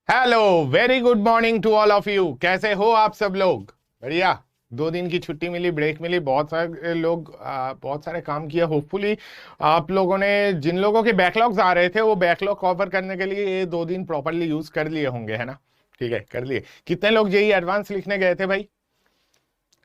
Hello, very good morning to all of you. कैसे हो आप सब लोग? बढ़िया। 2 दिन की छुट्टी मिली, ब्रेक मिली, बहुत सारे लोग बहुत सारे काम किए। होपफुली आप लोगों ने, जिन लोगों के बैकलॉग्स आ रहे थे, वो बैकलॉग कवर करने के लिए ये 2 दिन प्रॉपरली यूज कर लिए होंगे, है ना? ठीक है, कर लिए। कितने लोग जेई एडवांस लिखने गए थे भाई?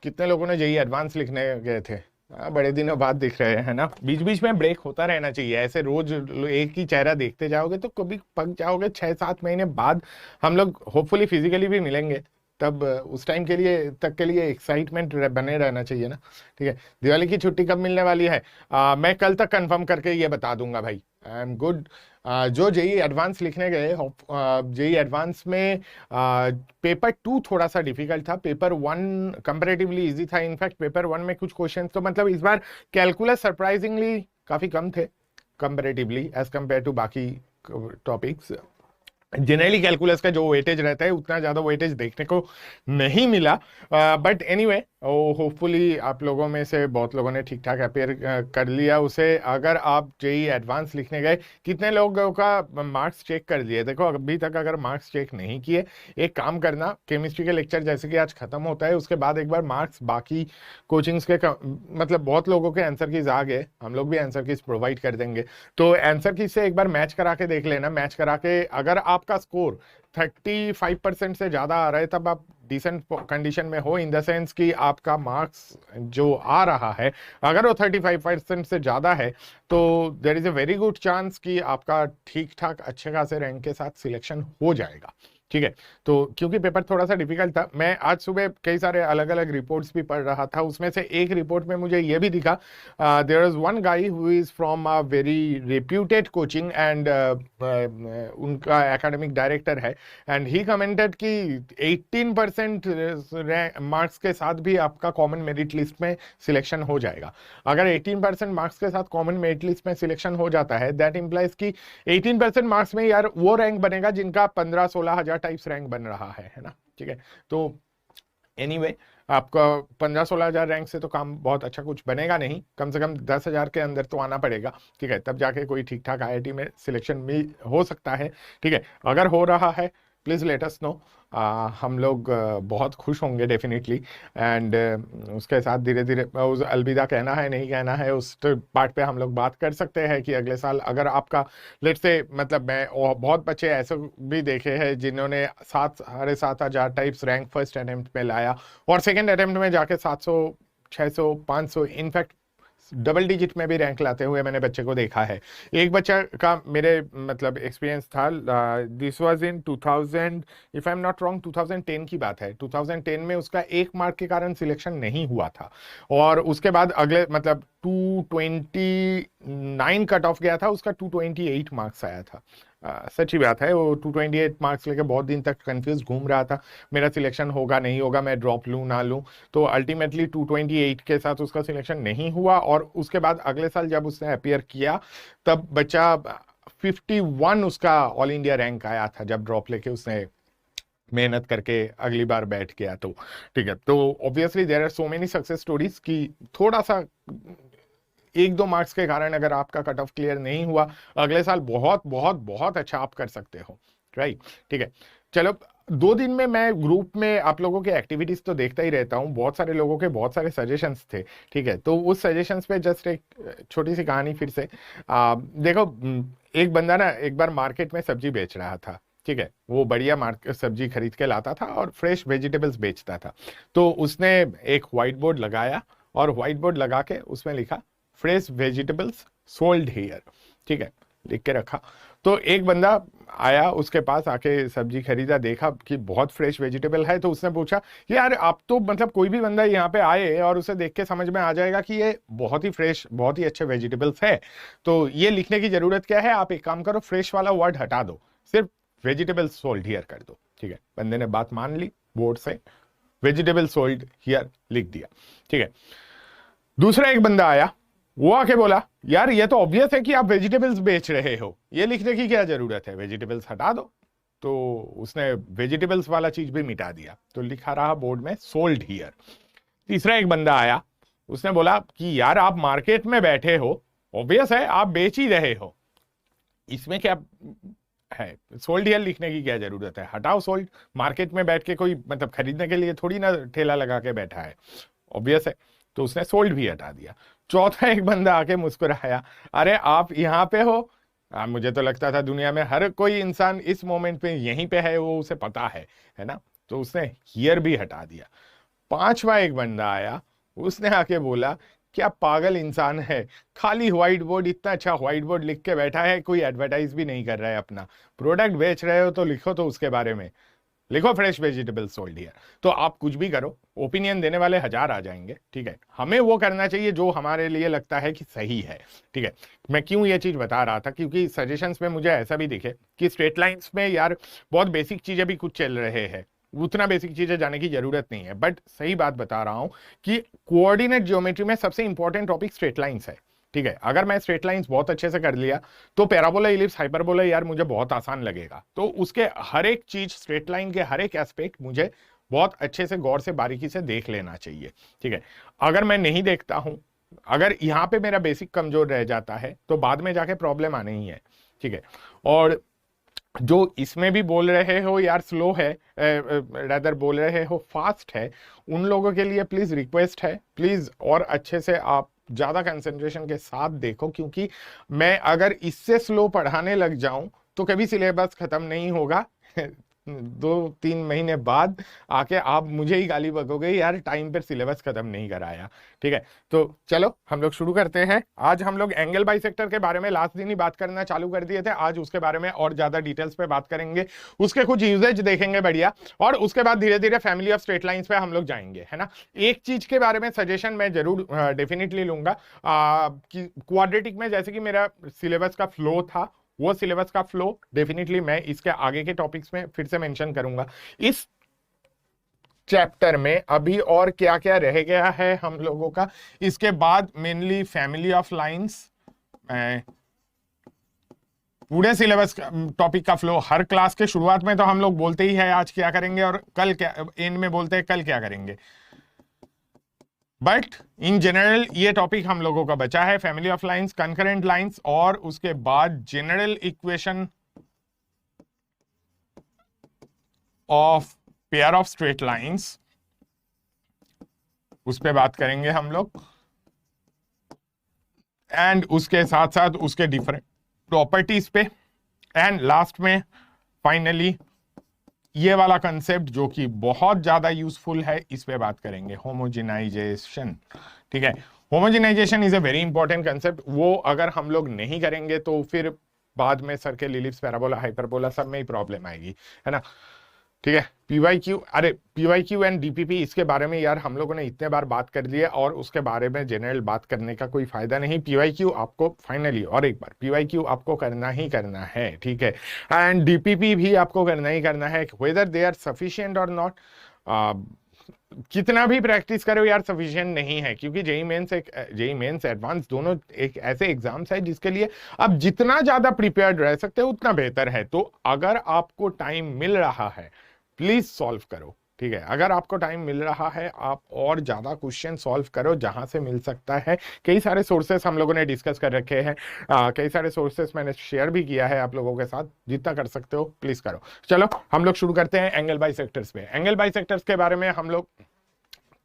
कितने लोगों ने जेई एडवांस लिखने गए थे? बड़े दिनों बाद दिख रहे हैं ना। बीच बीच में ब्रेक होता रहना चाहिए। ऐसे रोज एक ही चेहरा देखते जाओगे तो कभी पक जाओगे। 6-7 महीने बाद हम लोग होपफुली फिजिकली भी मिलेंगे। तब उस टाइम के लिए तक के लिए एक्साइटमेंट बने रहना चाहिए ना। ठीक है। दिवाली की छुट्टी कब मिलने वाली है? मैं कल तक कंफर्म करके ये बता दूंगा भाई। I am good. जो जेई एडवांस लिखने गए, जेई एडवांस में पेपर 2 थोड़ा सा डिफिकल्ट था। पेपर 1 कंपैरेटिवली इजी था। इनफैक्ट पेपर 1 में कुछ क्वेश्चंस तो मतलब इस बार कैलकुलस सरप्राइजिंगली काफी कम थे कंपैरेटिवली एज कंपेयर टू बाकी टॉपिक्स। जनरली कैलकुलस का जो वेटेज रहता है उतना ज्यादा वेटेज देखने को नहीं मिला। बट एनीवे, होपफुली आप लोगों में से बहुत लोगों ने ठीक ठाक अपेयर कर लिया उसे। अगर आप जेई एडवांस लिखने गए, कितने लोगों का मार्क्स चेक कर लिए? देखो, अभी तक अगर मार्क्स चेक नहीं किए, एक काम करना, केमिस्ट्री के लेक्चर जैसे कि आज खत्म होता है उसके बाद एक बार मार्क्स बाकी कोचिंग्स के मतलब बहुत लोगों के आंसर कीज आ गए, हम लोग भी आंसर कीज प्रोवाइड कर देंगे। तो आंसर की से एक बार मैच करा के देख लेना। मैच करा के अगर आपका स्कोर 35% से ज्यादा आ रहा है, तब आप डिसेंट कंडीशन में हो, इन द सेंस कि आपका मार्क्स जो आ रहा है, अगर वो 35% से ज्यादा है, तो there is a very good chance कि आपका ठीक ठाक अच्छे खासे रैंक के साथ सिलेक्शन हो जाएगा। ठीक है। तो क्योंकि पेपर थोड़ा सा डिफिकल्ट था, मैं आज सुबह कई सारे अलग अलग रिपोर्ट्स भी पढ़ रहा था। उसमें से एक रिपोर्ट में मुझे यह भी दिखा, there is one guy who is from a very reputed coaching and उनका एकेडमिक डायरेक्टर है। एंड ही कमेंटेड कि 18% मार्क्स के साथ भी आपका कॉमन मेरिट लिस्ट में सिलेक्शन हो जाएगा। अगर 18% मार्क्स के साथ कॉमन मेरिट लिस्ट में सिलेक्शन हो जाता है, दैट इंप्लाइज कि 18% मार्क्स में यार वो रैंक बनेगा जिनका 15-16 हजार टाइप्स रैंक बन रहा है ना। ठीक है। तो एनीवे, आपका 15-16 हजार रैंक से तो काम बहुत अच्छा कुछ बनेगा नहीं, कम से कम 10 हजार के अंदर तो आना पड़ेगा। ठीक है, तब जाके कोई ठीक ठाक आईआईटी में सिलेक्शन भी हो सकता है। ठीक है, अगर हो रहा है प्लीज लेट अस नो। हम लोग बहुत खुश होंगे डेफिनेटली। एंड उसके साथ धीरे धीरे उस अलविदा कहना है नहीं कहना है उस पार्ट पे हम लोग बात कर सकते हैं कि अगले साल अगर आपका, लेट से, मतलब मैं बहुत बच्चे ऐसे भी देखे हैं जिन्होंने 7-7.5 हजार टाइप्स रैंक फर्स्ट अटेम्प्ट में लाया और सेकेंड अटेम्प्ट में जाके 700, 600, 500, इनफैक्ट डबल डिजिट में भी रैंक लाते हुए मैंने बच्चे को देखा है। एक बच्चा का मेरे मतलब एक्सपीरियंस था। This was in 2000, if I am not wrong, 2010 की बात है। 2010 में उसका 1 मार्क के कारण सिलेक्शन नहीं हुआ था और उसके बाद अगले मतलब 229 कट ऑफ गया था उसका, 228 मार्क्स आया था। सच्ची बात है, वो 228 मार्क्स लेके बहुत दिन तक कंफ्यूज घूम रहा था, मेरा सिलेक्शन होगा नहीं होगा, मैं ड्रॉप लूं ना लूं। तो अल्टीमेटली 228 के साथ उसका सिलेक्शन नहीं हुआ और उसके बाद अगले साल जब उसने अपियर किया, तब बच्चा 51 उसका ऑल इंडिया रैंक आया था जब ड्रॉप लेके उसने मेहनत करके अगली बार बैठ गया तो। ठीक है। तो obviously there are so many success stories कि थोड़ा सा 1-2 मार्क्स के कारण अगर आपका कट ऑफ क्लियर नहीं हुआ, अगले साल बहुत बहुत बहुत अच्छा आप कर सकते हो। राइट। ठीक है। चलो, 2 दिन में मैं ग्रुप में आप लोगों के एक्टिविटीज तो देखता ही रहता हूँ, बहुत सारे लोगों के बहुत सारे सजेशंस थे। ठीक है। तो उस सजेशंस पे जस्ट एक छोटी सी कहानी फिर से। देखो, एक बंदा ना एक बार मार्केट में सब्जी बेच रहा था। ठीक है, वो बढ़िया मार्केट सब्जी खरीद के लाता था और फ्रेश वेजिटेबल्स बेचता था। तो उसने एक व्हाइट बोर्ड लगाया और व्हाइट बोर्ड लगा के उसमें लिखा, फ्रेश वेजिटेबल्स सोल्ड हियर। ठीक है, लिख के रखा। तो एक बंदा आया उसके पास, आके सब्जी खरीदा, देखा कि बहुत फ्रेश वेजिटेबल है, तो उसने पूछा, यार आप तो मतलब कोई भी बंदा यहाँ पे आए और उसे देख के समझ में आ जाएगा कि ये बहुत ही फ्रेश, बहुत ही अच्छे वेजिटेबल्स है, तो ये लिखने की जरूरत क्या है? आप एक काम करो, फ्रेश वाला वर्ड हटा दो, सिर्फ वेजिटेबल्स सोल्ड हियर कर दो। ठीक है, बंदे ने बात मान ली, बोर्ड से वेजिटेबल सोल्ड हियर लिख दिया। ठीक है। दूसरा एक बंदा आया, वो आके बोला, यार ये तो ऑब्वियस है कि आप वेजिटेबल्स बेच रहे हो, ये लिखने की क्या जरूरत है, वेजिटेबल्स हटा दो। तो उसने वेजिटेबल्स वाला चीज भी मिटा दिया, तो लिखा रहा बोर्ड में सोल्ड हियर। तीसरा एक बंदा आया, उसने बोला कि यार आप मार्केट में बैठे हो, ऑब्वियस है आप बेच ही रहे हो, इसमें क्या है। सोल्ड हियर लिखने की क्या जरूरत है, हटाओ सोल्ड। मार्केट में बैठ के कोई मतलब खरीदने के लिए थोड़ी ना ठेला लगा के बैठा है, ऑब्वियस है। तो उसने सोल्ड भी हटा दिया। चौथा एक बंदा आके मुस्कुराया, अरे आप यहाँ पे हो। मुझे तो लगता था दुनिया में हर कोई इंसान इस मोमेंट पे यहीं पे है, वो उसे पता है ना। तो उसने हियर भी हटा दिया। पांचवा एक बंदा आया, उसने आके बोला, क्या पागल इंसान है, खाली व्हाइट बोर्ड, इतना अच्छा व्हाइट बोर्ड लिख के बैठा है, कोई एडवर्टाइज भी नहीं कर रहा है, अपना प्रोडक्ट बेच रहे हो तो लिखो तो उसके बारे में, लिखो फ्रेश वेजिटेबल सोल्ड हियर। तो आप कुछ भी करो, ओपिनियन देने वाले हजार आ जाएंगे, ठीक है। हमें वो करना चाहिए जो हमारे लिए लगता है कि सही है, ठीक है। मैं क्यों ये चीज बता रहा था, क्योंकि सजेशंस में मुझे ऐसा भी दिखे कि स्ट्रेट लाइंस में यार बहुत बेसिक चीजें भी कुछ चल रहे हैं, उतना बेसिक चीजें जाने की जरूरत नहीं है। बट सही बात बता रहा हूं कि कोऑर्डिनेट ज्योमेट्री में सबसे इंपॉर्टेंट टॉपिक स्ट्रेट लाइंस है, ठीक है। अगर मैं स्ट्रेट लाइंस बहुत अच्छे से कर लिया तो पैराबोला, इलिप्स, हाइपरबोला यार मुझे बहुत आसान लगेगा। तो उसके हर एक चीज, स्ट्रेट लाइन के हर एक एस्पेक्ट मुझे बहुत अच्छे से गौर से बारीकी से देख लेना चाहिए, ठीक है। अगर मैं नहीं देखता हूं, अगर यहां पे मेरा बेसिक कमजोर रह जाता है तो बाद में जाके प्रॉब्लम आनी ही है, ठीक है। और जो इसमें भी बोल रहे हो यार स्लो है, रादर बोल रहे हो फास्ट है, उन लोगों के लिए प्लीज रिक्वेस्ट है, प्लीज और अच्छे से आप ज्यादा कंसंट्रेशन के साथ देखो, क्योंकि मैं अगर इससे स्लो पढ़ाने लग जाऊं तो कभी सिलेबस खत्म नहीं होगा। 2-3 महीने बाद आके आप मुझे ही गाली बकोगे, यार टाइम पर सिलेबस खत्म नहीं कराया, ठीक है। तो चलो हम लोग शुरू करते हैं। आज हम लोग एंगल बाइसेक्टर के बारे में लास्ट दिन ही बात करना चालू कर दिए थे, आज उसके बारे में और ज्यादा डिटेल्स पे बात करेंगे, उसके कुछ यूजेज देखेंगे बढ़िया, और उसके बाद धीरे धीरे फैमिली ऑफ स्ट्रेट लाइंस पे हम लोग जाएंगे, है ना। एक चीज के बारे में सजेशन मैं जरूर डेफिनेटली लूंगा कि क्वाड्रेटिक में जैसे कि मेरा सिलेबस का फ्लो था, वो सिलेबस का फ्लो डेफिनेटली मैं इसके आगे के टॉपिक्स में फिर से मेंशन करूंगा। इस चैप्टर में अभी और क्या क्या रह गया है हम लोगों का, इसके बाद मेनली फैमिली ऑफ लाइंस, पूरे सिलेबस टॉपिक का फ्लो। हर क्लास के शुरुआत में तो हम लोग बोलते ही है आज क्या करेंगे, और कल क्या, एंड में बोलते हैं कल क्या करेंगे। बट इन जनरल ये टॉपिक हम लोगों का बचा है, family of lines, concurrent lines, और उसके बाद general equation of pair of straight lines, उस पे बात करेंगे हम लोग, एंड उसके साथ साथ उसके डिफरेंट प्रॉपर्टीज पे, एंड लास्ट में फाइनली ये वाला कंसेप्ट जो कि बहुत ज्यादा यूजफुल है, इस पे बात करेंगे, होमोजेनाइजेशन, ठीक है। Homogenization is a very important concept, वो अगर हम लोग नहीं करेंगे तो फिर बाद में सर्कल, इलिप्स, पैराबोला, हाइपरबोला सब में ही प्रॉब्लम आएगी, है ना, ठीक है। पीवाईक्यू, अरे पीवाईक्यू एंड डीपीपी, इसके बारे में यार हम लोगों ने इतने बार बात कर लिया और उसके बारे में जनरल बात करने का कोई फायदा नहीं। पीवाईक्यू आपको फाइनली और एक बार, पीवाईक्यू आपको करना ही करना है, ठीक है। एंड डीपीपी भी आपको करना ही करना है, वेदर दे आर सफिशिएंट और नॉट। कितना भी प्रैक्टिस करो यार सफिशिएंट नहीं है, क्योंकि जेई मेंस एडवांस दोनों एक ऐसे एग्जाम्स है जिसके लिए आप जितना ज्यादा प्रिपेयर्ड रह सकते हो उतना बेहतर है। तो अगर आपको टाइम मिल रहा है प्लीज सॉल्व करो, ठीक है। अगर आपको टाइम मिल रहा है आप और ज्यादा क्वेश्चन सॉल्व करो जहां से मिल सकता है। कई सारे सोर्सेस हम लोगों ने डिस्कस कर रखे हैं, कई सारे सोर्सेस मैंने शेयर भी किया है आप लोगों के साथ, जितना कर सकते हो प्लीज करो। चलो हम लोग शुरू करते हैं एंगल बाइसेक्टर्स पे। एंगल बाइसेक्टर्स के बारे में हम लोग,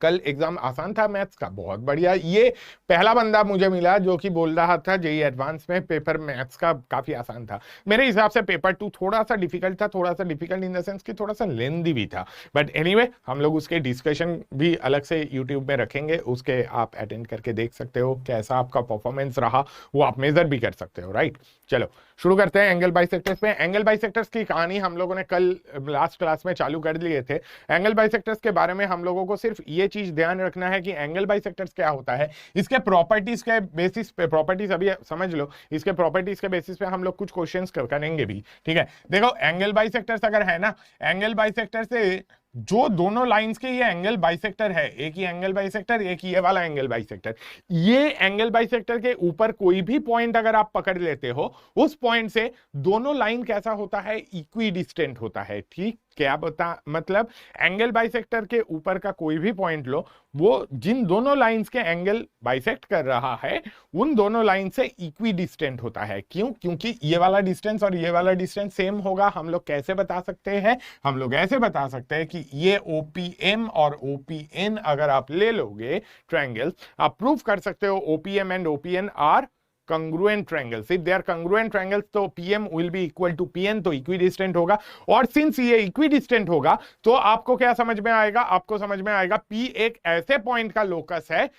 कल एग्जाम आसान था मैथ्स का, बहुत बढ़िया। ये पहला बंदा मुझे मिला जो कि बोल रहा था जेई एडवांस में पेपर मैथ्स का काफी आसान था। मेरे हिसाब से पेपर 2 थोड़ा सा डिफिकल्ट था, थोड़ा सा डिफिकल्ट इन द सेंस कि थोड़ा सा लेंथी भी था। बट एनीवे हम लोग उसके डिस्कशन भी अलग से यूट्यूब में रखेंगे, उसके आप अटेंड करके देख सकते हो कैसा आपका परफॉर्मेंस रहा, वो आप मेजर भी कर सकते हो, राइट। चलो शुरू करते हैं एंगल बाइसेक्टर्स पे। एंगल बाइसेक्टर्स की कहानी हम लोगों ने कल लास्ट क्लास में चालू कर लिए थे। एंगल बाइसेक्टर्स के बारे में हम लोगों को सिर्फ ये चीज ध्यान रखना है कि एंगल बाइसेक्टर्स क्या होता है, इसके प्रॉपर्टीज के बेसिस पे, प्रॉपर्टीज अभी समझ लो, इसके प्रॉपर्टीज के बेसिस पे हम लोग कुछ क्वेश्चंस करेंगे भी, ठीक है। देखो एंगल बाइसेक्टर्स अगर है ना, एंगल बाइसेक्टर से जो दोनों लाइंस के ये एंगल बाइसेक्टर है, एक ही एंगल बाइसेक्टर, एक ये वाला एंगल बाइसेक्टर, ये एंगल बाइसेक्टर के ऊपर कोई भी पॉइंट अगर आप पकड़ लेते हो, उस पॉइंट से दोनों लाइन कैसा होता है, इक्वी डिस्टेंट होता है, ठीक क्या बता मतलब एंगल बाइसेक्टर के ऊपर का कोई भी पॉइंट लो, वो जिन दोनों लाइंस के एंगल बाइसेक्ट कर रहा है उन दोनों लाइन से इक्वी डिस्टेंट होता है। क्यों? क्योंकि ये वाला डिस्टेंस और ये वाला डिस्टेंस सेम होगा। हम लोग कैसे बता सकते हैं? हम लोग ऐसे बता सकते हैं कि ये OPM और OPN अगर आप ले लोगे ट्रायंगल, आप प्रूव कर सकते हो OPM and OPN are congruent triangles. If they are congruent triangles तो PM will be equal to PN, तो equidistant होगा। और सिंस ये equidistant होगा तो आपको क्या समझ में आएगा? आपको समझ में आएगा P एक ऐसे पॉइंट का लोकस है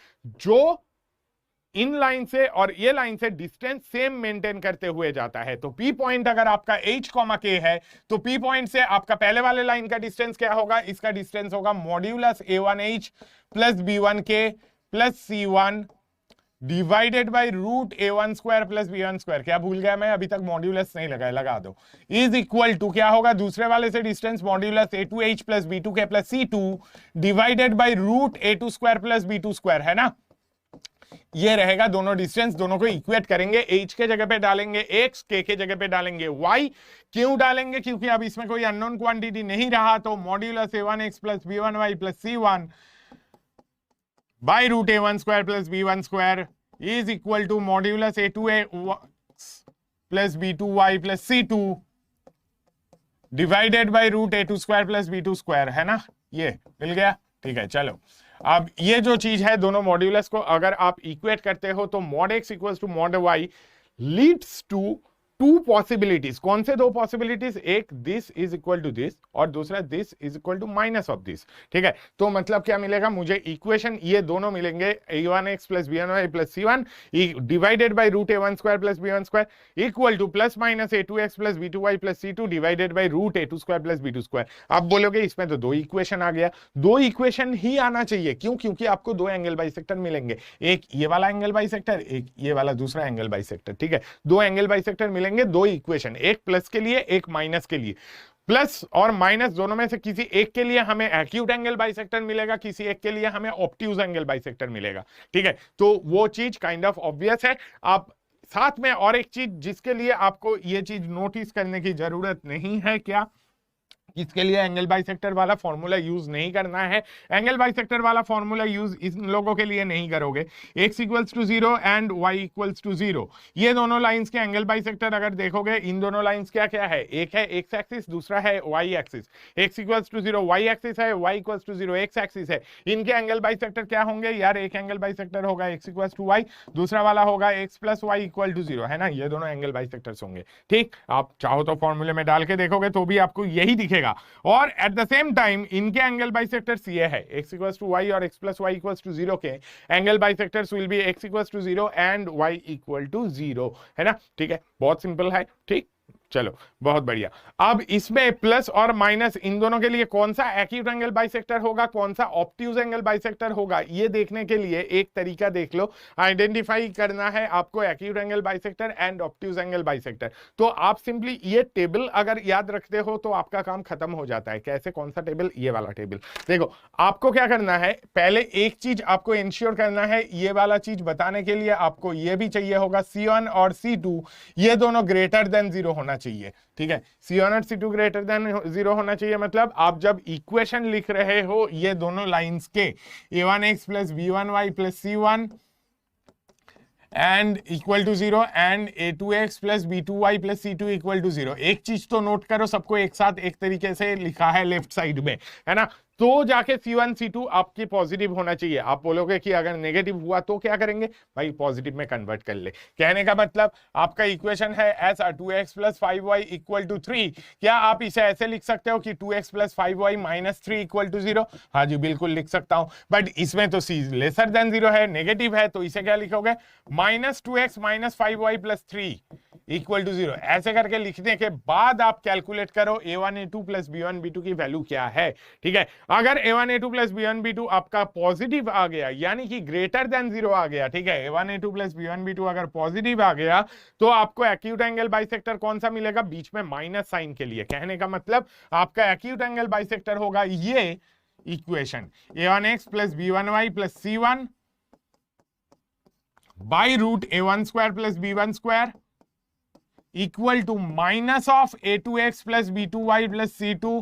जो इन लाइन से और ये लाइन से डिस्टेंस सेम मेंटेन करते हुए जाता है। तो P पॉइंट अगर आपका H, K है तो P पॉइंट से आपका पहले वाले लाइन का डिस्टेंस क्या होगा? इसका डिस्टेंस होगा modulus A1H plus B1K plus C1 divided by root A1 square plus B1 square. क्या भूल गया मैं? अभी तक मॉड्यूलस नहीं लगाया, लगा दो। इज इक्वल टू क्या होगा? दूसरे वाले से distance modulus A2H plus B2K plus C2 divided by root A2 square plus B2 square, है ना? ये रहेगा दोनों डिस्टेंस, दोनों को इक्वेट करेंगे। H के जगह पे डालेंगे X, K के जगह पे डालेंगे Y। क्यों डालेंगे? क्योंकि अब इसमें कोई अननोन क्वांटिटी नहीं रहा, तो modulus A1X plus B1Y plus C1 by root A1 square plus B1 square is equal to modulus A2A plus B2Y plus C2 divided by root A2 square plus B2 square, है ना? ये मिल गया? ठीक है, चलो अब ये जो चीज है, दोनों मॉड्यूलस को अगर आप इक्वेट करते हो तो mod x equals to mod y leads to two possibilities. कौन से दो पॉसिबिलिटीज? एक this is equal to this और दूसरा this is equal to minus of this. ठीक है, तो मतलब क्या मिलेगा मुझे? इक्वेशन ये दोनों मिलेंगे A1X plus B1Y plus C1 divided by root A1 square plus B1 square equal to plus minus A2X plus B2Y plus C2 divided by root A2 square plus B2 square. आप बोलोगे इसमें तो दो equation आ गया। दो equation ही आना चाहिए। क्यों? क्योंकि आपको दो एंगल बाइसेक्टर मिलेंगे, एक ये वाला एंगल बाइसेक्टर, एक ये वाला दूसरा एंगल बाइसेक्टर। ठीक है, दो एंगल बाइसेक्टर मिलेंगे, दो इक्वेशन, एक प्लस के लिए एक माइनस के लिए। प्लस और माइनस दोनों में से किसी एक के लिए हमें एक्यूट एंगल बाइसेक्टर मिलेगा, किसी एक के लिए हमें ऑब्ट्यूज एंगल बाइसेक्टर मिलेगा। ठीक है, तो वो चीज काइंड ऑफ ऑब्वियस है। आप साथ में और एक चीज जिसके लिए आपको ये चीज नोटिस करने की जरूरत नहीं है, क्या? इसके लिए एंगल बाइसेक्टर वाला फॉर्मूला यूज नहीं करना है। एंगल बाइसेक्टर वाला फॉर्मूला यूज इन लोगों के लिए नहीं करोगे। x equals to 0 and y equals to 0, ये दोनों लाइंस के एंगल बाइसेक्टर अगर देखोगे, इन दोनों लाइंस क्या क्या है? एक है x एक्सिस, दूसरा है y axis. x equals to 0 y axis है, y equals to 0 x axis है। इनके एंगल बाइसेक्टर क्या होंगे यार? एक एंगल बाइसेक्टर होगा x इक्वल्स टू y, दूसरा वाला होगा x plus y equal to 0, है ना? ये दोनों एंगल बाइसेक्टर्स होंगे। ठीक, आप चाहो तो फॉर्मूले में डाल के देखोगे तो भी आपको यही दिखेगा। और एट द सेम टाइम इनके एंगल बाइसेक्टर्स ये है, x इक्वल्स टू y और x plus y equals to 0 के angle bisectors will be x equals to 0 and y equal to 0, है ना? ठीक है, बहुत सिंपल है। ठीक, चलो बहुत बढ़िया। अब इसमें प्लस और माइनस इन दोनों के लिए कौन सा एक्यूट एंगल बाइसेक्टर होगा, कौन सा ऑब्ट्यूज एंगल बाइसेक्टर होगा, ये देखने के लिए एक तरीका देख लो। आइडेंटिफाई करना है आपको acute angle bisector and obtuse angle bisector. तो आप सिंपली ये टेबल अगर याद रखते हो तो आपका काम खत्म हो जाता है। कैसे? कौन सा टेबल? ये वाला टेबल। देखो आपको क्या करना है, पहले एक चीज आपको इंश्योर करना है, ये वाला चीज बताने के लिए आपको ये भी चाहिए होगा C1 और C2 ये दोनों ग्रेटर देन 0 होना चाहिए। ठीक है, C1 और C2 ग्रेटर देन 0 होना चाहिए। मतलब आप जब इक्वेशन लिख रहे हो ये दोनों लाइंस के A1X plus B1Y plus C1 and equal to 0 and A2X plus B2Y plus C2 equal to 0, एक चीज तो नोट करो, सबको एक साथ एक तरीके से लिखा है लेफ्ट साइड में, है ना? तो जाके C1 C2 आपकी पॉजिटिव होना चाहिए। आप बोलोगे कि अगर नेगेटिव हुआ तो क्या करेंगे? भाई पॉजिटिव में कन्वर्ट कर ले। कहने का मतलब आपका इक्वेशन है ऐसा 2x plus 5y equal to 3, क्या आप इसे ऐसे लिख सकते हो कि 2x plus 5y minus 3 equal to 0? हाँ जी बिल्कुल लिख सकता हूं, बट इसमें तो c लेसर देन 0 है, नेगेटिव है, तो इसे क्या लिखोगे? Minus 2x minus 5y plus 3 equal to 0। ऐसे करके लिखने के बाद आप कैलकुलेट करो A1 A2 plus B1 B2 की वैल्यू क्या है। ठीक है, अगर A1 A2 plus B1 B2 आपका पॉजिटिव आ गया, यानी कि ग्रेटर देन 0 आ गया, ठीक है, A1 A2 plus B1 B2 अगर पॉजिटिव आ गया तो आपको एक्यूट एंगल बाइसेक्टर कौन सा मिलेगा? बीच में माइनस साइन के लिए। कहने का मतलब आपका एक्यूट एंगल बाइसेक्टर होगा ये equation A1X plus B1Y plus C1 by root A1 square plus B1 square equal to minus of A2X plus B2Y plus C2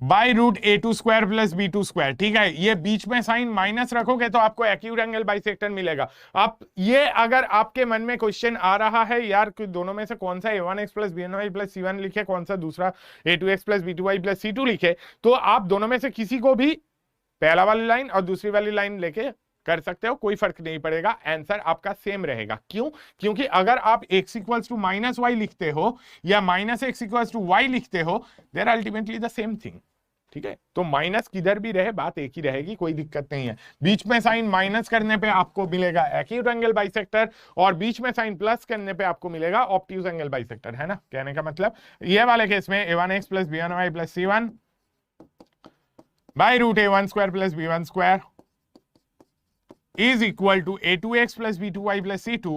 by root A two square plus B two square. ठीक है, ये बीच में sign minus रखोगे तो आपको acute angle bisector मिलेगा। आप ये अगर आपके मन में क्वेश्चन आ रहा है यार दोनों में से कौन सा a1x plus b1y plus c1 लिखे, कौन सा दूसरा a2x plus b2y plus c2 लिखे, तो आप दोनों में से किसी को भी पहला वाली लाइन और दूसरी वाली लाइन लेके कर सकते हो, कोई फर्क नहीं पड़ेगा, आंसर आपका सेम रहेगा। क्यों? क्योंकि अगर आप x equals to minus Y लिखते हो या minus X equals to Y लिखते हो, there ultimately the same thing. ठीक है, तो माइनस किधर भी रहे बात एक ही रहेगी, कोई दिक्कत नहीं है। बीच में साइन माइनस करने पे आपको मिलेगा एक्यूट एंगल बाइसेक्टर और बीच में साइन प्लस करने पे आपको मिलेगा ऑब्ट्यूज एंगल बाइसेक्टर, है ना। कहने का मतलब ये वाले केस में a1x plus b1y plus c1 by root a1 square plus b1 square is equal to a2x plus b2y plus c2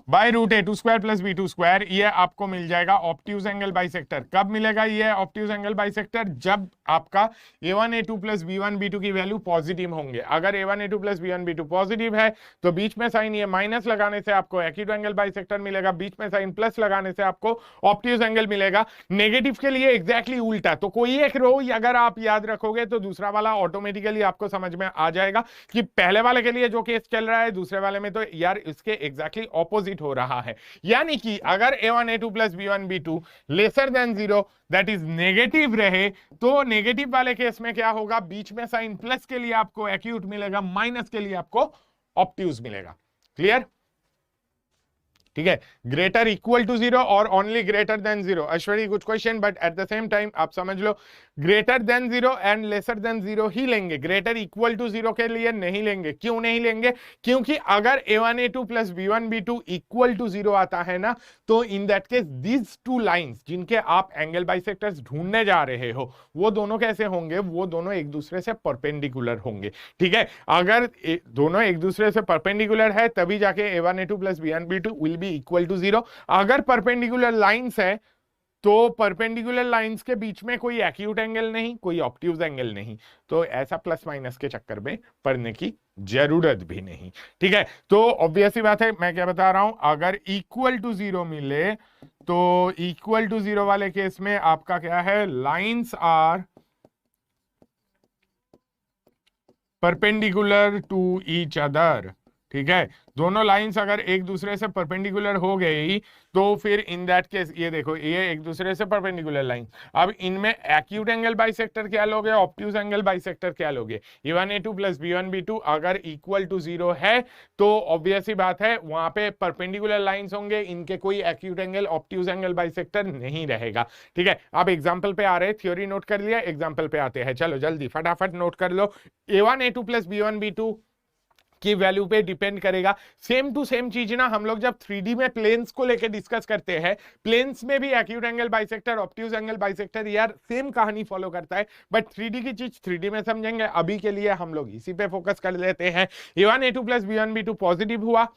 by root A two square plus B two square. ये आपको मिल जाएगा ऑब्ट्यूज एंगल बाइसेक्टर। कब मिलेगा ये obtuse angle bisector? जब आपका a1 a2 plus b1 b2 की value positive होंगे। अगर a1 a2 plus b1 b2 positive है तो बीच में साइन ये माइनस लगाने से आपको एक्यूट एंगल बाइसेक्टर मिलेगा, बीच में साइन प्लस लगाने से आपको ऑब्ट्यूज एंगल मिलेगा। नेगेटिव के लिए एग्जैक्टली उल्टा। तो कोई एक रो अगर आप याद रखोगे तो दूसरा वाला ऑटोमेटिकली आपको समझ में आ जाएगा कि पहले वाले के लिए जो केस चल रहा है दूसरे वाले में तो यार इसके एग्जैक्टली ऑपोजिट हो रहा है। यानी कि अगर a1 a2 plus b1 b2 laser than 0 that is negative रहे तो नेगेटिव वाले केस में क्या होगा? बीच में साइन प्लस के लिए आपको एक्यूट मिलेगा, माइनस के लिए आपको ऑब्ट्यूज मिलेगा। क्लियर? ठीक है, ग्रेटर इक्वल टू 0 और only greater than 0। Ashwari good question, but at the same time आप समझ लो greater than 0 and lesser than 0 ही लेंगे, ग्रेटर इक्वल टू 0 के लिए नहीं लेंगे। क्यों नहीं लेंगे? क्योंकि अगर a1 a2 plus b1 b2 equal to 0 आता है ना, तो in that case these two lines जिनके आप एंगल बाइसेक्टर्स ढूंढने जा रहे हो वो दोनों कैसे होंगे? वो दोनों एक दूसरे से परपेंडिकुलर होंगे। ठीक है, अगर दोनों एक दूसरे से परपेंडिकुलर है तभी जाके a1 a2 plus b1 b2 will be equal to 0। अगर परपेंडिकुलर लाइंस है तो परपेंडिकुलर लाइंस के बीच में कोई एक्यूट एंगल नहीं, कोई ऑब्ट्यूज एंगल नहीं, तो ऐसा प्लस माइनस के चक्कर में पढ़ने की जरूरत भी नहीं। ठीक है, तो ऑब्वियस ही बात है, मैं क्या बता रहा हूं, अगर इक्वल टू 0 मिले तो इक्वल टू 0 वाले केस में आपका क्या है? Lines are perpendicular to each other. ठीक है, दोनों लाइंस अगर एक दूसरे से परपेंडिकुलर हो गई तो फिर इन दैट केस ये देखो ये एक दूसरे से परपेंडिकुलर लाइन। अब इनमें एक्यूट एंगल बाइसेक्टर क्या लोगे, ऑब्ट्यूज एंगल बाइसेक्टर क्या लोगे? a1 a2 plus b1 b2 अगर इक्वल टू 0 है तो ऑब्वियस ही बात है वहां पे परपेंडिकुलर लाइंस होंगे, इनके कोई acute angle obtuse angle bisector नहीं रहेगा। ठीक है, आप एग्जाम्पल पे आ रहे, थ्योरी नोट कर लिया, एग्जाम्पल पे आते हैं, चलो जल्दी फटाफट नोट कर लो। a1 a2 plus b1 b2 की वैल्यू पे डिपेंड करेगा। सेम टू सेम चीज ना हम लोग जब 3D में प्लेन्स को लेकर डिस्कस करते हैं, प्लेन्स में भी acute angle bisector obtuse angle bisector यार सेम कहानी फॉलो करता है, बट 3D की चीज 3D में समझेंगे। अभी के लिए हम लोग इसी पे फोकस कर लेते हैं। a1 a2 plus b1 b2 positive हुआ,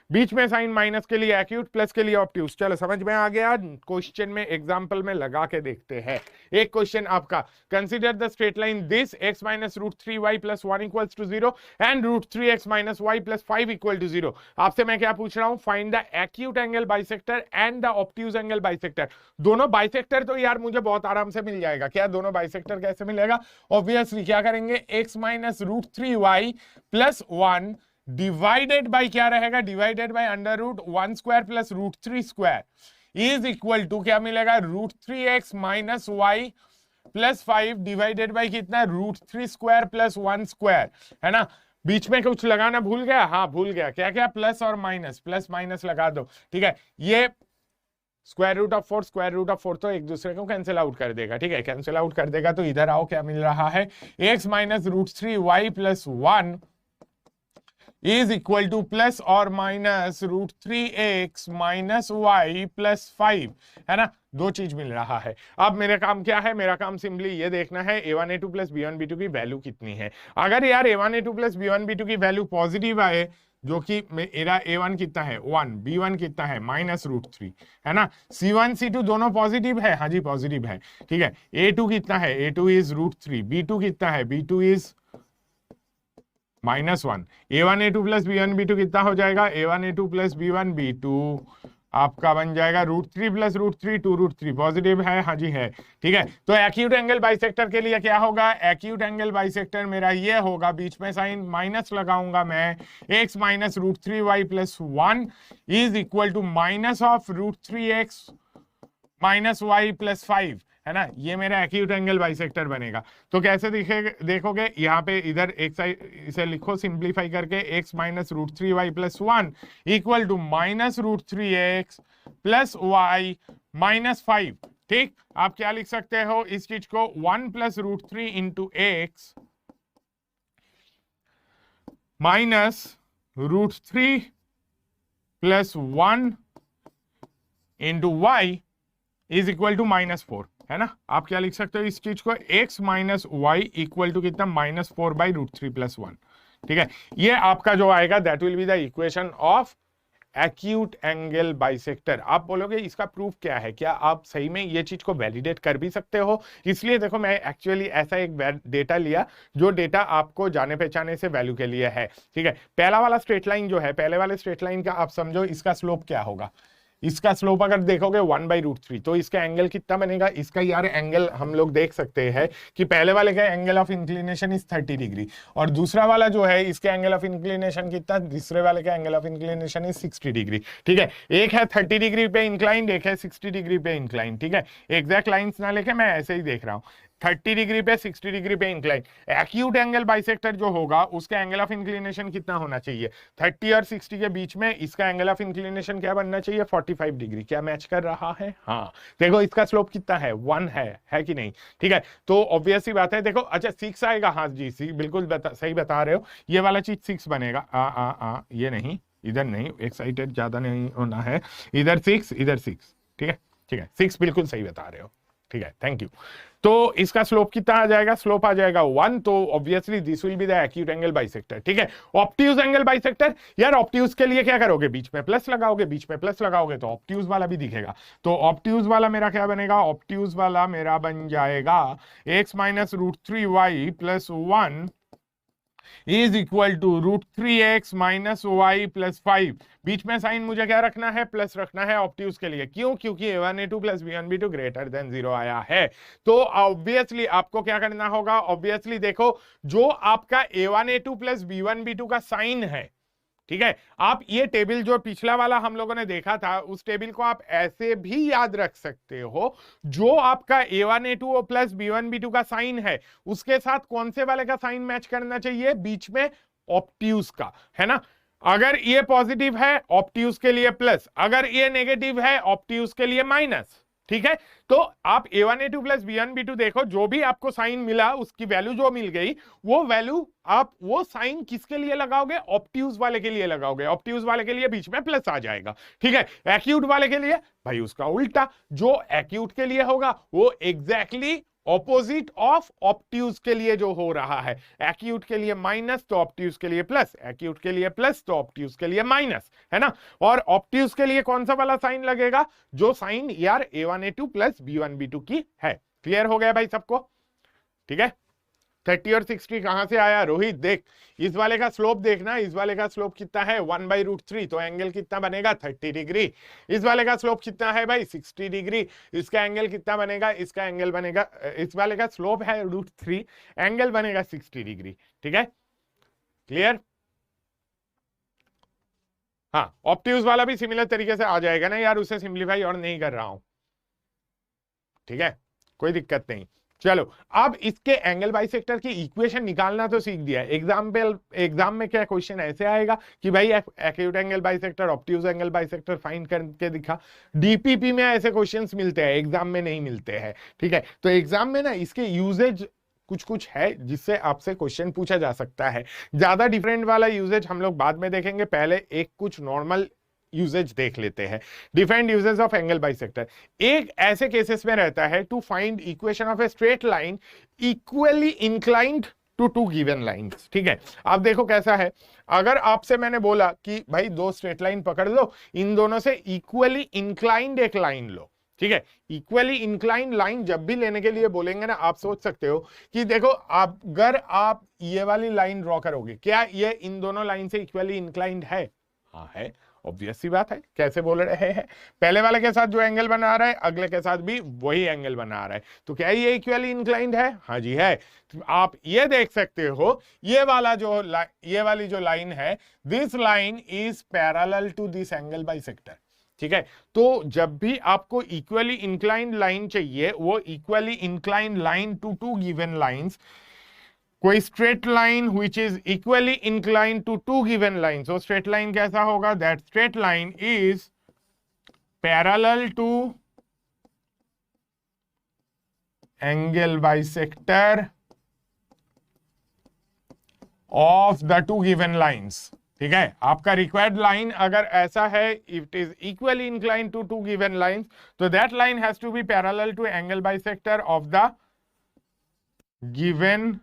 बीच में साइन माइनस के लिए एक्यूट, प्लस के लिए ऑब्ट्यूज। चलो समझ में आ गया। क्वेश्चन में एग्जांपल में लगा के देखते हैं। एक क्वेश्चन आपका, consider the straight line this x minus root 3y plus 1 equals to 0 and root 3x minus y plus 5 equal to 0। आपसे मैं क्या पूछ रहा हूं? Find the acute angle bisector and the obtuse angle bisector. दोनों bisector तो यार मुझे बहुत आराम से मिल जाएगा। क्या दोनों बाइसेक्टर कैसे मिलेगा? ऑब्वियसली क्या करेंगे, x minus root 3y plus 1 divided by क्या रहेगा? Divided by under root 1 square plus root 3 square is equal to क्या मिलेगा? Root 3x minus y plus 5 divided by कितना? रूट 3 स्क्वायर प्लस 1 स्क्वायर, है ना। बीच में कुछ लगाना भूल गया? हाँ भूल गया। क्या क्या? प्लस और माइनस, प्लस माइनस लगा दो। ठीक है, ये square root of 4 square root of 4 तो एक दूसरे को कैंसिल आउट कर देगा। ठीक है, कैंसिल आउट कर देगा तो इधर आओ, क्या मिल रहा है? x minus root 3y plus 1 is equal to plus और minus root 3x minus y plus 5, है ना। दो चीज मिल रहा है। अब मेरा काम क्या है? मेरा काम सिंपली ये देखना है a1 a2 plus b1 b2 की वैल्यू कितनी है। अगर यार a1 a2 plus b1 b2 की वैल्यू पॉजिटिव आए, जो कि मेरा a1 कितना है 1, b1 कितना है माइनस रूट 3, है ना। c1 c2 दोनों पॉजिटिव है, हाँ जी पॉजिटिव है। ठीक है, a2 कितना है? a2 इज रूट 3, b2 कितना है? b2 is -1। a1 a2 plus b1 b2 कितना हो जाएगा? a1 a2 plus b1 b2 आपका बन जाएगा √3 प्लस √3 2√3 पॉजिटिव है, हाँ जी है, ठीक है। तो एक्यूट एंगल बाइसेक्टर के लिए क्या होगा, एक्यूट एंगल बाइसेक्टर मेरा ये होगा, बीच में साइन माइनस लगाऊंगा मैं, x minus √3y plus 1 is equal to minus of √3x minus y plus 5, है ना, ये मेरा एक्यूट एंगल बाइसेक्टर बनेगा। तो कैसे देखोगे यहाँ पे इधर एक साइड इसे लिखो सिंप्लीफाई करके, x minus √3y plus 1 equal to minus √3x plus y minus 5, ठीक। आप क्या लिख सकते हो इस चीज को, 1 plus √3 into x minus √3 plus 1 into y is equal to -4, है ना। आप क्या लिख सकते हो इस चीज को, x minus Y equal to कितना, -4 बाई √3 प्लस 1, ठीक है। ये आपका जो आएगा that will be the equation of acute angle bisector. आप बोलोगे इसका प्रूफ क्या है, क्या आप सही में ये चीज को वैलिडेट कर भी सकते हो? इसलिए देखो मैं एक्चुअली ऐसा एक डेटा लिया जो डेटा आपको जाने पहचाने से वैल्यू के लिए है, ठीक है। पहला वाला स्ट्रेट लाइन जो है, पहले वाले स्ट्रेट लाइन का आप समझो इसका स्लोप क्या होगा, इसका स्लोप अगर देखोगे 1 बाई √3, तो इसका एंगल कितना बनेगा, इसका यार एंगल हम लोग देख सकते हैं कि पहले वाले का angle of inclination is 30 degree और दूसरा वाला जो है इसका एंगल ऑफ इंक्लिनेशन कितना, दूसरे वाले का angle of inclination is 60 degree, ठीक है। एक है 30 डिग्री पे इंक्लाइंड, एक है 60 डिग्री पे इंक्लाइंड, ठीक है। एग्जैक्ट लाइंस ना लेके मैं ऐसे ही देख रहा हूं, 30 डिग्री पे 60 डिग्री पे इंक्लाइन। एक्यूट एंगल बाइसेक्टर जो होगा उसका एंगल ऑफ इंक्लिनेशन कितना होना चाहिए, 30 और 60 के बीच में इसका एंगल ऑफ इंक्लिनेशन क्या बनना चाहिए, 45 डिग्री। क्या मैच कर रहा है? हाँ, देखो इसका स्लोप कितना है, 1 है कि नहीं, ठीक है। तो ऑब्वियस सी बात है, देखो अच्छा 6 आएगा, हाँ जी बिल्कुल सही बता रहे हो, ये वाला चीज 6 बनेगा, ये नहीं, इधर नहीं, एक्साइटेड ज्यादा नहीं होना है, इधर 6 इधर 6, ठीक है, ठीक है, 6 बिल्कुल सही बता रहे हो, ठीक है, थैंक यू। तो इसका स्लोप कितना आ जाएगा, स्लोप आ जाएगा 1, तो obviously this will be the acute angle bisector, ठीक है। ऑब्ट्यूज एंगल बाइसेक्टर, यार ऑब्ट्यूज के लिए क्या करोगे, बीच में प्लस लगाओगे, बीच में प्लस लगाओगे तो ऑब्ट्यूज वाला भी दिखेगा। तो ऑब्ट्यूज वाला मेरा क्या बनेगा, ऑब्ट्यूज वाला मेरा बन जाएगा x minus √3y plus 1 is equal to √3x minus Y plus 5। बीच में साइन मुझे क्या रखना है, प्लस रखना है ऑब्ट्यूज के लिए, क्यों, क्योंकि a1a2 plus b1b2 greater than 0 आया है। तो ऑब्वियसली आपको क्या करना होगा, ऑब्वियसली देखो जो आपका a1a2 प्लस b1b2 का साइन है, ठीक है, आप ये टेबल जो पिछला वाला हम लोगों ने देखा था उस टेबल को आप ऐसे भी याद रख सकते हो, जो आपका a1a2 प्लस b1b2 का साइन है उसके साथ कौन से वाले का साइन मैच करना चाहिए, बीच में ऑब्ट्यूज का, है ना। अगर ये पॉजिटिव है ऑब्ट्यूज के लिए प्लस, अगर ये नेगेटिव है ऑब्ट्यूज के लिए माइनस, ठीक है। तो आप a1a2 प्लस b1b2 देखो, जो भी आपको साइन मिला उसकी वैल्यू जो मिल गई, वो वैल्यू आप वो साइन किसके लिए लगाओगे, ऑब्ट्यूज वाले के लिए लगाओगे, ऑब्ट्यूज वाले के लिए बीच में प्लस आ जाएगा, ठीक है। एक्यूट वाले के लिए भाई उसका उल्टा, जो एक्यूट के लिए होगा वो एग्जैक्टली ऑपोजिट ऑफ ऑब्ट्यूज के लिए जो हो रहा है, एक्यूट के लिए माइनस तो ऑब्ट्यूज के लिए प्लस, एक्यूट के लिए प्लस तो ऑब्ट्यूज के लिए माइनस, है ना। और ऑब्ट्यूज के लिए कौन सा वाला साइन लगेगा, जो साइन यार a1a2 प्लस b1b2 की है। क्लियर हो गया भाई सबको, ठीक है। 30 और 60 कहां से आया रोहित, देख इस वाले का स्लोप देखना, इस वाले का स्लोप कितना है 1 बाई √3, तो एंगल कितना बनेगा 30 डिग्री। इस वाले का स्लोप कितना है भाई 60 डिग्री, इसका एंगल कितना बनेगा, इसका एंगल बनेगा, इस वाले का स्लोप है √3, एंगल बनेगा 60 डिग्री, ठीक है, क्लियर। हाँ, ऑब्ट्यूज वाला भी सिमिलर तरीके से आ जाएगा ना यार, उसे सिंप्लीफाई और नहीं कर रहा हूं, ठीक है, कोई दिक्कत नहीं। चलो अब इसके एंगल बाइसेक्टर की इक्वेशन निकालना तो सीख दिया। एग्जाम में क्या क्वेश्चन ऐसे आएगा कि भाई acute angle bisector obtuse angle bisector find करके दिखा। डीपीपी में ऐसे क्वेश्चंस मिलते हैं, एग्जाम में नहीं मिलते हैं, ठीक है। तो एग्जाम में ना इसके यूजेज कुछ है जिससे आपसे क्वेश्चन पूछा जा सकता है। ज्यादा डिफरेंट वाला यूजेज हम लोग बाद में देखेंगे, पहले एक कुछ नॉर्मल यूजेज देख लेते हैं। Different uses of angle bisector एक ऐसे केसेस में रहता है to find equation of a straight line equally inclined to two given lines, ठीक है। अब देखो कैसा है, अगर आपसे मैंने बोला कि भाई दो स्ट्रेट लाइन पकड़ लो, इन दोनों से इक्वली इंक्लाइंड एक लाइन लो, ठीक है। इक्वली इंक्लाइंड लाइन जब भी लेने के लिए बोलेंगे ना, आप सोच सकते हो कि देखो अगर आप ये वाली लाइन ड्रॉ करोगे, क्या ये इन दोनों लाइन से इक्वली इंक्लाइंड है, हाँ है, ऑब्वियस सी बात है, कैसे बोल रहे हैं, पहले वाले के साथ जो एंगल बना रहा है अगले के साथ भी वही एंगल बना रहा है, तो क्या ये इक्वली इंक्लाइंड है? हाँ जी है। तो आप ये देख सकते हो ये वाली जो लाइन है, this line is parallel to this angle bisector, ठीक है। तो जब भी आपको इक्वली इंक्लाइंड लाइन चाहिए, वो equally inclined line to two given lines, कोई straight line which is equally inclined to two given lines, so straight line कैसा होगा? that straight line is parallel to angle bisector of the two given lines, ठीक है। आपका required line अगर ऐसा है, it is equally inclined to two given lines, तो that line has to be parallel to angle bisector of the given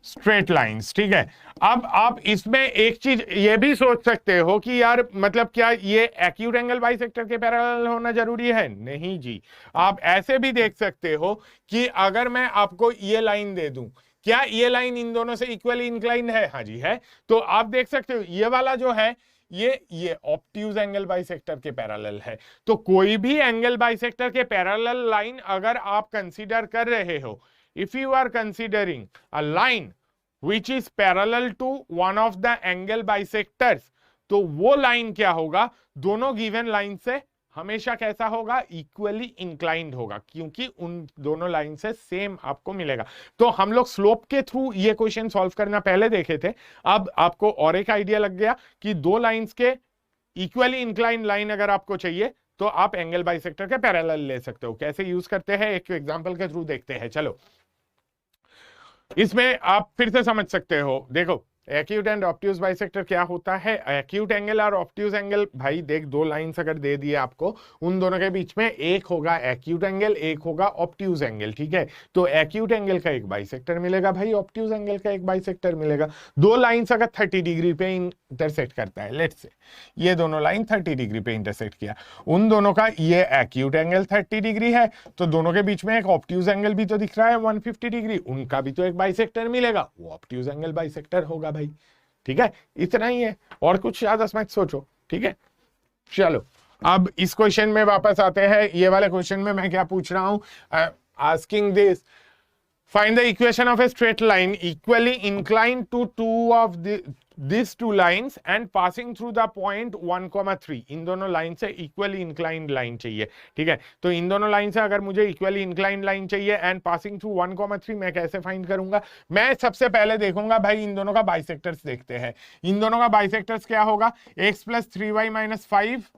straight lines, ठीक है। अब आप इसमें एक चीज ये भी सोच सकते हो कि यार मतलब क्या ये एक्यूट एंगल बाइसेक्टर के पैरेलल होना जरूरी है? नहीं जी। आप ऐसे भी देख सकते हो कि अगर मैं आपको ये लाइन दे दूं, क्या ये लाइन इन दोनों से इक्वली इंक्लाइंड है? हाँ जी है। तो आप देख सकते हो ये वाला जो है ये ऑब्ट्यूज एंगल बाइसेक्टर के पैरेलल है। तो कोई भी एंगल बाइसेक्टर के पैरेलल लाइन अगर आप कंसीडर कर रहे हो, if you are considering a line which is parallel to one of the angle bisectors, तो वो लाइन क्या होगा? दोनों गिवन लाइन से हमेशा कैसा होगा? इक्वली इंक्लाइंड होगा, क्योंकि उन दोनों लाइन से सेम आपको मिलेगा। तो हम लोग स्लोप के थ्रू ये क्वेश्चन सॉल्व करना पहले देखे थे, अब आपको और एक आइडिया लग गया कि दो लाइंस के इक्वली इंक्लाइंड लाइन अगर आपको चाहिए तो आप एंगल बाइसेक्टर के पैरेलल ले सकते हो। कैसे यूज करते हैं एक एग्जांपल के थ्रू देखते हैं। चलो इसमें आप फिर से समझ सकते हो, देखो एक्यूट एंड ऑब्ट्यूज बाइसेक्टर क्या होता है? एक्यूट एंगल और ऑब्ट्यूज एंगल, भाई देख दो लाइंस अगर दे दिए आपको, उन दोनों के बीच में एक होगा एक्यूट एंगल, एक होगा ऑब्ट्यूज एंगल, ठीक है। तो एक्यूट एंगल का एक बाइसेक्टर मिलेगा भाई, ऑब्ट्यूज एंगल का एक बाइसेक्टर मिलेगा। दो लाइंस अगर 30 डिग्री पे इंटरसेक्ट करता है, लेट्स से ये दोनों लाइन 30 डिग्री पे इंटरसेक्ट किया, उन दोनों का ये एक्यूट एंगल 30 डिग्री है, तो दोनों के बीच में एक ऑब्ट्यूज एंगल भी तो दिख रहा है 150 डिग्री, उनका भी तो एक बाइसेक्टर मिलेगा, वो ऑब्ट्यूज एंगल बाइसेक्टर होगा भाई, ठीक है। इतना ही है, और कुछ ज्यादा मत सोचो, ठीक है। चलो अब इस क्वेश्चन में वापस आते हैं। ये वाले क्वेश्चन में मैं क्या पूछ रहा हूं? Asking this, find the equation of a straight line equally inclined to two of these two lines and passing through the point 1,3। इन दोनों लाइन से इक्वली इंक्लाइंड लाइन चाहिए, ठीक है। तो इन दोनों लाइन से अगर मुझे इक्वली इंक्लाइंड लाइन चाहिए एंड पासिंग थ्रू 1,3, मैं कैसे फाइंड करूंगा? मैं सबसे पहले देखूंगा भाई इन दोनों का बाइसेक्टर्स देखते हैं। इन दोनों का बाइसेक्टर्स क्या होगा? x + 3y - 5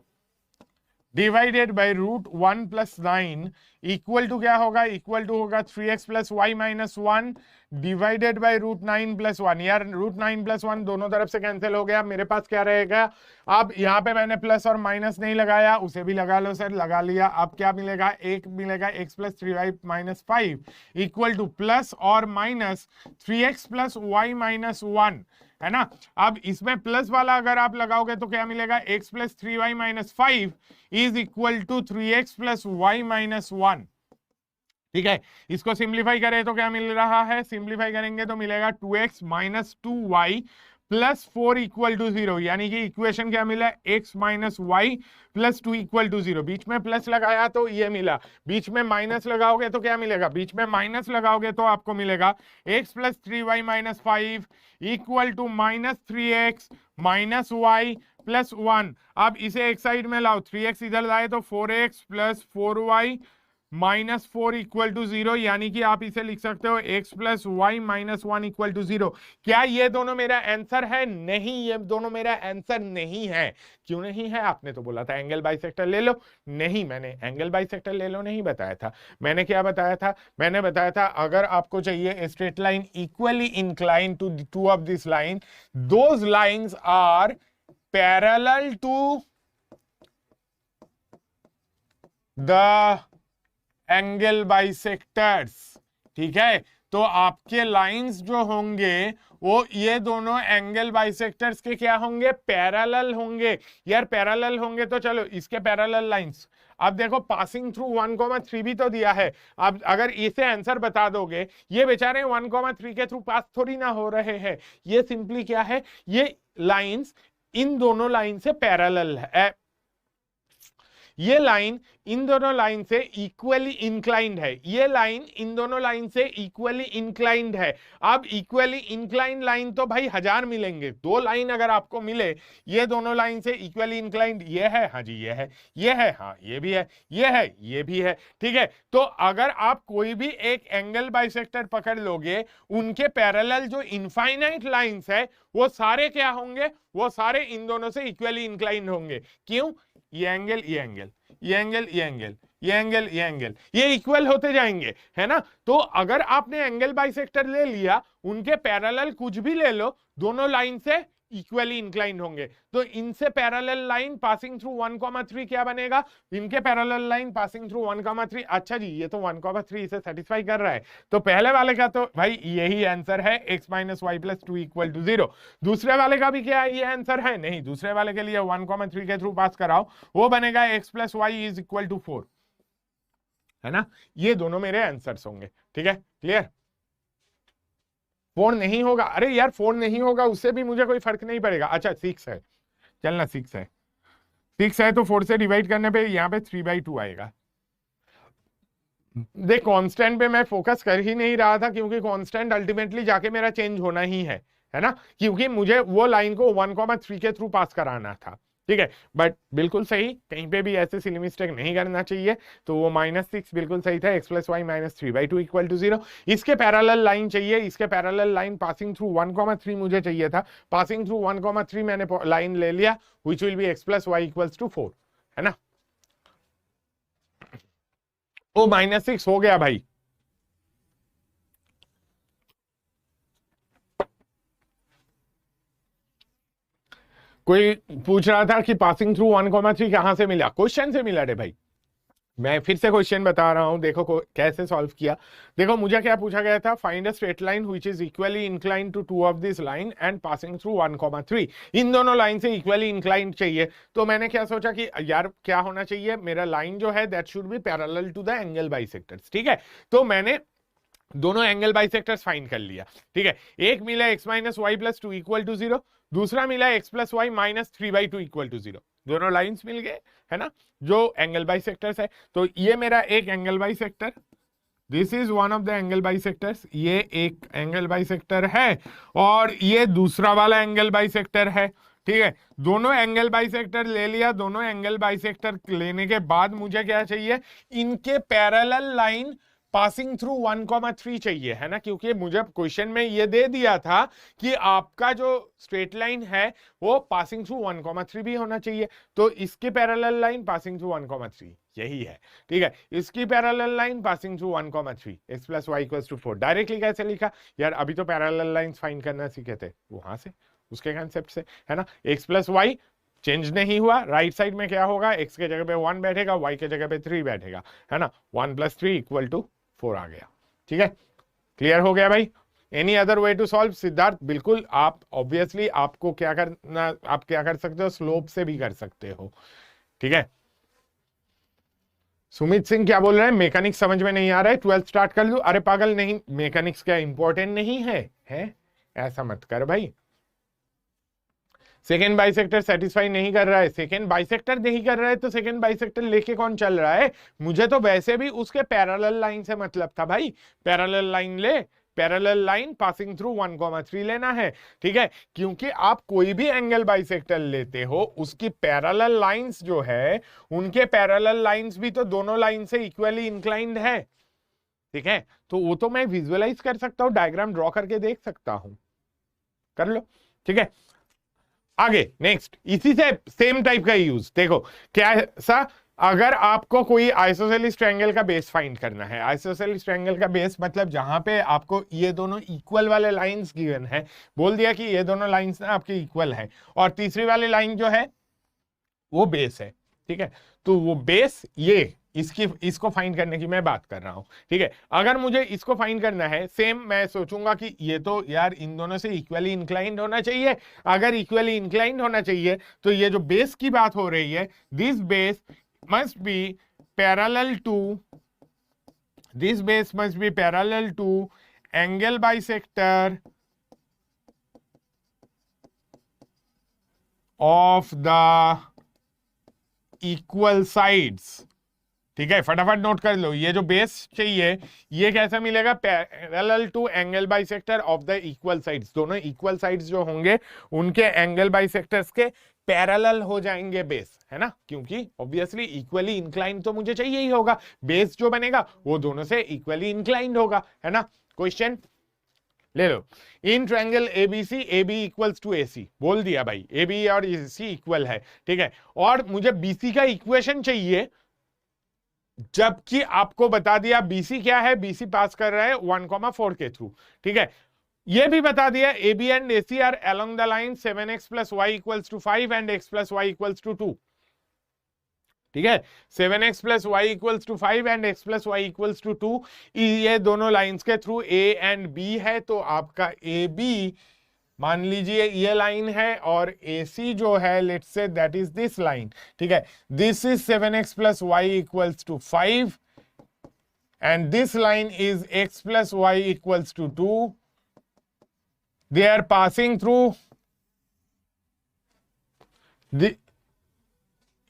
divided by √1 + 9 equal to क्या होगा? इक्वल टू होगा 3x + y - 1 डिवाइडेड बाई √9 + 1। यार √9 + 1 दोनों तरफ से कैंसिल हो गया, मेरे पास क्या रहेगा? अब यहाँ पे मैंने प्लस और माइनस नहीं लगाया, उसे भी लगा लो सर, लगा लिया। अब क्या मिलेगा? एक मिलेगा x + 3y - 5 equal to plus और माइनस 3x + y - 1, है ना। अब इसमें प्लस वाला अगर आप लगाओगे तो क्या मिलेगा? x + 3y - 5 is equal to 3x + y - 1, ठीक है। इसको सिंप्लीफाई करें तो क्या मिल रहा है? सिंप्लीफाई करेंगे तो मिलेगा 2x - 2y + 4 इक्वल टू 0, यानी कि इक्वेशन क्या मिला? x - y + 2 equal to 0। बीच में प्लस लगाया तो ये मिला, बीच में माइनस लगाओगे तो क्या मिलेगा? बीच में माइनस लगाओगे तो आपको मिलेगा x + 3y - 5 equal to -3x - y + 1। अब इसे एक साइड में लाओ, 3x इधर लाए तो 4x + 4y - 4 इक्वल टू 0, यानी कि आप इसे लिख सकते हो x + y - 1 इक्वल टू 0। क्या ये दोनों मेरा आंसर है? नहीं, ये दोनों मेरा आंसर नहीं है। क्यों नहीं है? आपने तो बोला था एंगल बाइसेक्टर ले लो। नहीं, मैंने एंगल बाइसेक्टर ले लो नहीं बताया था। मैंने क्या बताया था? मैंने बताया था अगर आपको चाहिए straight line equally inclined to two of this line, those lines are parallel to the angle bisectors, ठीक है। तो आपके लाइंस जो होंगे वो ये दोनों एंगल बाइसेक्टर्स के क्या होंगे? पैरेलल होंगे। यार पैरेलल होंगे तो चलो इसके पैरेलल लाइंस अब देखो पासिंग थ्रू 1,3 भी तो दिया है। अब अगर इसे आंसर बता दोगे, ये बेचारे 1,3 के थ्रू पास थोड़ी ना हो रहे हैं, ये सिंपली क्या है, ये लाइंस इन दोनों लाइन से पैरेलल है, ये लाइन इन दोनों लाइन से इक्वली इंक्लाइंड है, ये लाइन इन दोनों लाइन से इक्वली इंक्लाइंड है। अब इक्वली इंक्लाइंड लाइन तो भाई 1000 मिलेंगे, दो लाइन अगर आपको मिले ये दोनों लाइन से इक्वली इंक्लाइंड, ये है, हाँ जी ये है, ये है, हाँ ये भी है, ये है, ये भी है, ठीक है। तो अगर आप कोई भी एक एंगल बाइसेक्टर पकड़ लोगे, उनके पैरेलल जो इनफाइनाइट लाइंस है वो सारे क्या होंगे, वो सारे इन दोनों से इक्वली इंक्लाइंड होंगे। क्यों? ये एंगल, ये एंगल, ये एंगल, ये एंगल, ये एंगल, ये एंगल, ये इक्वल होते जाएंगे, है ना। तो अगर आपने एंगल बाइसेक्टर ले लिया, उनके पैरेलल कुछ भी ले लो, दोनों लाइन से इक्वली इंक्लाइंड होंगे। तो इनसे पैरेलल लाइन पासिंग थ्रू 1,3 क्या बनेगा, इनके पैरेलल लाइन पासिंग थ्रू 1,3। अच्छा जी, ये तो 1,3 इसे सेटिस्फाई कर रहा है, तो पहले वाले का तो भाई यही आंसर है, x - y + 2 = 0। दूसरे वाले का भी क्या ये आंसर है? नहीं, दूसरे वाले के लिए 1,3 के थ्रू पास कराओ, वो बनेगा x + y = 4, है ना। ये दोनों मेरे आंसर्स होंगे, ठीक है, क्लियर। 4 नहीं होगा, अरे यार 4 नहीं होगा, उससे भी मुझे कोई फर्क नहीं पड़ेगा। अच्छा 6 है, चलना 6 है, 6 है तो 4 से डिवाइड करने पे यहाँ पे 3/2 आएगा। देख कांस्टेंट पे मैं फोकस कर ही नहीं रहा था, क्योंकि कांस्टेंट अल्टीमेटली जाके मेरा चेंज होना ही है ना, क्योंकि मुझे वो लाइन को 1,3 के थ्रू पास कराना था, ठीक है। बट बिल्कुल सही, कहीं पे भी ऐसे सिली मिस्टेक नहीं करना चाहिए। तो वो -6 बिल्कुल सही था, x + y - 3/2 = 0। इसके पैरेलल लाइन चाहिए, इसके पैरेलल लाइन पासिंग थ्रू 1,3 मुझे चाहिए था, पासिंग थ्रू 1,3 मैंने लाइन ले लिया, which will be x + y = 4, है ना। ओ -6 हो गया भाई, कोई पूछ रहा था कि पासिंग थ्रू 1,3 कहां से मिला, क्वेश्चन से मिला रे भाई। मैं फिर से क्वेश्चन बता रहा हूं, देखो कैसे सॉल्व किया। देखो मुझे क्या पूछा गया था, find a straight line which is equally inclined to two of this line and passing through 1,3। इन दोनों लाइन से इक्वली इंक्लाइंड चाहिए। तो मैंने क्या सोचा कि यार क्या होना चाहिए, मेरा लाइन जो है that should be parallel to the angle bisectors, ठीक है। तो मैंने दोनों एंगल बाइसेक्टर्स फाइंड कर लिया, ठीक है। एक मिला x - y + 2 = 0, दूसरा मिला x + y - 3/2 = 0। दोनों लाइंस मिल गए, है ना, जो एंगल बाइसेक्टर्स है। तो ये मेरा एक angle bisector, this is one of the angle bisectors, ये एक एंगल बाइसेक्टर है, और ये दूसरा वाला एंगल बाइसेक्टर है, ठीक है। दोनों एंगल बाइसेक्टर ले लिया, दोनों एंगल बाइसेक्टर लेने के बाद मुझे क्या चाहिए, इनके पैरेलल लाइन पासिंग थ्रू 1,3 चाहिए, है ना, क्योंकि मुझे क्वेश्चन में ये दे दिया था कि आपका जो स्ट्रेट लाइन है वो पासिंग थ्रू 1,3 भी होना चाहिए। तो इसकी पैरेलल लाइन पासिंग थ्रू 1,3 यही है, ठीक है। इसकी parallel line passing through 1,3, x + y = 4। Directly कैसे लिखा यार, अभी तो पैरेलल लाइंस फाइंड करना सीखे थे वहां से, उसके कंसेप्ट से, है ना। x + y चेंज नहीं हुआ, राइट साइड में क्या होगा, x के जगह पे 1 बैठेगा, y के जगह पे 3 बैठेगा, है ना। 1 + 3 = 4 आ गया, ठीक है, क्लियर हो गया भाई। Any other way to solve Siddharth? बिल्कुल, आप ऑब्वियसली आपको क्या करना, आप क्या कर सकते हो, स्लोप से भी कर सकते हो, ठीक है। सुमित सिंह क्या बोल रहे हैं, मैकेनिक्स समझ में नहीं आ रहा है, 12th स्टार्ट कर लूं? अरे पागल, नहीं, मैकेनिक्स क्या इंपॉर्टेंट नहीं है, ऐसा मत कर भाई। सेकेंड बाइसेक्टर सेटिस्फाई नहीं कर रहा है, सेकेंड बाइसेक्टर नहीं कर रहा है, तो सेकेंड बाइसेक्टर लेके कौन चल रहा है? मुझे तो वैसे भी उसके पैरेलल लाइन से मतलब था भाई, पैरेलल लाइन ले, पैरेलल लाइन पासिंग थ्रू 1,3 लेना है, ठीक है। क्योंकि आप कोई भी एंगल बाइसेक्टर लेते हो, उसकी पैरेलल लाइंस जो है, उनके पैरेलल लाइंस भी तो दोनों लाइन से इक्वली इंक्लाइंड है, ठीक है। तो वो तो मैं विजुअलाइज कर सकता हूं, डायग्राम ड्रॉ करके देख सकता हूं, कर लो, ठीक है। आगे नेक्स्ट, इसी से सेम टाइप का यूज देखो, क्या सा, अगर आपको कोई आइसोसेलिस ट्रायंगल का बेस फाइंड करना है, आइसोसेलिस ट्रायंगल का बेस मतलब जहां पे आपको ये दोनों इक्वल वाले लाइंस गिवन है, बोल दिया कि ये दोनों लाइंस ना आपके इक्वल है, और तीसरी वाली लाइन जो है वो बेस है, ठीक है। तो वो बेस, ये इसको फाइंड करने की मैं बात कर रहा हूं, ठीक है। अगर मुझे इसको फाइंड करना है, सेम मैं सोचूंगा कि ये तो यार इन दोनों से इक्वली इंक्लाइंड होना चाहिए। अगर इक्वली इंक्लाइंड होना चाहिए तो ये जो बेस की बात हो रही है, this base must be parallel to, this base must be parallel to angle bisector of the equal sides. ठीक है, फटाफट नोट कर लो, ये जो बेस चाहिए ये कैसा मिलेगा, parallel to angle bisector of the equal sides. दोनों इक्वल साइड्स जो होंगे उनके एंगल बाइसेक्टर्स के पैरेलल हो जाएंगे बेस, है ना, क्योंकि ऑब्वियसली इक्वली इंक्लाइंड तो मुझे चाहिए ही होगा, बेस जो बनेगा वो दोनों से इक्वली इंक्लाइंड होगा, है ना। क्वेश्चन ले लो, in triangle ABC AB equals to AC, बोल दिया भाई AB और AC इक्वल है, ठीक है, और मुझे BC का इक्वेशन चाहिए, जबकि आपको बता दिया BC क्या है, BC पास कर रहा है 1,4 के थ्रू, ठीक है। ये भी बता दिया AB and AC are along the line 7x + y = 5 and x + y = 2, ठीक है। 7x + y = 5 and x + y = 2, ये दोनों लाइंस के थ्रू A एंड B है, तो आपका AB मान लीजिए ये लाइन है, और AC जो है let's say that is this line, ठीक है। This is 7x + y = 5 and this line is x + y = 2, they are passing through the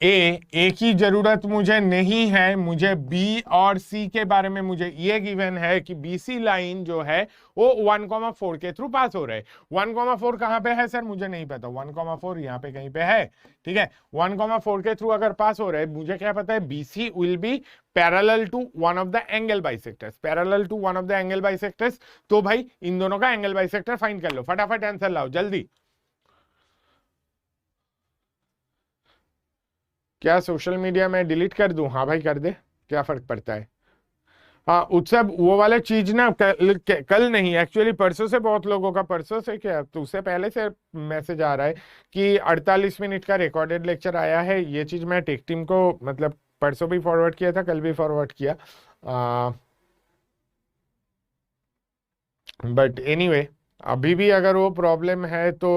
A की जरूरत मुझे नहीं है, मुझे B और C के बारे में मुझे ये गिवन है कि BC लाइन जो है वो 1,4 के थ्रू पास हो रहा है। 1,4 कहां पे है सर, मुझे नहीं पता, 1,4 यहाँ पे कहीं पे है, ठीक है। 1,4 के थ्रू अगर पास हो रहा है, मुझे क्या पता है, BC will be parallel to one of the angle bisectors, parallel to one of the angle bisectors. तो भाई इन दोनों का एंगल बाइसेक्टर फाइंड कर लो, फटाफट आंसर लाओ जल्दी। क्या सोशल मीडिया में डिलीट कर दूं? हाँ भाई कर दे, क्या फर्क पड़ता है। हाँ उत्सव वो वाला चीज ना कल नहीं, एक्चुअली परसों से बहुत लोगों का, परसों से क्या तो उससे पहले से मैसेज आ रहा है कि 48 मिनट का रिकॉर्डेड लेक्चर आया है। ये चीज मैं टेक टीम को मतलब परसों भी फॉरवर्ड किया था, कल भी फॉरवर्ड किया, बट एनीवे अभी भी अगर वो प्रॉब्लम है तो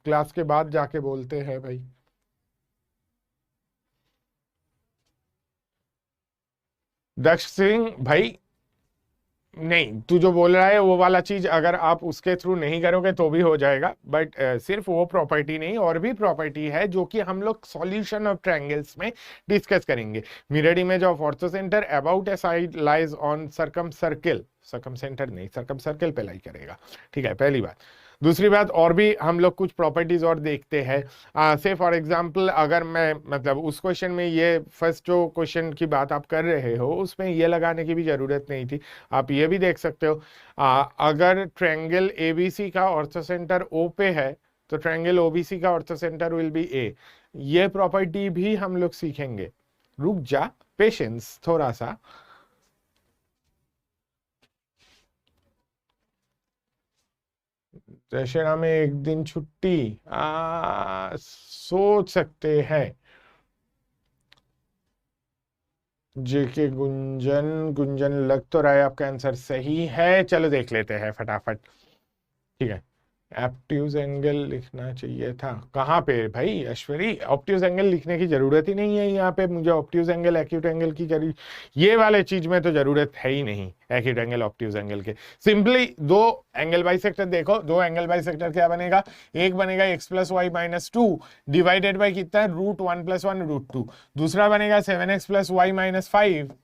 क्लास के बाद जाके बोलते हैं भाई। दक्ष सिंह भाई नहीं, तू जो बोल रहा है वो वाला चीज अगर आप उसके थ्रू नहीं करोगे तो भी हो जाएगा, बट सिर्फ वो प्रॉपर्टी नहीं, और भी प्रॉपर्टी है जो कि हम लोग सॉल्यूशन ऑफ ट्रायंगल्स में डिस्कस करेंगे। Mirror image of ortho centre about A side lies on circum circle, circum centre नहीं सर्कम सर्किल पे लाई करेगा, ठीक है, पहली बात। दूसरी बात, और भी हम लोग कुछ प्रॉपर्टीज और देखते हैं, से फॉर एग्जांपल अगर मैं मतलब उस क्वेश्चन में ये फर्स्ट जो क्वेश्चन की बात आप कर रहे हो उसमें ये लगाने की भी जरूरत नहीं थी, आप ये भी देख सकते हो, अगर ट्रायंगल ABC का ऑर्थो सेंटर O पे है तो ट्रायंगल OBC का ortho centre will be A। ये प्रॉपर्टी भी हम लोग सीखेंगे, रुक जा, पेशेंस थोड़ा सा। दशहरा में एक दिन छुट्टी सोच सकते हैं। जेके गुंजन लग तो रहा है आपका आंसर सही है, चलो देख लेते हैं फटाफट, ठीक है। ऑब्ट्यूज एंगल लिखना चाहिए था, कहाँ पे भाई ऐश्वरी, ऑब्ट्यूज एंगल लिखने की जरूरत ही नहीं है यहाँ पे, मुझे ऑब्ट्यूज एंगल एक्यूट एंगल की ये वाले चीज में तो जरूरत है ही नहीं, एक्यूट एंगल ऑब्ट्यूज एंगल के। सिंपली दो एंगल बाइसेक्टर देखो, दो एंगल बाइसेक्टर क्या बनेगा, एक बनेगा x + y - 2 डिवाइडेड बाई कितना है, √1 + 1 √2, दूसरा बनेगा 7x + y - 5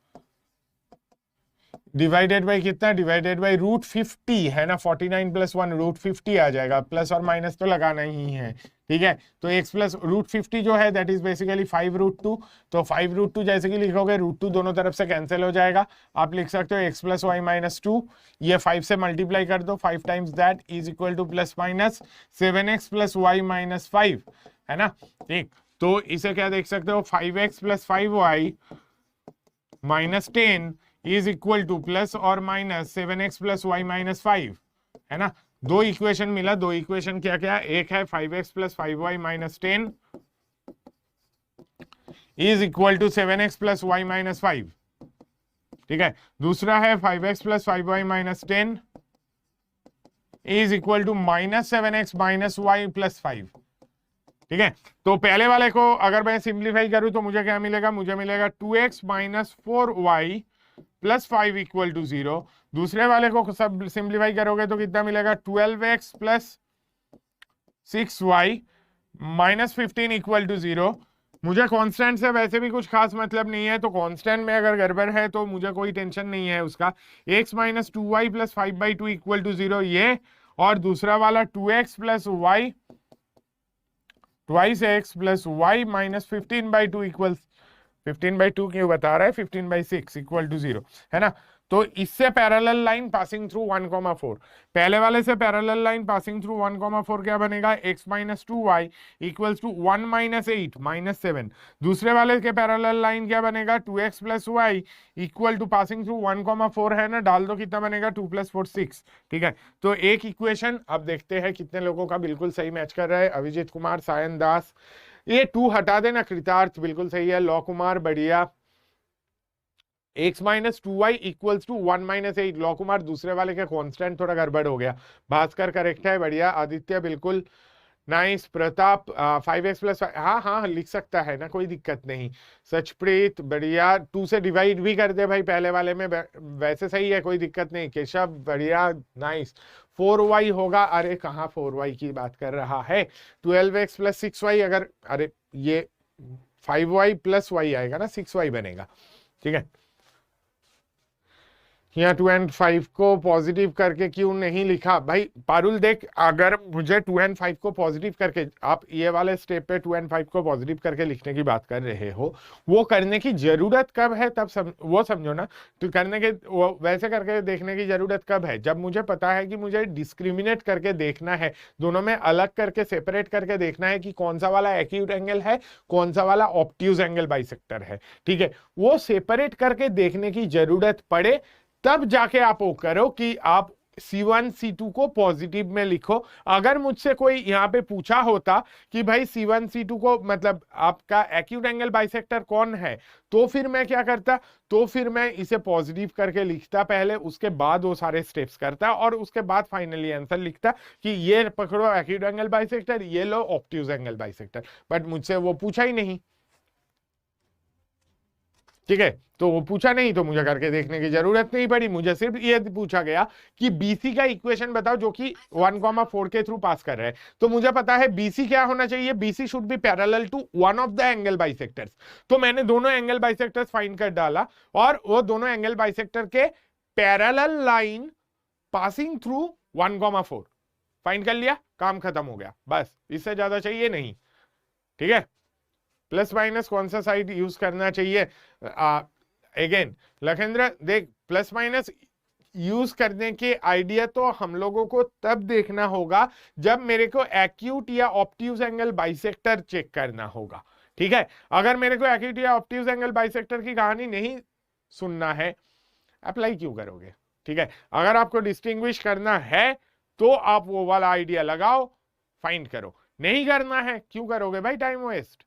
डिवाइडेड बाई कितना, डिवाइडेड बाई √50 है ना, 49 + 1 √50 आ जाएगा, प्लस और माइनस तो लगाना ही है, ठीक है। तो x + √50 जो है दैट इज बेसिकली 5 √2, तो 5 √2 जैसे कि लिखोगे √2 दोनों तरफ से कैंसिल हो जाएगा, आप लिख सकते हो x + y - 2, ये 5 से मल्टीप्लाई कर दो, 5 times that is equal to ± 7x + y - 5, है ना, ठीक। तो इसे क्या देख सकते हो, 5x + 5y - 10 is equal to plus और माइनस 7x + y - 5, है ना। दो इक्वेशन मिला, दो इक्वेशन क्या क्या, एक है 5x + 5y - 10 is equal to 7x + y - 5, ठीक है। दूसरा है 5x + 5y - 10 is equal to -7x - y + 5, ठीक है, तो पहले वाले को अगर मैं सिंप्लीफाई करूं तो मुझे क्या मिलेगा, मुझे मिलेगा 2x minus 4y plus 5 equal to 0। दूसरे वाले को सब सिंप्लीफाई करोगे तो कितना मिलेगा, 12x plus 6y minus 15 equal to 0। मुझे कांस्टेंट से वैसे भी कुछ खास मतलब नहीं है, तो कांस्टेंट में अगर गड़बड़ है तो मुझे कोई टेंशन नहीं है उसका। x minus 2y plus 5/2 equal to 0 ये, और दूसरा वाला 2x plus Y twice X plus Y minus 15/2 equal 15/2 क्यों बता रहा है, 15/6 इक्वल टू 0 है ना। तो इससे पैरेलल लाइन पासिंग थ्रू 1,4, पहले वाले से पैरेलल लाइन पासिंग थ्रू 1,4 क्या बनेगा, x minus 2y equals to 1 minus 8 minus 7। दूसरे वाले के पैरेलल लाइन क्या बनेगा, 2x plus Y equal to passing through 1,4 है ना, डाल दो कितना बनेगा, 2 प्लस 4 6। ठीक है, तो एक इक्वेशन अब देखते हैं कितने लोगों का बिल्कुल सही मैच कर रहा है। अभिजीत कुमार, सायन दास, ये 2 हटा देना, कृतार्थ बिल्कुल सही है, लॉ कुमार बढ़िया। x minus 2y equals to 1 minus 8, लॉ कुमार दूसरे वाले के कांस्टेंट थोड़ा गड़बड़ हो गया। भास्कर करेक्ट है, बढ़िया। आदित्य बिल्कुल नाइस। प्रताप 5x प्लस, हाँ हाँ लिख सकता है ना, कोई दिक्कत नहीं। सचप्रीत बढ़िया, 2 से डिवाइड भी कर दे भाई पहले वाले में, वैसे सही है, कोई दिक्कत नहीं। केशव बढ़िया नाइस। 4y होगा, अरे कहाँ 4y की बात कर रहा है, 12x प्लस 6y, अगर अरे ये 5y प्लस y आएगा ना, 6y बनेगा। ठीक है, यहाँ 2 and 5 को पॉजिटिव करके क्यों नहीं लिखा भाई पारुल, देख अगर मुझे 2 and 5 को पॉजिटिव करके, आप ये वाले स्टेप पे 2 and 5 को पॉजिटिव करके लिखने की बात कर रहे हो, वो करने की जरूरत कब है, तब वो समझो ना। तो करने के वो वैसे करके देखने की जरूरत कब है, जब मुझे पता है कि मुझे डिस्क्रिमिनेट करके देखना है, दोनों में अलग करके सेपरेट करके देखना है कि कौन सा वाला एक्यूट एंगल है, कौन सा वाला ऑब्ट्यूज एंगल बाइसेक्टर है। ठीक है, वो सेपरेट करके देखने की जरूरत पड़े तब जाके आप वो करो कि आप C1 C2 को पॉजिटिव में लिखो। अगर मुझसे कोई यहाँ पे पूछा होता कि भाई C1 C2 को मतलब आपका एक्यूट एंगल बाइसेक्टर कौन है, तो फिर मैं क्या करता, तो फिर मैं इसे पॉजिटिव करके लिखता पहले, उसके बाद वो सारे स्टेप्स करता और उसके बाद फाइनली आंसर लिखता कि ये पकड़ो एक्यूट एंगल बाइसेक्टर, ये लो ऑब्ट्यूज एंगल बाइसेक्टर। बट मुझसे वो पूछा ही नहीं। ठीक है, तो वो पूछा नहीं तो मुझे करके देखने की जरूरत नहीं पड़ी, मुझे सिर्फ ये पूछा गया कि बीसी का इक्वेशन बताओ जो कि 1,4 के थ्रू पास कर रहे हैं। तो मुझे पता है बीसी क्या होना चाहिए, BC should be parallel to one of the angle bisectors. तो मैंने दोनों एंगल बाइसेक्टर्स फाइंड कर डाला और वो दोनों एंगल बाइसेक्टर के parallel line passing through 1,4 find कर लिया, काम खत्म हो गया, बस इससे ज्यादा चाहिए नहीं। ठीक है, प्लस माइनस कौन सा साइड यूज करना चाहिए, अगेन लखेंद्र देख, प्लस माइनस यूज करने के आइडिया तो हम लोगों को तब देखना होगा जब मेरे को एक्यूट या ऑब्ट्यूज एंगल बाइसेक्टर चेक करना होगा। ठीक है, अगर मेरे को एक्यूट या ऑब्ट्यूज एंगल बाइसेक्टर की कहानी नहीं सुनना है, अप्लाई क्यों करोगे। ठीक है, अगर आपको डिस्टिंग्विश करना है तो आप वो वाला आइडिया लगाओ, फाइंड करो। नहीं करना है क्यों करोगे भाई टाइम वेस्ट।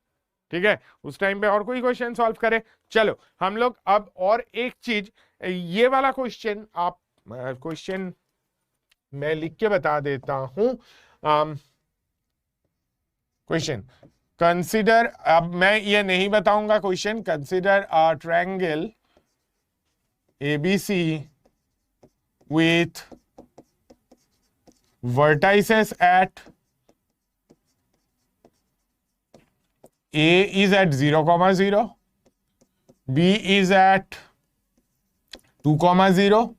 ठीक है, उस टाइम पे और कोई क्वेश्चन सॉल्व करे। चलो हम लोग अब और एक चीज, ये वाला क्वेश्चन आप क्वेश्चन मैं लिख के बता देता हूं। क्वेश्चन कंसिडर, अब मैं ये नहीं बताऊंगा question, consider a triangle ABC with vertices at A is at 0,0, B is at 2,0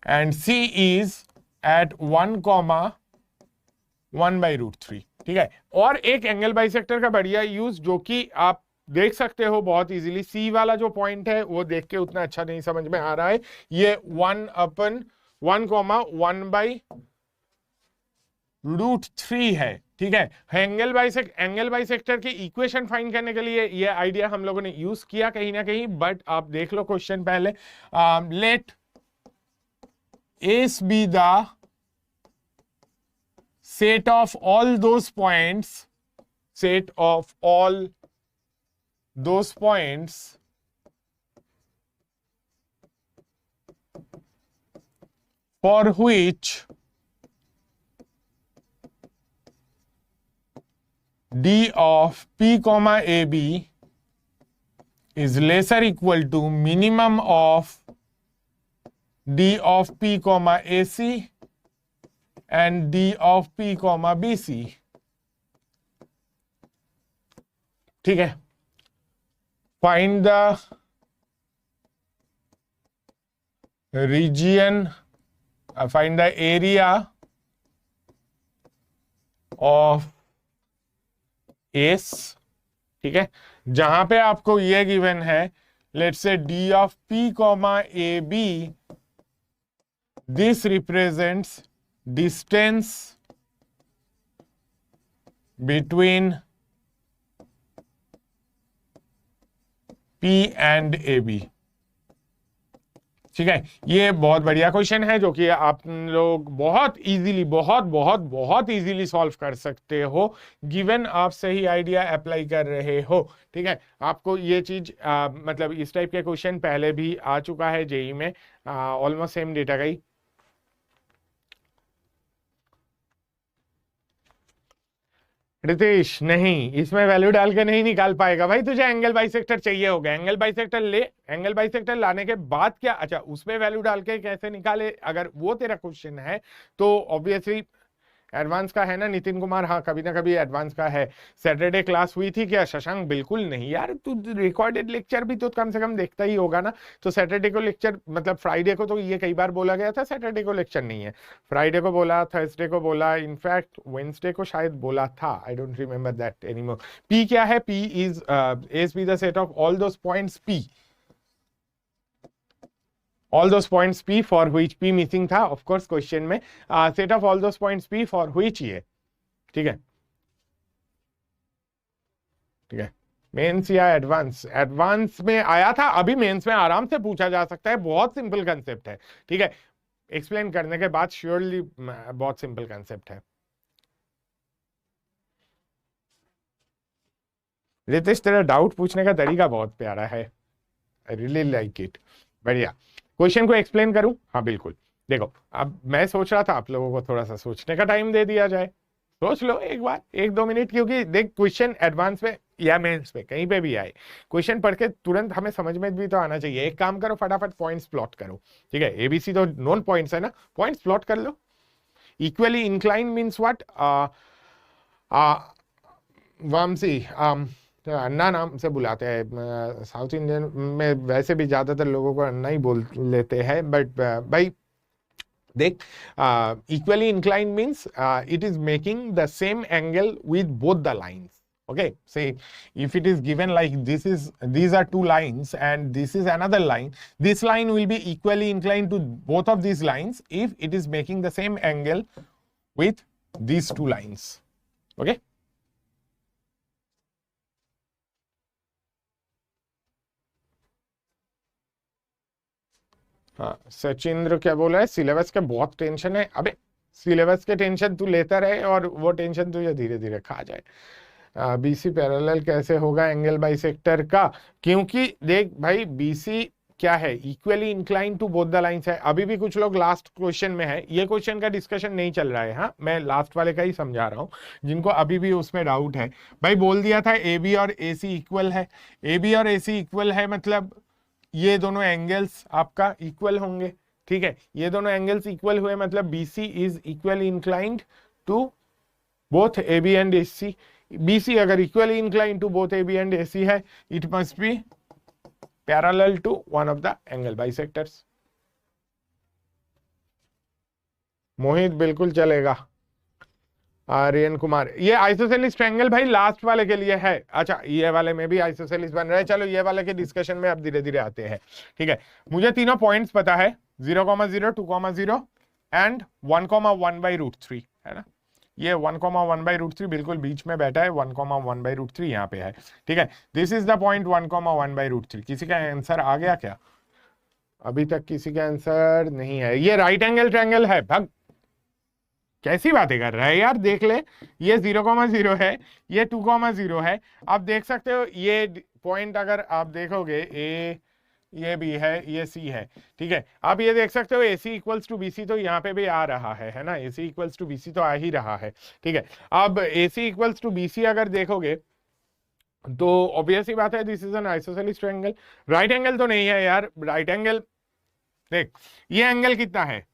and C is at 1,1/√3। ठीक है, और एक एंगल बाइसेक्टर का बढ़िया यूज जो कि आप देख सकते हो बहुत इजीली, सी वाला जो पॉइंट है वो देख के उतना अच्छा नहीं समझ में आ रहा है, ये 1/1,1/√3 है। ठीक है, एंगल बाइसेक्टर की इक्वेशन फाइंड करने के लिए ये आइडिया हम लोगों ने यूज किया कहीं ना कहीं, बट आप देख लो क्वेश्चन पहले। Let S be the set of all those points, set of all those points for which D of P comma A B is lesser equal to minimum of D of P comma A C and D of P comma B C. ठीक है, find the region, find the area of ACE। ठीक है, जहां पे आपको ये given है, let's say D of P comma AB, this represents distance between P and AB। ठीक है, ये बहुत बढ़िया क्वेश्चन है जो कि आप लोग बहुत इजीली बहुत इजीली सॉल्व कर सकते हो, गिवन आप सही आइडिया अप्लाई कर रहे हो। ठीक है, आपको ये चीज मतलब इस टाइप के क्वेश्चन पहले भी आ चुका है जेई में, ऑलमोस्ट सेम डेटा का ही। रितेश, नहीं, इसमें वैल्यू डाल के नहीं निकाल पाएगा भाई, तुझे एंगल बाइसेक्टर चाहिए होगा, एंगल बाइसेक्टर ले, एंगल बाइसेक्टर लाने के बाद क्या, अच्छा उसमें वैल्यू डाल के कैसे निकाले, अगर वो तेरा क्वेश्चन है तो ऑब्वियसली एडवांस का है ना नितिन कुमार, हाँ कभी ना कभी एडवांस का है। सैटरडे क्लास हुई थी क्या शशांक? बिल्कुल नहीं यार, तू रिकॉर्डेड लेक्चर भी तो कम से कम देखता ही होगा ना। तो सैटरडे को लेक्चर मतलब फ्राइडे को तो ये कई बार बोला गया था सैटरडे को लेक्चर नहीं है, फ्राइडे को बोला, थर्सडे को बोला, इनफैक्ट वेंसडे को शायद बोला था, I don't remember that anymore. P क्या है? P is be the set of all those points P, all those points P for which P missing था of course क्वेश्चन में, set of all those points P for which ये। ठीक है, ठीक है, mains या एडवांस, एडवांस में आया था, अभी मेंस में आराम से पूछा जा सकता है, बहुत सिंपल कंसेप्ट है। ठीक है, एक्सप्लेन करने के बाद श्योरली बहुत सिंपल कंसेप्ट है। रितेश, तेरा डाउट पूछने का तरीका बहुत प्यारा है, आई रियली लाइक इट, बढ़िया। क्वेश्चन को एक्सप्लेन करूं? हाँ बिल्कुल। देखो, अब मैं सोच रहा था आप लोगों को थोड़ा सा सोचने का टाइम दे दिया जाए, सोच लो एक बार 1-2 मिनट, क्योंकि देख क्वेश्चन एडवांस में या मेंस में कहीं पे भी आए, क्वेश्चन पढ़ के तुरंत हमें समझ में भी तो आना चाहिए। एक काम करो, फटाफट पॉइंट्स प्लॉट करो। ठीक है, एबीसी तो नोन पॉइंट्स है ना, पॉइंट्स प्लॉट कर लो। Equally incline means what? Vamsi Anna नाम से बुलाते हैं, साउथ इंडियन में वैसे भी ज्यादातर लोगों को अन्ना ही बोल लेते हैं, बट भाई देख, equally incline means it is making the same angle with both the lines. Okay, say if it is given like these are two lines and this is another line, this line will be equally inclined to both of these lines if it is making the same angle with these two lines. Okay. हाँ, सचिंद्र क्या बोल रहा है? Syllabus का बहुत tension है। अबे syllabus के टेंशन तू लेता रहे और वो टेंशन तुझे धीरे धीरे खा जाए। बीसी पैरेलल कैसे होगा एंगल बाइसेक्टर का? क्योंकि देख भाई, बीसी क्या है? Equally incline to both the lines है। अभी भी कुछ लोग लास्ट क्वेश्चन में है, ये क्वेश्चन का डिस्कशन नहीं चल रहा है, हाँ मैं लास्ट वाले का ही समझा रहा हूँ, जिनको अभी भी उसमें डाउट है। भाई बोल दिया था ए बी और ए सी इक्वल है, ए बी और ए सी इक्वल है मतलब ये दोनों एंगल्स आपका इक्वल होंगे। ठीक है, ये दोनों एंगल्स इक्वल हुए मतलब BC is equally inclined to both A B and A C. BC अगर equally inclined to both AB and AC है, it must be parallel to one of the angle bisectors. Mohit बिल्कुल चलेगा। आर्यन कुमार, ये isosceles triangle भाई last वाले के लिए है। अच्छा, ये वाले में भी आइसोसेलेस बन रहा है, चलो ये वाले के डिस्कशन में अब धीरे धीरे आते हैं। ठीक है, मुझे तीनों पॉइंट्स पता है, 0,0, 2,0 एंड 1,1/√3 है ना। ये 1,1/√3 बिल्कुल बीच में बैठा है, 1,1/√3 यहाँ पे है। ठीक है, दिस इज द पॉइंट 1,1/√3। किसी का आंसर आ गया क्या? अभी तक किसी का आंसर नहीं है। ये राइट एंगल ट्रायंगल है। भग, कैसी बातें कर रहा है यार, देख ले, ये 0,0 है, ये 2,0 है। आप देख सकते हो ये पॉइंट, अगर आप देखोगे ए ये बी है, ये सी है, ठीक है। आप ये देख सकते हो AC इक्वल्स टू BC तो यहाँ पे भी आ रहा है ना, AC इक्वल्स टू BC तो आ ही रहा है, ठीक है। अब AC इक्वल्स टू BC अगर देखोगे तो ऑब्वियस ही बात है this is an isosceles triangle. Right angle तो नहीं है यार, राइट एंगल देख, ये एंगल कितना है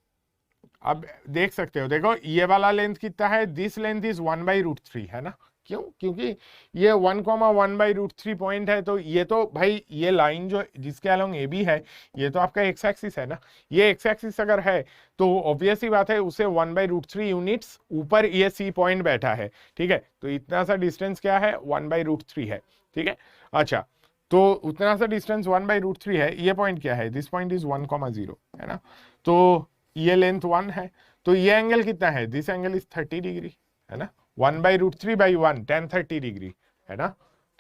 अब देख सकते हो, देखो ये वाला लेंथ कितना है, दिस लेंथ इज 1/√3 है ना। क्यों? क्योंकि ये 1,1/√3 पॉइंट है, तो ये तो भाई ये लाइन जो जिसके अलोंग ए बी है ये तो आपका एक्स एक्सिस है ना, ये एक्स एक्सिस अगर है तो ऑब्वियस ही बात है उसे 1/√3 यूनिट्स ऊपर ये सी पॉइंट बैठा है, ठीक है। तो इतना सा डिस्टेंस क्या है, 1/√3 है, ठीक है। अच्छा, तो उतना सा डिस्टेंस 1/√3 है, ये पॉइंट क्या है, दिस पॉइंट इज 1,0 है ना। तो ये लेंथ 1 है, तो ये एंगल कितना है, दिस एंगल इज 30 डिग्री है ना, 1/√3/1 tan 30 डिग्री है ना,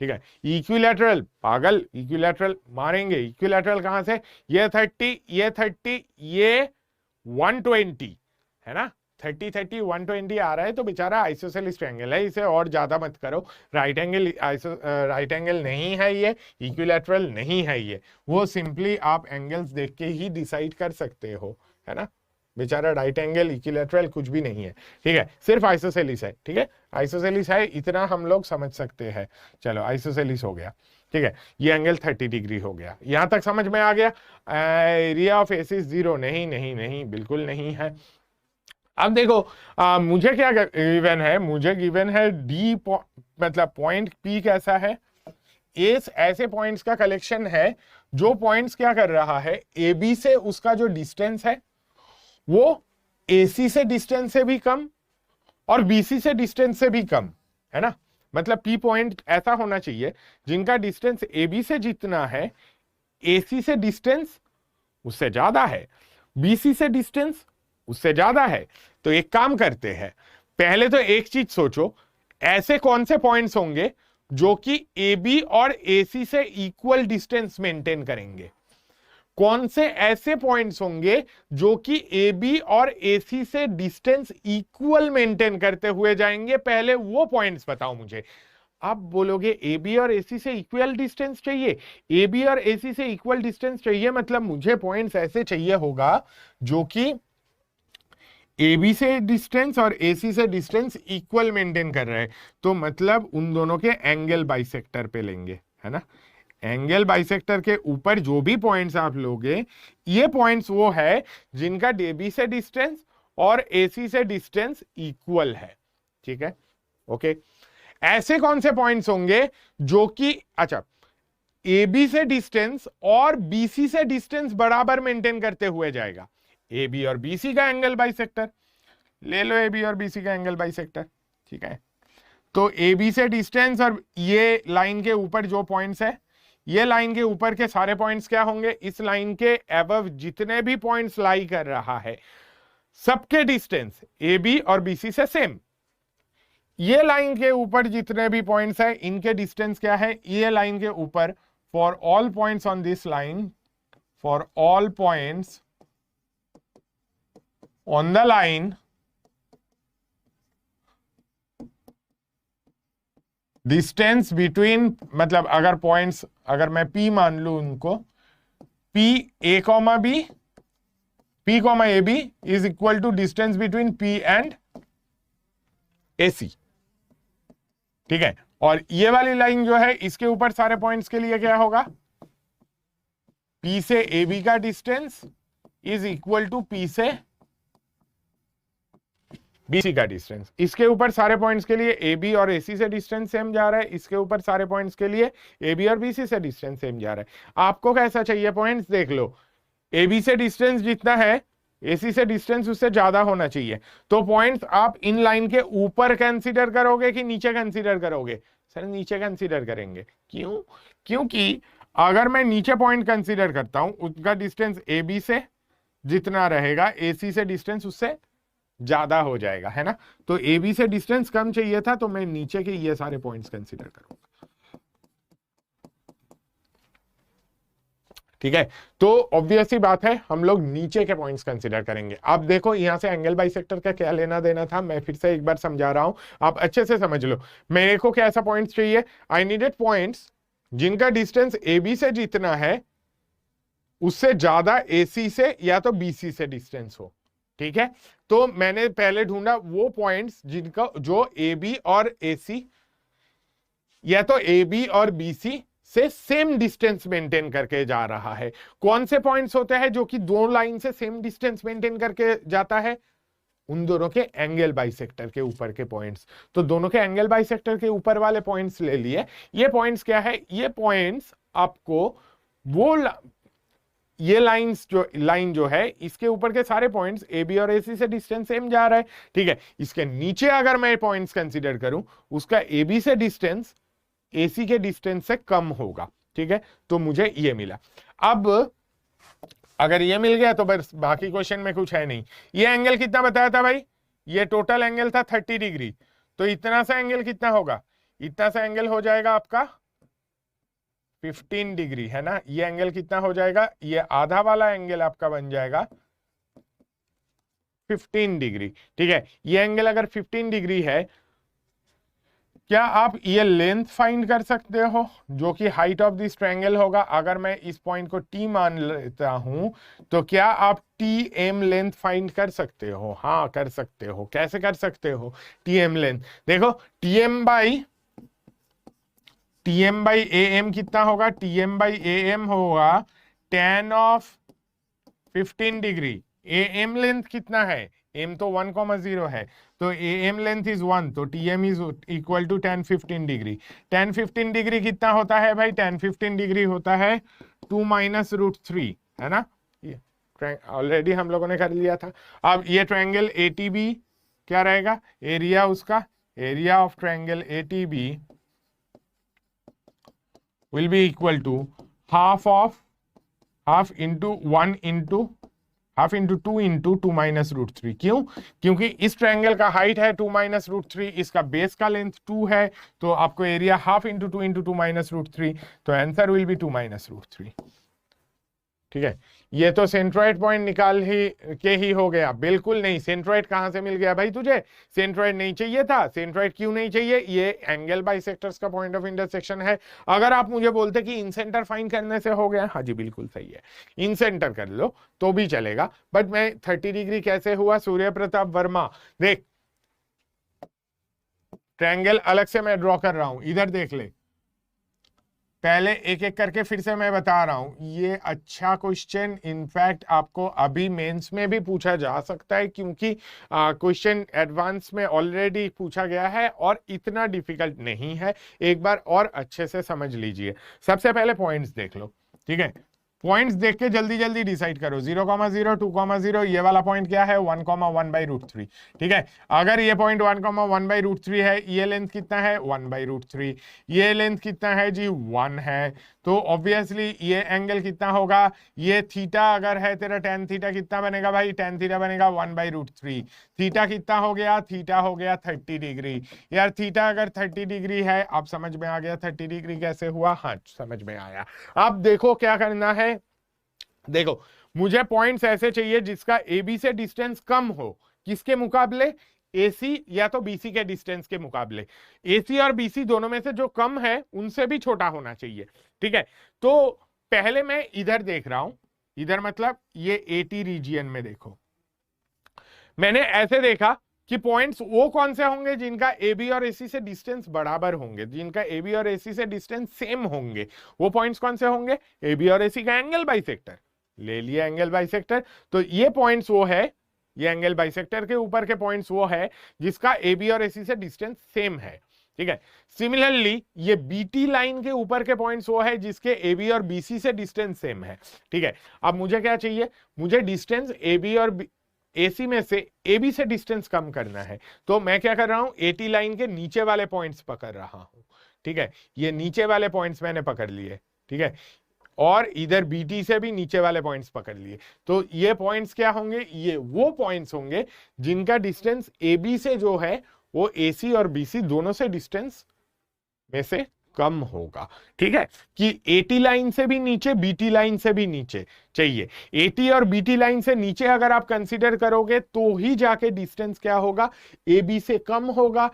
ठीक है। इक्विलैटरल पागल, इक्विलैटरल मारेंगे, इक्विलैटरल कहां से, ये 30 ये 30 ये 120 है ना, 30 30 120 आ रहा है, तो बेचारा आइसोसेलेस ट्रायंगल है, इसे और ज्यादा मत करो। राइट एंगल नहीं है ये, इक्विलैटरल नहीं है ये, वो सिंपली आप एंगल्स देख के ही डिसाइड कर सकते हो, है ना। बेचारा राइट एंगल इक्विलैटरल कुछ भी नहीं है, ठीक है, सिर्फ आइसोसेलेस है, ठीक है, आइसोसेलेस है, इतना हम लोग समझ सकते हैं। चलो आइसोसेलेस हो गया, ठीक है, ये एंगल 30 डिग्री हो गया, यहां तक समझ में आ गया। एरिया ऑफ AC 0 नहीं नहीं नहीं, बिल्कुल नहीं है। अब देखो मुझे क्या गिवन है, मुझे गिवन है डी मतलब पॉइंट P कैसा है, इस ऐसे पॉइंट्स का कलेक्शन है जो पॉइंट्स क्या कर रहा है, AB से उसका जो डिस्टेंस है वो AC से डिस्टेंस से भी कम और BC से डिस्टेंस से भी कम है ना। मतलब P पॉइंट ऐसा होना चाहिए जिनका डिस्टेंस AB से जितना है AC से डिस्टेंस उससे ज्यादा है, BC से डिस्टेंस उससे ज्यादा है। तो एक काम करते हैं, पहले तो एक चीज सोचो, ऐसे कौन से पॉइंट्स होंगे जो कि AB और AC से इक्वल डिस्टेंस मेंटेन करेंगे, कौन से ऐसे पॉइंट्स होंगे जो कि AB और AC से डिस्टेंस इक्वल मेंटेन करते हुए जाएंगे, पहले वो पॉइंट्स बताओ मुझे। आप बोलोगे AB और AC से इक्वल डिस्टेंस चाहिए, AB और AC से इक्वल डिस्टेंस चाहिए मतलब मुझे पॉइंट्स ऐसे चाहिए होगा जो कि AB से डिस्टेंस और AC से डिस्टेंस इक्वल मेंटेन कर रहे हैं, तो मतलब उन दोनों के एंगल बाइसेक्टर पे लेंगे, है ना। एंगल बाइसेक्टर के ऊपर जो भी पॉइंट्स आप लोगे, ये पॉइंट्स वो है जिनका AB से डिस्टेंस और AC से डिस्टेंस इक्वल है, ठीक है, ओके। ऐसे कौन से पॉइंट्स होंगे जो कि अच्छा AB से डिस्टेंस और BC से डिस्टेंस बराबर मेंटेन करते हुए जाएगा, AB और BC का एंगल बाइसेक्टर ले लो, AB और BC का एंगल बाइसेक्टर, ठीक है। तो AB से डिस्टेंस और ये लाइन के ऊपर जो पॉइंट्स है, ये लाइन के ऊपर के सारे पॉइंट्स क्या होंगे, इस लाइन के अबव जितने भी पॉइंट्स लाई कर रहा है सबके डिस्टेंस AB और BC से सेम। ये लाइन के ऊपर जितने भी पॉइंट्स है इनके डिस्टेंस क्या है, ये लाइन के ऊपर for all points on this line, for all points on the line distance between, मतलब अगर पॉइंट्स अगर मैं P मान लू उनको, P A comma B, P comma AB is equal to distance between P and AC, ठीक है। और ये वाली लाइन जो है इसके ऊपर सारे पॉइंट्स के लिए क्या होगा, P से AB का distance is equal to P से BC का डिस्टेंस। इसके ऊपर सारे पॉइंट्स के लिए AB और AC से डिस्टेंस सेम जा रहा है, इसके ऊपर सारे पॉइंट्स के लिए AB और BC से डिस्टेंस सेम जा रहा है। आपको कैसा चाहिए पॉइंट्स, देख लो, AB से डिस्टेंस जितना है AC से डिस्टेंस उससे ज्यादा होना चाहिए। तो पॉइंट्स आप इन लाइन के ऊपर कंसीडर करोगे कि नीचे कंसीडर करोगे, सर नीचे कंसीडर करेंगे। क्यों? क्योंकि अगर मैं नीचे पॉइंट कंसीडर करता हूं उसका डिस्टेंस AB से जितना रहेगा AC से डिस्टेंस उससे ज्यादा हो जाएगा, है ना। तो AB से डिस्टेंस कम चाहिए था, तो मैं नीचे के ये सारे पॉइंट्स कंसीडर करूंगा, ठीक है। तो ऑब्वियस ही बात है हम लोग नीचे के पॉइंट्स कंसीडर करेंगे। अब देखो यहां से एंगल बाइसेक्टर का क्या लेना देना था, मैं फिर से एक बार समझा रहा हूं, आप अच्छे से समझ लो। मेरे को क्या ऐसा पॉइंट्स चाहिए, आई नीडेड पॉइंट्स जिनका डिस्टेंस AB से जितना है उससे ज्यादा AC से या तो BC से डिस्टेंस हो। ठीक है, तो मैंने पहले ढूंढा वो पॉइंट्स जिनका जो AB और AC या तो AB और BC से सेम डिस्टेंस मेंटेन करके जा रहा है। कौन से पॉइंट्स होते हैं जो कि दो लाइन से सेम डिस्टेंस मेंटेन करके जाता है? उन दोनों के एंगल बाइसेक्टर के ऊपर के पॉइंट्स। तो दोनों के एंगल बाइसेक्टर के ऊपर वाले पॉइंट्स ले लिए। ये पॉइंट्स क्या है? ये पॉइंट्स आपको वो ये लाइन जो है इसके ऊपर के सारे पॉइंट्स AB और AC से डिस्टेंस सेम जा रहा है। ठीक है, इसके नीचे अगर मैं पॉइंट्स कंसीडर करूं, उसका AB से डिस्टेंस AC के डिस्टेंस से कम होगा। ठीक है, तो मुझे ये मिला। अब अगर ये मिल गया तो बस बाकी क्वेश्चन में कुछ है नहीं। ये एंगल कितना बताया था भाई? ये टोटल एंगल था 30 डिग्री। तो इतना सा एंगल कितना होगा? इतना सा एंगल हो जाएगा आपका 15 डिग्री, है ना। ये एंगल कितना हो जाएगा? ये आधा वाला एंगल आपका बन जाएगा 15 डिग्री। ठीक है, ये एंगल अगर 15 डिग्री है, क्या आप ये लेंथ फाइंड कर सकते हो जो कि हाइट ऑफ दिस ट्रायंगल होगा? अगर मैं इस पॉइंट को T मान लेता हूं तो क्या आप TM लेंथ फाइंड कर सकते हो? हाँ, कर सकते हो। कैसे कर सकते हो TM लेंथ? देखो, TM बाई AM कितना होगा? TM बाई AM होगा tan of 15 degree. AM length कितना है? M तो 1,0 है, तो AM लेंथ इज 1, तो TM is equal to tan 15 degree. tan 15 degree कितना होता है भाई? tan 15 डिग्री होता है 2 माइनस √3, है ना। ये ऑलरेडी हम लोगों ने कर लिया था। अब ये ट्रायंगल ATB क्या रहेगा? एरिया उसका, area of triangle ATB will be equal to half into 1 into half into 2 into 2 minus √3। क्यों? क्योंकि इस ट्रायंगल का हाइट है 2 माइनस √3, इसका बेस का लेंथ 2 है, तो आपको area half into 2 into 2 minus √3, तो आंसर विल बी 2 माइनस √3। ठीक है, ये तो सेंट्रोइड पॉइंट निकाल ही हो गया। बिल्कुल नहीं, सेंट्रोइड कहां से मिल गया भाई तुझे? सेंट्रोइड नहीं चाहिए था। सेंट्रोइड क्यों नहीं चाहिए? ये एंगल बाइसेक्टर्स का पॉइंट ऑफ इंटरसेक्शन है। अगर आप मुझे बोलते कि इन सेंटर फाइंड करने से हो गया, हाँ जी बिल्कुल सही है, इन सेंटर कर लो तो भी चलेगा, बट मैं 30 डिग्री कैसे हुआ? सूर्य प्रताप वर्मा, देख ट्रायंगल अलग से मैं ड्रॉ कर रहा हूं, इधर देख ले। पहले एक एक करके फिर से मैं बता रहा हूं, ये अच्छा क्वेश्चन इनफैक्ट आपको अभी मेंस में भी पूछा जा सकता है, क्योंकि क्वेश्चन एडवांस में ऑलरेडी पूछा गया है और इतना डिफिकल्ट नहीं है। एक बार और अच्छे से समझ लीजिए। सबसे पहले पॉइंट्स देख लो। ठीक है, पॉइंट्स देख के जल्दी जल्दी डिसाइड करो। 0,0 2,0 ये वाला पॉइंट क्या है? 1,1/√3। ठीक है, अगर ये पॉइंट 1,1/√3 है, ये लेंथ कितना है? 1/√3। ये लेंथ कितना है जी? 1 है। तो ऑब्वियसली ये एंगल कितना होगा? ये थीटा अगर है तेरा, tan थीटा कितना बनेगा भाई? tan थीटा बनेगा 1/√3। थीटा कितना हो गया? थीटा हो गया 30 डिग्री। यार थीटा अगर 30 डिग्री है, अब समझ में आ गया 30 डिग्री कैसे हुआ? हाँ समझ में आया। अब देखो क्या करना है। देखो, मुझे पॉइंट्स ऐसे चाहिए जिसका AB से डिस्टेंस कम हो। किसके मुकाबले? AC या तो BC के डिस्टेंस के मुकाबले। AC और BC दोनों में से जो कम है उनसे भी छोटा होना चाहिए। ठीक है, तो पहले मैं इधर देख रहा हूं, इधर मतलब ये AT रीजियन में देखो, मैंने ऐसे देखा कि पॉइंट्स वो कौन से होंगे जिनका AB और AC से डिस्टेंस बराबर होंगे, जिनका AB और AC से डिस्टेंस सेम होंगे। वो पॉइंट्स कौन से होंगे? AB और AC का एंगल बाइसेक्टर। ले लिया एंगल बाइसेक्टर, तो ये पॉइंट्स वो है, ये एंगल बाइसेक्टर के ऊपर के पॉइंट्स वो है जिसका AB और AC से डिस्टेंस सेम है। ठीक है, सिमिलरली ये BT लाइन के ऊपर के पॉइंट्स वो है जिसके AB और BC से डिस्टेंस सेम है। ठीक है, अब मुझे क्या चाहिए? मुझे डिस्टेंस AB और AC में से AB से डिस्टेंस कम करना है। तो मैं क्या कर रहा हूं? AT लाइन के नीचे वाले पॉइंट्स पकड़ रहा हूं। ठीक है, ये नीचे वाले पॉइंट्स मैंने पकड़ लिए। ठीक है, और इधर BT से भी नीचे वाले पॉइंट्स पकड़ लिए। तो ये पॉइंट्स क्या होंगे? ये वो पॉइंट्स होंगे जिनका डिस्टेंस AB से जो है वो AC और BC दोनों से डिस्टेंस में से कम होगा। ठीक है, कि AT लाइन से भी नीचे, BT लाइन से भी नीचे चाहिए। AT और BT लाइन से नीचे अगर आप कंसीडर करोगे तो ही जाके डिस्टेंस क्या होगा? AB से कम होगा।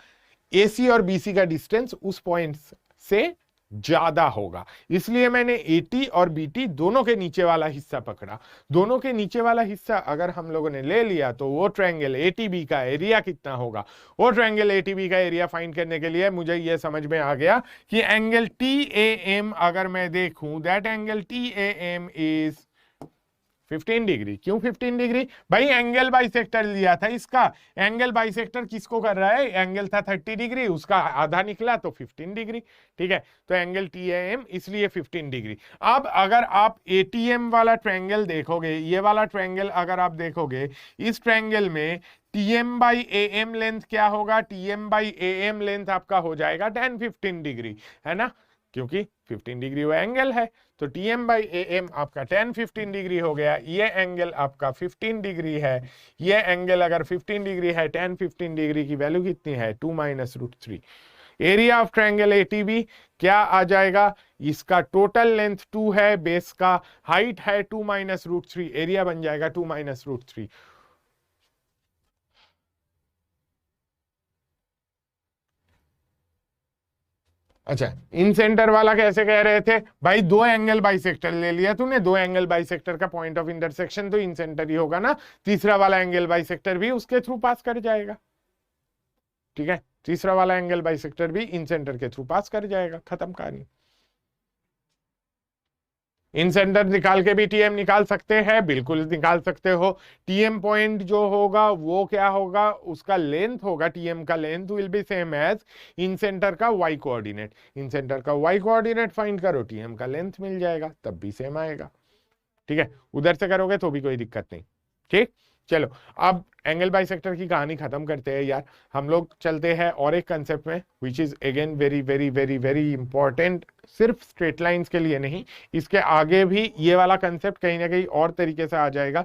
AC और BC का डिस्टेंस उस पॉइंट से ज्यादा होगा, इसलिए मैंने एटी और बीटी दोनों के नीचे वाला हिस्सा पकड़ा। दोनों के नीचे वाला हिस्सा अगर हम लोगों ने ले लिया तो वो ट्रायंगल एटीबी का एरिया कितना होगा। वो ट्रायंगल एटीबी का एरिया फाइंड करने के लिए मुझे ये समझ में आ गया कि एंगल टी ए एम अगर मैं देखूं, that angle T A M is 15 degree. क्यों 15 डिग्री भाई? एंगल बाइसेक्टर लिया था इसका। एंगल बाइसेक्टर किसको कर रहा है? एंगल था 30 डिग्री, उसका आधा निकला तो 15 डिग्री। ठीक है, तो एंगल टी एम इसलिए 15 डिग्री। अब अगर आप एटीएम वाला ट्रायंगल देखोगे, ये वाला ट्रायंगल अगर आप देखोगे, इस ट्रायंगल में TM by A M length क्या होगा? TM by A M length आपका हो जाएगा 10-15 डिग्री, है ना, क्योंकि 15 डिग्री वो एंगल है। तो टीएम बाई ए एम आपका 10-15 डिग्री हो गया। ये एंगल आपका 15 डिग्री है। ये एंगल अगर 15 डिग्री है, 10-15 डिग्री की वैल्यू कितनी है? 2 minus root 3। Area of triangle ATB क्या आ जाएगा? इसका टोटल लेंथ 2 है, बेस का हाइट है 2 माइनस रूट 3, एरिया बन जाएगा 2 माइनस रूट 3। अच्छा, इन सेंटर वाला कैसे कह रहे थे भाई? दो एंगल बाइसेक्टर ले लिया तूने, दो एंगल बाइसेक्टर का पॉइंट ऑफ इंटरसेक्शन तो इन सेंटर ही होगा ना। तीसरा वाला एंगल बाइसेक्टर भी उसके थ्रू पास कर जाएगा। ठीक है, तीसरा वाला एंगल बाइसेक्टर भी इन सेंटर के थ्रू पास कर जाएगा। खत्म कहानी। इन सेंटर निकाल के भी टीएम निकाल सकते हैं, बिल्कुल निकाल सकते हो। टीएम पॉइंट जो होगा वो क्या होगा? उसका लेंथ होगा, टीएम का length will be same as in centre का वाई कोऑर्डिनेट। इन सेंटर का वाई कोऑर्डिनेट फाइंड करो, टीएम का लेंथ मिल जाएगा, तब भी सेम आएगा। ठीक है, उधर से करोगे तो भी कोई दिक्कत नहीं। ठीक, चलो अब एंगल बाइसेक्टर की कहानी खत्म करते हैं यार। हम लोग चलते हैं और एक कंसेप्ट में, which is again very very very very important, सिर्फ स्ट्रेट लाइंस के लिए नहीं, इसके आगे भी ये वाला कंसेप्ट कहीं ना कहीं और तरीके से आ जाएगा।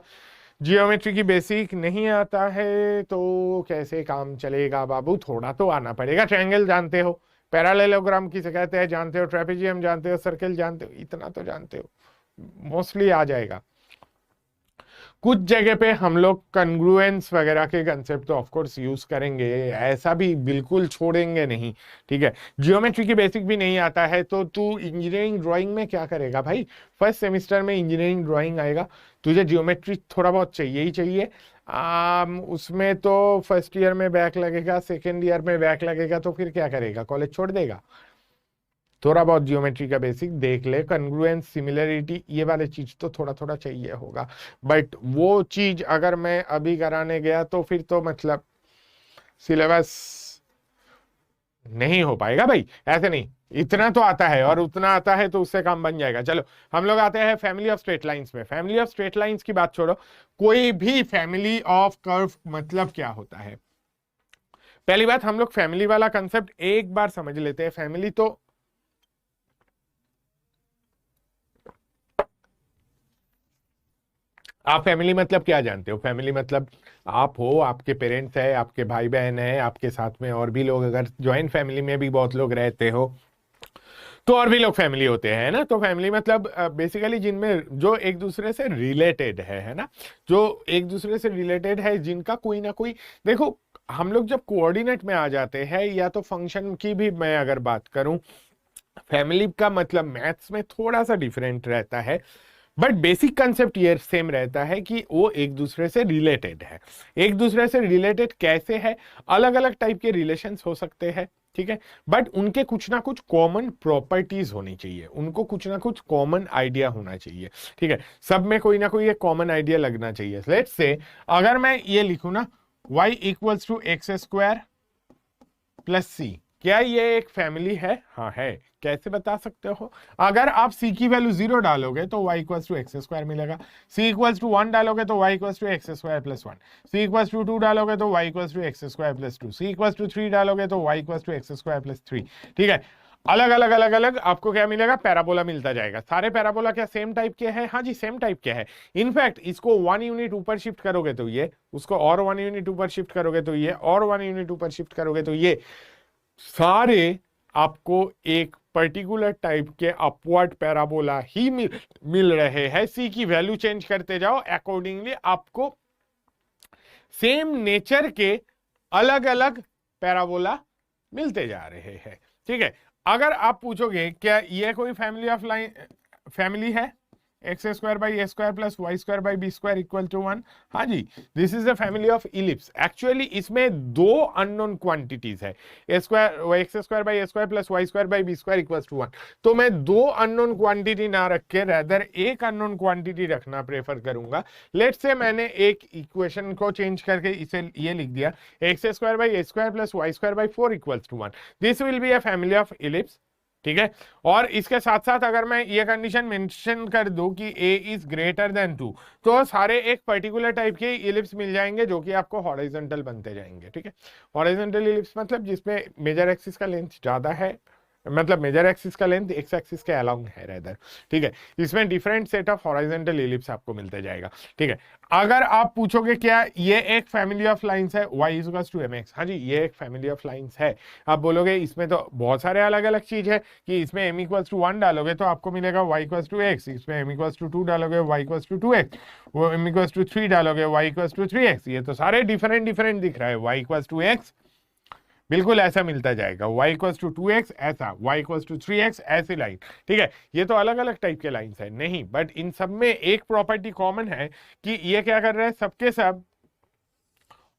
जियोमेट्री की बेसिक नहीं आता है तो कैसे काम चलेगा बाबू? थोड़ा तो आना पड़ेगा। ट्रायंगल जानते हो, पैरालेलोग्राम किसे कहते हैं जानते हो, ट्रेपेजियम जानते हो, सर्कल जानते हो, इतना तो जानते हो, मोस्टली आ जाएगा। कुछ जगह पे हम लोग कन्ग्रुएंस वगैरह के कंसेप्ट तो ऑफ कोर्स यूज करेंगे, ऐसा भी बिल्कुल छोड़ेंगे नहीं। ठीक है, जियोमेट्री की बेसिक भी नहीं आता है तो तू इंजीनियरिंग ड्राइंग में क्या करेगा भाई? फर्स्ट सेमेस्टर में इंजीनियरिंग ड्राइंग आएगा, तुझे जियोमेट्री थोड़ा बहुत चाहिए ही चाहिए। उसमें तो फर्स्ट ईयर में बैक लगेगा, सेकेंड ईयर में बैक लगेगा, तो फिर क्या करेगा? कॉलेज छोड़ देगा? थोड़ा बहुत जियोमेट्री का बेसिक देख ले, कन्ग्रुएंस, सिमिलरिटी, ये वाले चीज तो थोड़ा थोड़ा चाहिए होगा। बट वो चीज अगर मैं अभी कराने गया तो फिर तो मतलब सिलेबस नहीं हो पाएगा भाई, ऐसे नहीं। इतना तो आता है, और उतना आता है तो उससे काम बन जाएगा। चलो हम लोग आते हैं फैमिली ऑफ स्ट्रेट लाइंस में। फैमिली ऑफ स्ट्रेट लाइंस की बात छोड़ो, कोई भी फैमिली ऑफ कर्व मतलब क्या होता है? पहली बात, हम लोग फैमिली वाला कंसेप्ट एक बार समझ लेते हैं। फैमिली तो आप फैमिली मतलब क्या जानते हो? फैमिली मतलब आप हो, आपके पेरेंट्स है, आपके भाई बहन है, आपके साथ में और भी लोग, अगर ज्वाइंट फैमिली में भी बहुत लोग रहते हो तो और भी लोग फैमिली होते हैं ना। तो फैमिली मतलब बेसिकली जिनमें जो एक दूसरे से रिलेटेड है ना, जो एक दूसरे से रिलेटेड है, जिनका कोई ना कोई, देखो हम लोग जब कोऑर्डिनेट में आ जाते हैं, या तो फंक्शन की भी मैं अगर बात करूं, फैमिली का मतलब मैथ्स में थोड़ा सा डिफरेंट रहता है, बट बेसिक कंसेप्ट ये सेम रहता है कि वो एक दूसरे से रिलेटेड है। एक दूसरे से रिलेटेड कैसे है? अलग अलग टाइप के रिलेशंस हो सकते हैं, ठीक है, बट उनके कुछ ना कुछ कॉमन प्रॉपर्टीज होनी चाहिए, उनको कुछ ना कुछ कॉमन आइडिया होना चाहिए। ठीक है, सब में कोई ना कोई एक कॉमन आइडिया लगना चाहिए। लेट्स से अगर मैं ये लिखूं ना, y equals to x square plus c, क्या ये एक फैमिली है? हाँ है। कैसे बता सकते हो? अगर आप c की वैल्यू 0 डालोगे तो y equals to x square मिलेगा, c इक्वल्स टू 1 डालोगे तो y equals to x square plus 1, c equals to 2 डालोगे तो y equals to x square plus 2, c equals to 3 डालोगे तो y equals to x square plus 3। ठीक है, अलग अलग अलग अलग आपको क्या मिलेगा? पैराबोला मिलता जाएगा। सारे पैराबोला क्या सेम टाइप के हैं? हाँ जी, सेम टाइप के हैं। इनफैक्ट इसको 1 यूनिट ऊपर शिफ्ट करोगे तो ये, उसको और 1 यूनिट ऊपर शिफ्ट करोगे तो ये, और 1 यूनिट ऊपर शिफ्ट करोगे तो ये, सारे आपको एक पर्टिकुलर टाइप के अपवर्ड पैराबोला ही मिल रहे हैं। सी की वैल्यू चेंज करते जाओ, अकॉर्डिंगली आपको सेम नेचर के अलग अलग पैराबोला मिलते जा रहे हैं। ठीक है, अगर आप पूछोगे क्या ये कोई फैमिली ऑफ लाइन फैमिली है, x square by a square plus y square by b square equal to 1, हाँ जी, this is the family of ellipse. Actually इसमें दो अननोन क्वांटिटीज है, a square x square by a square plus y square by b square equal to 1। तो मैं दो unknown quantity ना रख के रेदर एक अननोन क्वांटिटी रखना प्रेफर करूंगा। लेट्स से मैंने एक इक्वेशन को चेंज करके इसे ये लिख दिया, x square by a square plus y square by 4 equal to 1, this will be a family of ellipse. ठीक है, और इसके साथ साथ अगर मैं ये कंडीशन मेंशन कर दूं कि a इज ग्रेटर देन 2, तो सारे एक पर्टिकुलर टाइप के इलिप्स मिल जाएंगे जो कि आपको हॉरिजॉन्टल बनते जाएंगे। ठीक है, हॉरिजॉन्टल इलिप्स मतलब जिसमें मेजर एक्सिस का लेंथ ज्यादा है, मतलब मेजर एक्सिस का लेंथ एक्स एक्सिस के अलोंग है रेदर। ठीक है, इसमें different set of horizontal ellipse आपको मिलते जाएगा। ठीक है, अगर आप पूछोगे क्या ये एक फैमिली ऑफ लाइंस है, y इक्वल्स टू mx, हाँ जी ये एक फैमिली ऑफ लाइंस है। आप बोलोगे इसमें तो बहुत सारे अलग अलग चीज है कि इसमें m इक्वल्स टू 1 डालोगे तो आपको मिलेगा y इक्वल्स टू x, इसमें m इक्वल्स टू 2 डालोगे y इक्वल्स टू 2x, वो m इक्वल्स टू 3 डालोगे y इक्वल्स टू 3x, ये तो सारे डिफरेंट डिफरेंट दिख रहा है। y इक्वल्स टू x बिल्कुल ऐसा मिलता जाएगा, y इक्वल्स टू 2x ऐसा, y इक्वल्स टू 3x ऐसी लाइन। ठीक है, ये तो अलग अलग टाइप के लाइंस है नहीं, बट इन सब में एक प्रॉपर्टी कॉमन है कि ये क्या कर रहा है, सबके सब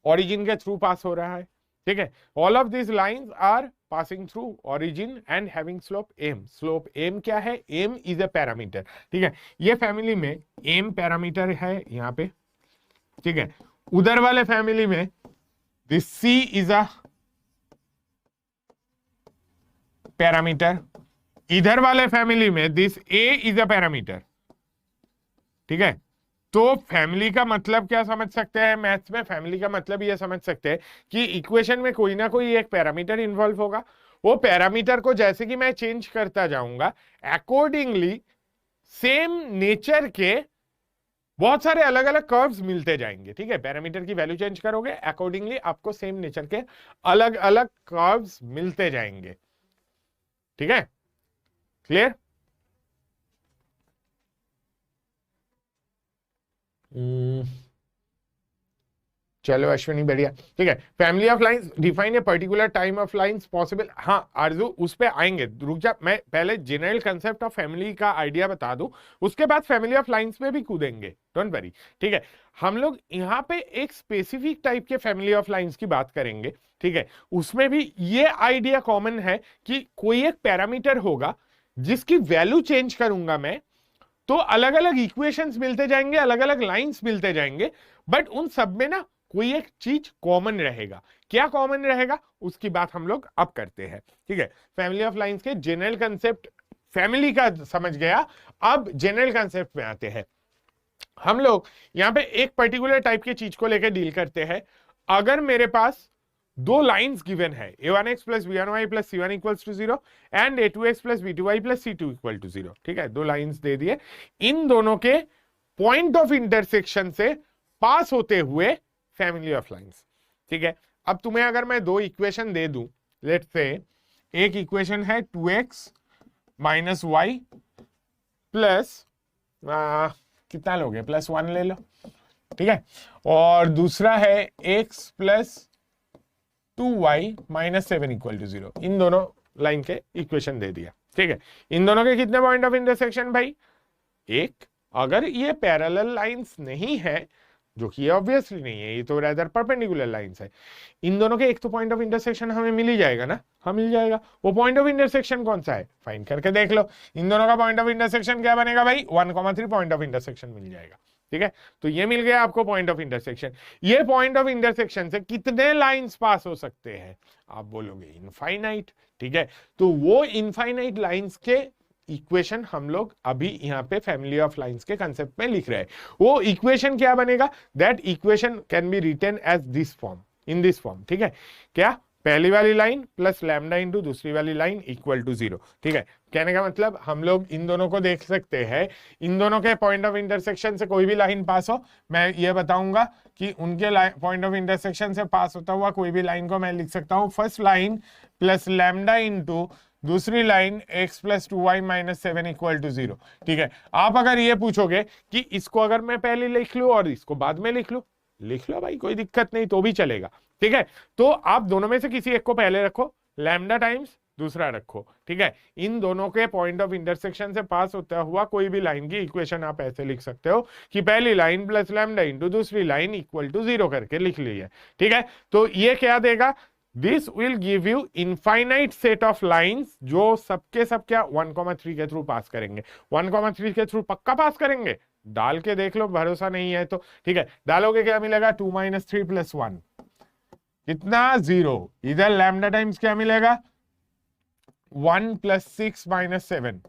ओरिजिन के थ्रू पास हो रहा है। ठीक है, all of this lines are passing through origin and having slope m। Slope m क्या है, m इज अ पैरामीटर। ठीक है, ये फैमिली में m पैरामीटर है यहाँ पे। ठीक है, उधर वाले फैमिली में this c is a parameter, इधर वाले फैमिली में this a is a parameter. ठीक है, तो फैमिली का मतलब क्या समझ सकते हैं मैथ्स में, फैमिली का मतलब ये समझ सकते हैं कि इक्वेशन में कोई ना कोई एक पैरामीटर इन्वॉल्व होगा, वो पैरामीटर को जैसे कि मैं चेंज करता जाऊंगा अकॉर्डिंगली सेम नेचर के बहुत सारे अलग अलग कर्व्स मिलते जाएंगे। ठीक है, पैरामीटर की वैल्यू चेंज करोगे अकॉर्डिंगली आपको सेम नेचर के अलग अलग कर्व्स मिलते जाएंगे। ठीक है, क्लियर? चलो अश्विनी बढ़िया। ठीक है, family of lines define a particular time of lines possible. हाँ आरजू उस पे आएंगे, रुक जा, मैं पहले जनरल कंसेप्ट ऑफ फैमिली का आइडिया बता दूं, उसके बाद फैमिली ऑफ लाइंस में भी कूदेंगे, डोंट वरी। ठीक है, हम लोग यहाँ पे एक स्पेसिफिक टाइप के फैमिली ऑफ लाइंस की बात करेंगे। ठीक है, उसमें भी ये आइडिया कॉमन है कि कोई एक पैरामीटर होगा जिसकी वैल्यू चेंज करूंगा मैं तो अलग अलग इक्वेशंस मिलते जाएंगे, अलग अलग लाइंस मिलते जाएंगे, बट उन सब में ना कोई एक चीज कॉमन रहेगा। क्या कॉमन रहेगा उसकी बात हम लोग अब करते हैं। ठीक है, फैमिली ऑफ लाइंस के जनरल कंसेप्ट फैमिली का समझ गया, अब जनरल कंसेप्ट में आते हैं। हम लोग यहां पे एक पर्टिकुलर टाइप की चीज को लेकर डील करते हैं। अगर मेरे पास दो लाइंस गिवन है, a1x plus b1y plus c1 equals to 0 and a2x plus b2y plus c2 equal to 0। ठीक है, दो लाइंस दे दिए, इन दोनों के पॉइंट ऑफ इंटरसेक्शन से पास होते हुए फैमिली ऑफ लाइंस। ठीक है, अब तुम्हें अगर मैं दो इक्वेशन दे दूं, लेट्स से एक इक्वेशन है 2x माइनस वाई प्लस कितना लोगे, प्लस 1 ले लो। ठीक है, और दूसरा है x plus 2y minus 7 equal to 0। इन दोनों लाइन के इक्वेशन दे दिया। ठीक है, इन दोनों के कितने पॉइंट ऑफ इंटरसेक्शन भाई, एक। अगर ये पैरेलल लाइंस नहीं है, जो कि ऑब्वियसली नहीं है, ये तो रेदर परपेंडिकुलर लाइंस है, इन दोनों के एक तो पॉइंट ऑफ इंटरसेक्शन हमें मिल ही जाएगा ना। हाँ मिल जाएगा। वो पॉइंट ऑफ इंटरसेक्शन कौन सा है, फाइंड करके देख लो। इन दोनों का पॉइंट ऑफ इंटरसेक्शन क्या बनेगा भाई, 1,3 पॉइंट ऑफ इंटरसेक्शन मिल जाएगा। ठीक है, तो ये मिल गया आपको पॉइंट ऑफ इंटरसेक्शन। ये पॉइंट ऑफ इंटरसेक्शन से कितने लाइंस पास हो सकते हैं, आप बोलोगे इनफाइनाइट। ठीक है, तो वो इनफाइनाइट लाइंस के इक्वेशन हम लोग अभी यहाँ पे फैमिली ऑफ लाइंस के कंसेप्ट में लिख रहे हैं। वो इक्वेशन क्या बनेगा, that equation can be written as this form, in this form. ठीक है, क्या, पहली वाली लाइन प्लस लैम्डा इंटू दूसरी वाली लाइन इक्वल टू 0। ठीक है, कहने का मतलब हम लोग इन दोनों को देख सकते हैं, इन दोनों के पॉइंट ऑफ इंटरसेक्शन से कोई भी लाइन पास हो, मैं ये बताऊंगा कि उनके पॉइंट ऑफ इंटरसेक्शन से पास होता हुआ कोई भी लाइन को मैं लिख सकता हूं first line plus lambda into दूसरी line x plus 2y minus 7 equal to 0। ठीक है, आप अगर ये पूछोगे कि इसको अगर मैं पहले लिख लूं और इसको बाद में लिख लो भाई, कोई दिक्कत नहीं, तो भी चलेगा। ठीक है, तो आप दोनों में से किसी एक को पहले रखो, लैम्डा टाइम्स दूसरा रखो, ठीक है। इन दोनों के पॉइंट ऑफ इंटरसेक्शन से पास होता हुआ कोई भी लाइन की इक्वेशन आप ऐसे लिख सकते हो कि पहली लाइन प्लस लैम्डा इंटू दूसरी लाइन इक्वल टू 0 करके लिख ली है, ठीक है। तो ये क्या देगा, this will give you infinite set of lines जो सबके सब क्या 1,3 के थ्रू पास करेंगे। 1,3 के थ्रू पक्का पास करेंगे, डाल के देख लो, भरोसा नहीं है तो ठीक है। डालोगे क्या मिलेगा, 2 - 3 + 1 कितना 0। इधर लैम्डा टाइम्स क्या मिलेगा, 1 + 6 - 7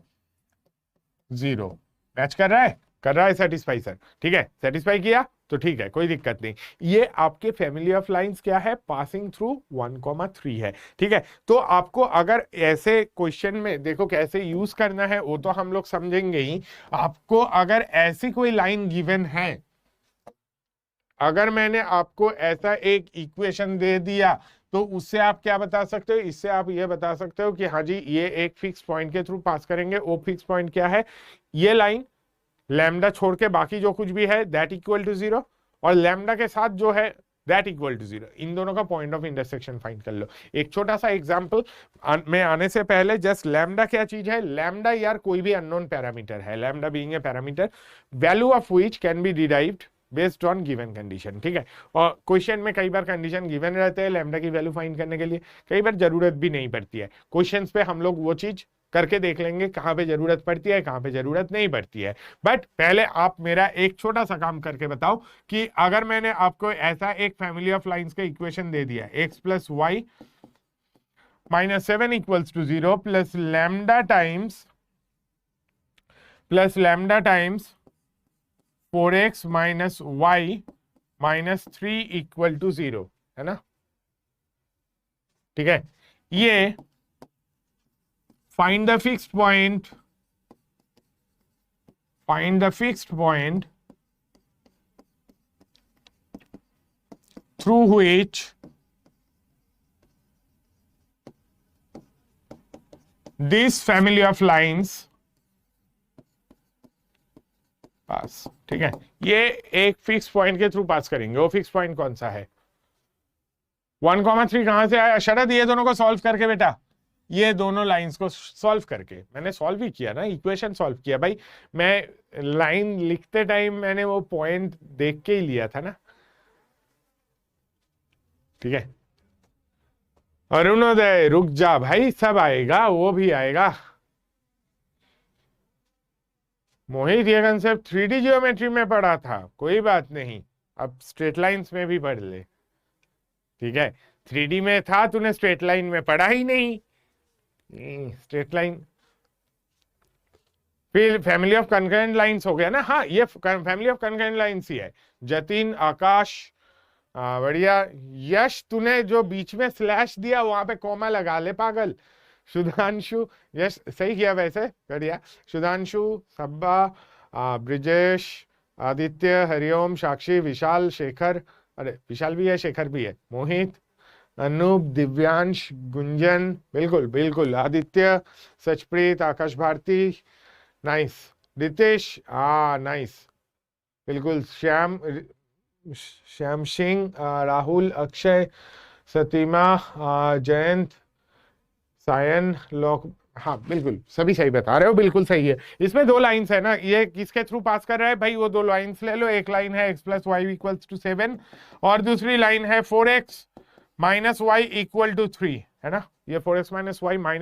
0। मैच कर रहा है, कर रहा है सेटिस्फाई सर, ठीक है। सेटिस्फाई किया तो ठीक है, कोई दिक्कत नहीं। ये आपके फैमिली ऑफ लाइंस क्या है, पासिंग थ्रू 1,3 है, ठीक है। तो आपको अगर ऐसे क्वेश्चन में देखो कैसे यूज करना है वो तो हम लोग समझेंगे ही। आपको अगर ऐसी कोई लाइन गिवन है, अगर मैंने आपको ऐसा एक इक्वेशन दे दिया तो उससे आप क्या बता सकते हो, इससे आप ये बता सकते हो कि हाँ जी ये एक फिक्स पॉइंट के थ्रू पास करेंगे। वो फिक्स पॉइंट क्या है, ये लाइन लैम्डा छोड़ के बाकी जो कुछ भी है दैट इक्वल टू 0, और लैम्डा के साथ जो है दैट इक्वल टू 0। इन दोनों का पॉइंट ऑफ इंटरसेक्शन फाइंड कर लो। एक छोटा सा एग्जांपल में आने से पहले जस्ट लैम्डा क्या चीज है, लैम्डा यार कोई भी अननोन पैरामीटर है, lambda being a parameter value of which can be derived based on given condition, ठीक है। और क्वेश्चन में कई बार कंडीशन गिवन रहते हैं लैम्डा की वैल्यू फाइंड करने के लिए, कई बार जरूरत भी नहीं पड़ती है। क्वेश्चंस पे हम लोग वो चीज करके देख लेंगे कहां पे जरूरत पड़ती है कहां पे जरूरत नहीं पड़ती है। बट पहले आप मेरा एक छोटा सा काम करके बताओ कि अगर मैंने आपको ऐसा एक फैमिली ऑफ लाइंस का इक्वेशन दे दिया, x + y - 7 = 0 plus lambda times 4x - y - 3 = 0, है ना, ठीक है। ये find the fixed point through which this family of lines पास, ठीक है। ये एक फिक्स पॉइंट के थ्रू पास करेंगे। वो फिक्स पॉइंट कौन सा है, 1,3 कहां से आया शरद, ये दोनों को सॉल्व करके बेटा, ये दोनों लाइंस को सॉल्व करके, मैंने सॉल्व ही किया ना, इक्वेशन सॉल्व किया भाई। मैं लाइन लिखते टाइम मैंने वो पॉइंट देख के ही लिया था ना, ठीक है। अरुणोदय रुक जा भाई, सब आएगा, वो भी आएगा। मोहित ये कंसेप्ट 3D जियोमेट्री में पढ़ा था, कोई बात नहीं, अब स्ट्रेट लाइंस में भी पढ़ ले, ठीक है। 3D में था, तूने स्ट्रेट लाइन में पढ़ा ही नहीं। स्ट्रेट लाइन फिर फैमिली ऑफ कंकरेंट लाइंस हो गया ना, हाँ ये फैमिली ऑफ कंकरेंट लाइंस ही है। जतिन, आकाश, बढ़िया। यश तूने जो बीच में स्लैश दिया वहां पे कॉमा लगा ले पागल। सुधांशु, यश सही किया वैसे, बढ़िया। सुधांशु, सब्बा, ब्रिजेश, आदित्य, हरिओम, साक्षी, विशाल, शेखर, अरे विशाल भी है शेखर भी है, मोहित, अनूप, दिव्यांश, गुंजन, बिल्कुल बिल्कुल, आदित्य, सचप्रीत, आकाश भारती, नाइस, रितेश, नाइस, बिल्कुल, श्याम सिंह, राहुल, अक्षय, सतीमा, जयंत, सायन, लोक, हाँ बिल्कुल सभी सही बता रहे हो, बिल्कुल सही है। इसमें दो लाइंस है ना, ये किसके थ्रू पास कर रहा है भाई, वो दो लाइंस ले लो। एक लाइन है x + y = 7 और दूसरी लाइन है 4x - y = 3, है ना। ये 4x - y -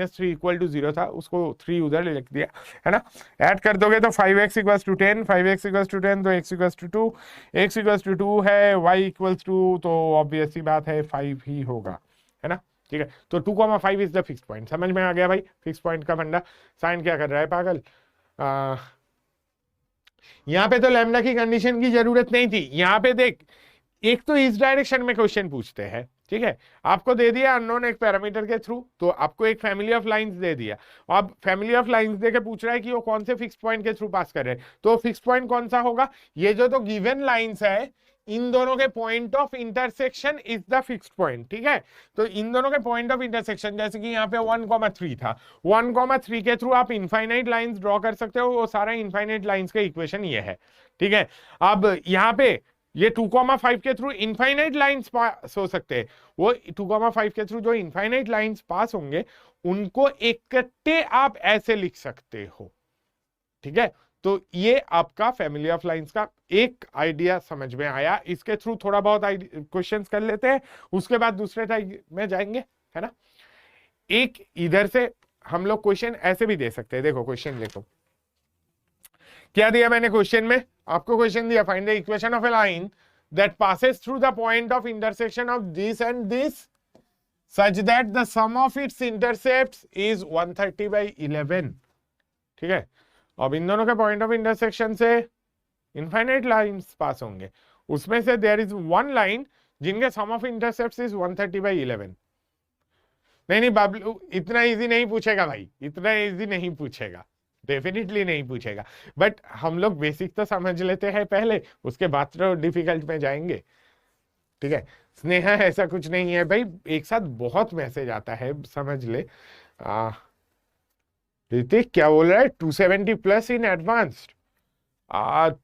3 = 0 था, उसको 3 उधर लिख दिया, है ना। ऐड कर दोगे तो 5x = 10, 5x = 10 तो x = 2, x = 2 है, y = 2 तो ऑब्वियस सी बात है 5 ही होगा, है ना, ठीक है। तो 2,5 इज द फिक्स पॉइंट, समझ में आ गया भाई फिक्स पॉइंट का फंडा। साइन क्या कर रहा है पागल, यहां पे तो लैम्डा की कंडीशन की जरूरत नहीं थी। यहां पे देख, एक तो इस डायरेक्शन में क्वेश्चन पूछते हैं, ठीक है। आपको दे दिया अननोन एक पैरामीटर के थ्रू, तो आपको एक फैमिली ऑफ लाइंस दे दिया। अब फैमिली ऑफ लाइंस देके पूछ रहा है कि वो कौन से फिक्स पॉइंट के थ्रू पास कर रहे हैं, तो फिक्स पॉइंट कौन सा होगा, ये जो तो गिवन लाइंस है इन दोनों के point of intersection is the fixed point, ठीक है। तो इन दोनों के पॉइंट ऑफ इंटरसेक्शन, जैसे कि यहाँ पे 1,3 था, 1,3 के थ्रू आप इनफाइनाइट लाइंस ड्रॉ कर सकते हो, वो सारा इनफाइनाइट लाइंस का इक्वेशन ये है, ठीक है। अब यहाँ पे ये 2,5 के थ्रू इनफाइनाइट लाइंस पास हो सकते हैं। वो 2,5 के थ्रू जो इनफाइनाइट लाइंस पास होंगे उनको इकट्ठे आप ऐसे लिख सकते हो, ठीक है। तो ये आपका फैमिली ऑफ लाइंस का एक आइडिया समझ में आया। इसके थ्रू थोड़ा बहुत क्वेश्चंस कर लेते हैं, उसके बाद दूसरे टाइप में जाएंगे, है ना। एक इधर से हम लोग क्वेश्चन ऐसे भी दे सकते हैं। देखो क्वेश्चन देखो क्या दिया मैंने क्वेश्चन में, आपको क्वेश्चन दिया find the equation of a line that passes through the point of intersection of this and this such that the sum of its intercepts is 130/11, ठीक है। अब इन दोनों के पॉइंट ऑफ इंटरसेक्शन से इनफाइनाइट लाइंस पास होंगे, उसमें से देयर इज वन लाइन जिनके सम ऑफ इंटरसेप्ट्स इज 130/11। नहीं बाबलू इतना इजी नहीं पूछेगा भाई, इतना इजी नहीं पूछेगा, डेफिनेटली नहीं पूछेगा। बट हम लोग बेसिक तो समझ लेते हैं पहले, उसके बाद तो डिफिकल्ट में जाएंगे, ठीक है। स्नेहा ऐसा कुछ नहीं है भाई, एक साथ बहुत मैसेज आता है, समझ ले। ऋतिक क्या बोल रहा है, 270 प्लस इन एडवांस्ड।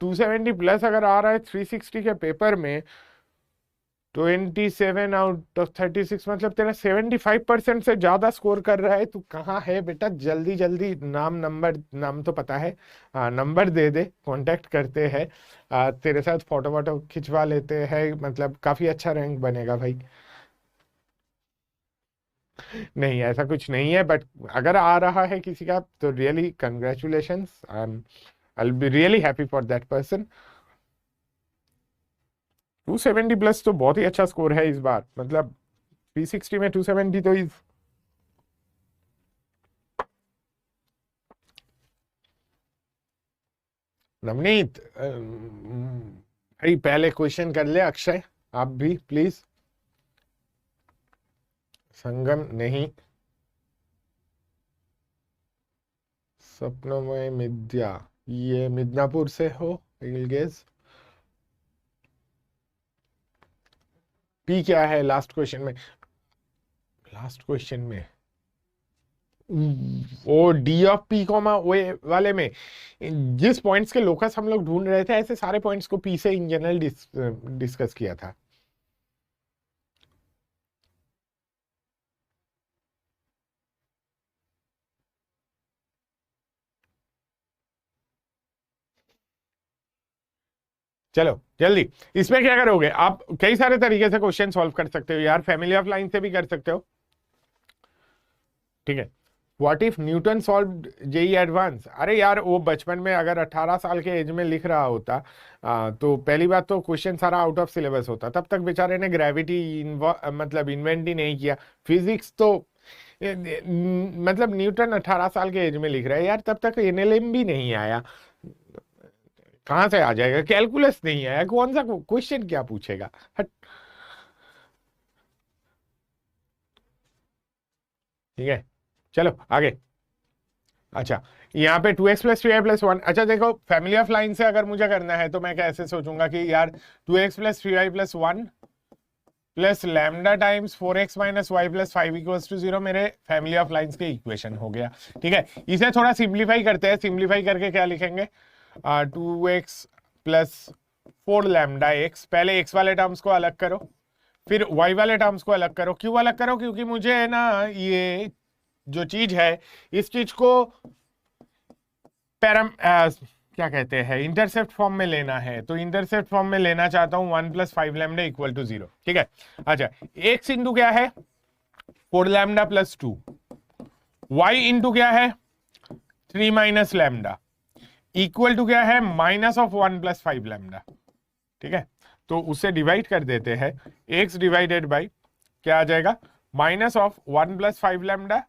270 प्लस अगर आ रहा है 360 के पेपर में, 27 आउट ऑफ 36 मतलब तेरा 75% से ज्यादा स्कोर कर रहा है। तू कहाँ है बेटा, जल्दी जल्दी नाम नंबर, नाम तो पता है, नंबर दे दे, कांटेक्ट करते हैं, तेरे साथ फोटो वोटो खिंचवा लेते हैं, मतलब काफी अच्छा रैंक बनेगा भाई। नहीं ऐसा कुछ नहीं है, बट अगर आ रहा है किसी का तो really congratulations, I will be really happy for that person. 270 plus तो बहुत ही अच्छा स्कोर है इस बार, मतलब 360 में 270 तो इज नवनीत भाई पहले क्वेश्चन कर ले। अक्षय आप भी प्लीज। संगम नहीं, सपनों में मिद्या, ये मिदनापुर से हो गेस। पी क्या है लास्ट क्वेश्चन में, लास्ट क्वेश्चन में वो डी ऑफ पी कॉमा ओ वाले में जिस पॉइंट्स के लोकस हम लोग ढूंढ रहे थे, ऐसे सारे पॉइंट्स को पी से इन जनरल डिस्कस किया था। चलो जल्दी, इसमें क्या करोगे आप, कई सारे तरीके से क्वेश्चन सॉल्व कर सकते हो यार, फैमिली ऑफ लाइन से भी कर सकते हो, ठीक है। What if Newton solve JEE advance, अरे यार वो बचपन में अगर 18 साल के एज में लिख रहा होता तो पहली बात तो क्वेश्चन सारा आउट ऑफ सिलेबस होता, तब तक बेचारे ने ग्रेविटी मतलब इन्वेंट ही नहीं किया। फिजिक्स तो मतलब न्यूटन 18 साल के एज में लिख रहा है यार, तब तक एनएलएम भी नहीं आया, कहां से आ जाएगा, कैलकुलस नहीं आया, कौन सा क्वेश्चन क्या पूछेगा, हट। ठीक है चलो आगे। अच्छा यहाँ पे 2x प्लस 3y+1, अच्छा देखो फैमिली ऑफ लाइन से अगर मुझे करना है तो मैं कैसे सोचूंगा कि यार 2x प्लस 3y+1 प्लस lambda times 4x minus Y plus 5 equals to 0 मेरे फैमिली ऑफ लाइंस के इक्वेशन हो गया, ठीक है। इसे थोड़ा सिंप्लीफाई करते हैं, सिंप्लीफाई करके क्या लिखेंगे, 2x प्लस 4 लैम्डा x, पहले x वाले टर्म्स को अलग करो, फिर y वाले टर्म्स को अलग करो। क्यों अलग करो, क्योंकि मुझे है ना ये जो चीज है इस चीज को क्या कहते हैं इंटरसेप्ट फॉर्म में लेना है, तो इंटरसेप्ट फॉर्म में लेना चाहता हूं 1 प्लस 5 लैम्डा इक्वल टू 0, ठीक है। अच्छा x इंटू क्या है 4 लैम्डा प्लस 2, y इंटू क्या है 3 माइनस लैम्डा इक्वल टू क्या है माइनस ऑफ 1 प्लस 5 लैम्डा, ठीक है। तो उससे डिवाइड कर देते हैं, x डिवाइडेड बाई क्या आ जाएगा minus of 1 plus 5 lambda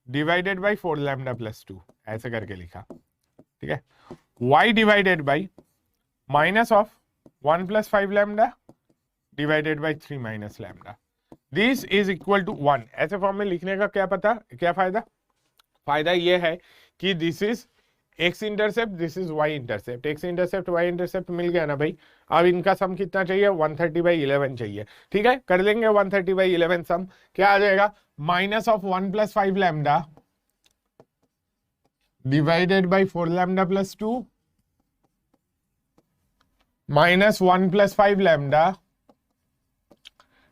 divided by 4 lambda plus 2, ऐसे करके लिखा, ठीक है। y divided by minus of 1 plus 5 lambda divided by 3 minus lambda, this is equal to 1। ऐसे फॉर्म में लिखने का क्या पता क्या फायदा, फायदा ये है कि this is x intercept, this is y intercept, x intercept y intercept मिल गया ना भाई। अब इनका सम कितना चाहिए 130/11 चाहिए, ठीक है। कर लेंगे 130/11 सम, क्या आ जाएगा minus of 1 plus 5 lambda divided by 4 lambda plus 2 minus 1 plus 5 lambda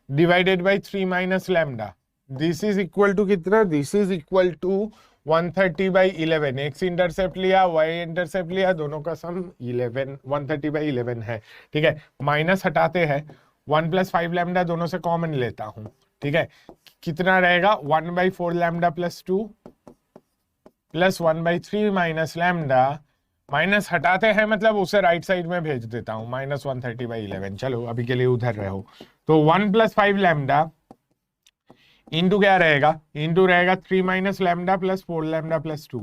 divided by 3 minus lambda, this is equal to कितना, this is equal to 130/11। X intercept लिया, वाई इंटरसेप्ट लिया, दोनों का सम 11, 130/11 है। ठीक है, माइनस हटाते हैं, 1 प्लस 5 लैम्डा दोनों से कॉमन लेता हूं। ठीक है, कितना रहेगा, 1/4 lambda plus 2 plus 1/3 minus lambda, minus हटाते हैं मतलब उसे राइट साइड में भेज देता हूं, माइनस 130/11। चलो अभी के लिए उधर रहो। तो 1 प्लस 5 लैम्डा इंटू क्या रहेगा, इंटू रहेगा 3 minus lambda plus 4 lambda plus 2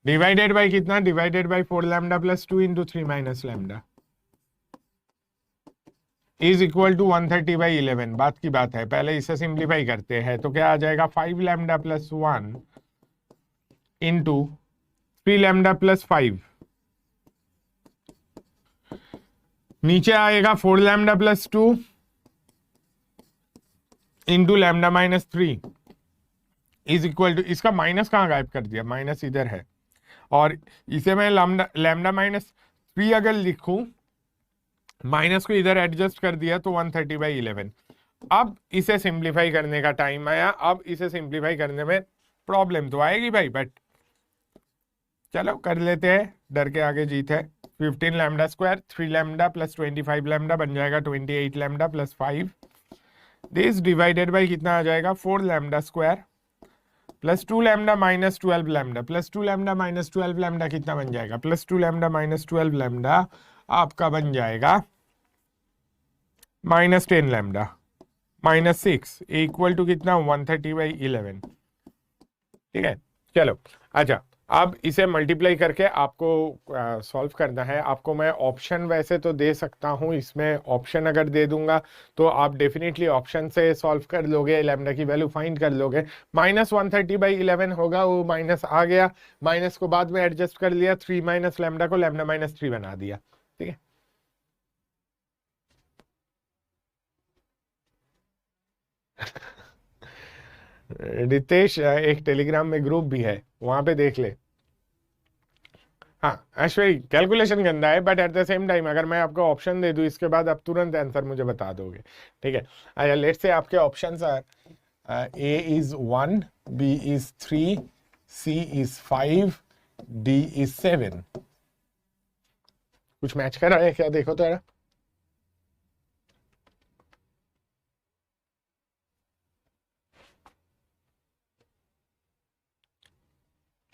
divided by कितना, divided by 4 lambda plus 2 into 3 minus lambda is equal to 130/11। बात की बात है, पहले इसे सिंप्लीफाई करते हैं तो क्या आ जाएगा, 5 lambda plus 1 into 3 lambda plus 5, नीचे आएगा 4 lambda plus 2 into lambda minus 3 is equal to, इसका माइनस कहां गायब कर दिया, माइनस इधर है, और इसे मैं लैम्डा माइनस 3 अगर लिखूं, माइनस को इधर एडजस्ट कर दिया तो 130/11। अब इसे सिंप्लीफाई करने का टाइम आया, अब इसे सिंप्लीफाई करने में प्रॉब्लम तो आएगी भाई, बट चलो कर लेते हैं, डर के आगे जीत है। 15 lambda square, 3 lambda plus 25 lambda बन जाएगा 28 lambda plus 5, this divided by कितना आ जाएगा, 4 lambda square plus 2 lambda minus 12 lambda plus 2 lambda minus 12 lambda कितना बन जाएगा, प्लस 2 लैम्डा माइनस 12 लैम्डा आपका बन जाएगा minus 10 lambda minus 6 equal to कितना, 130/11। ठीक है, चलो अच्छा, अब इसे मल्टीप्लाई करके आपको सॉल्व करना है। आपको मैं ऑप्शन वैसे तो दे सकता हूं, इसमें ऑप्शन अगर दे दूंगा तो आप डेफिनेटली ऑप्शन से सॉल्व कर लोगे, लैम्डा की वैल्यू फाइंड कर लोगे। माइनस 130/11 होगा, वो माइनस आ गया, माइनस को बाद में एडजस्ट कर लिया, 3 माइनस लैम्डा को लैम्डा माइनस 3 बना दिया। ठीक है, रितेश एक टेलीग्राम में ग्रुप भी है, वहां पे देख ले। हाँ ऐश्वर्य, कैलकुलेशन गंदा है, but at the same time अगर मैं आपको ऑप्शन दे दूं इसके बाद आप तुरंत आंसर मुझे बता दोगे। ठीक है, अच्छा लेट्स से आपके options are A is 1, B is 3, C is 5, D is 7। कुछ मैच कर रहा है क्या, देखो तो यार।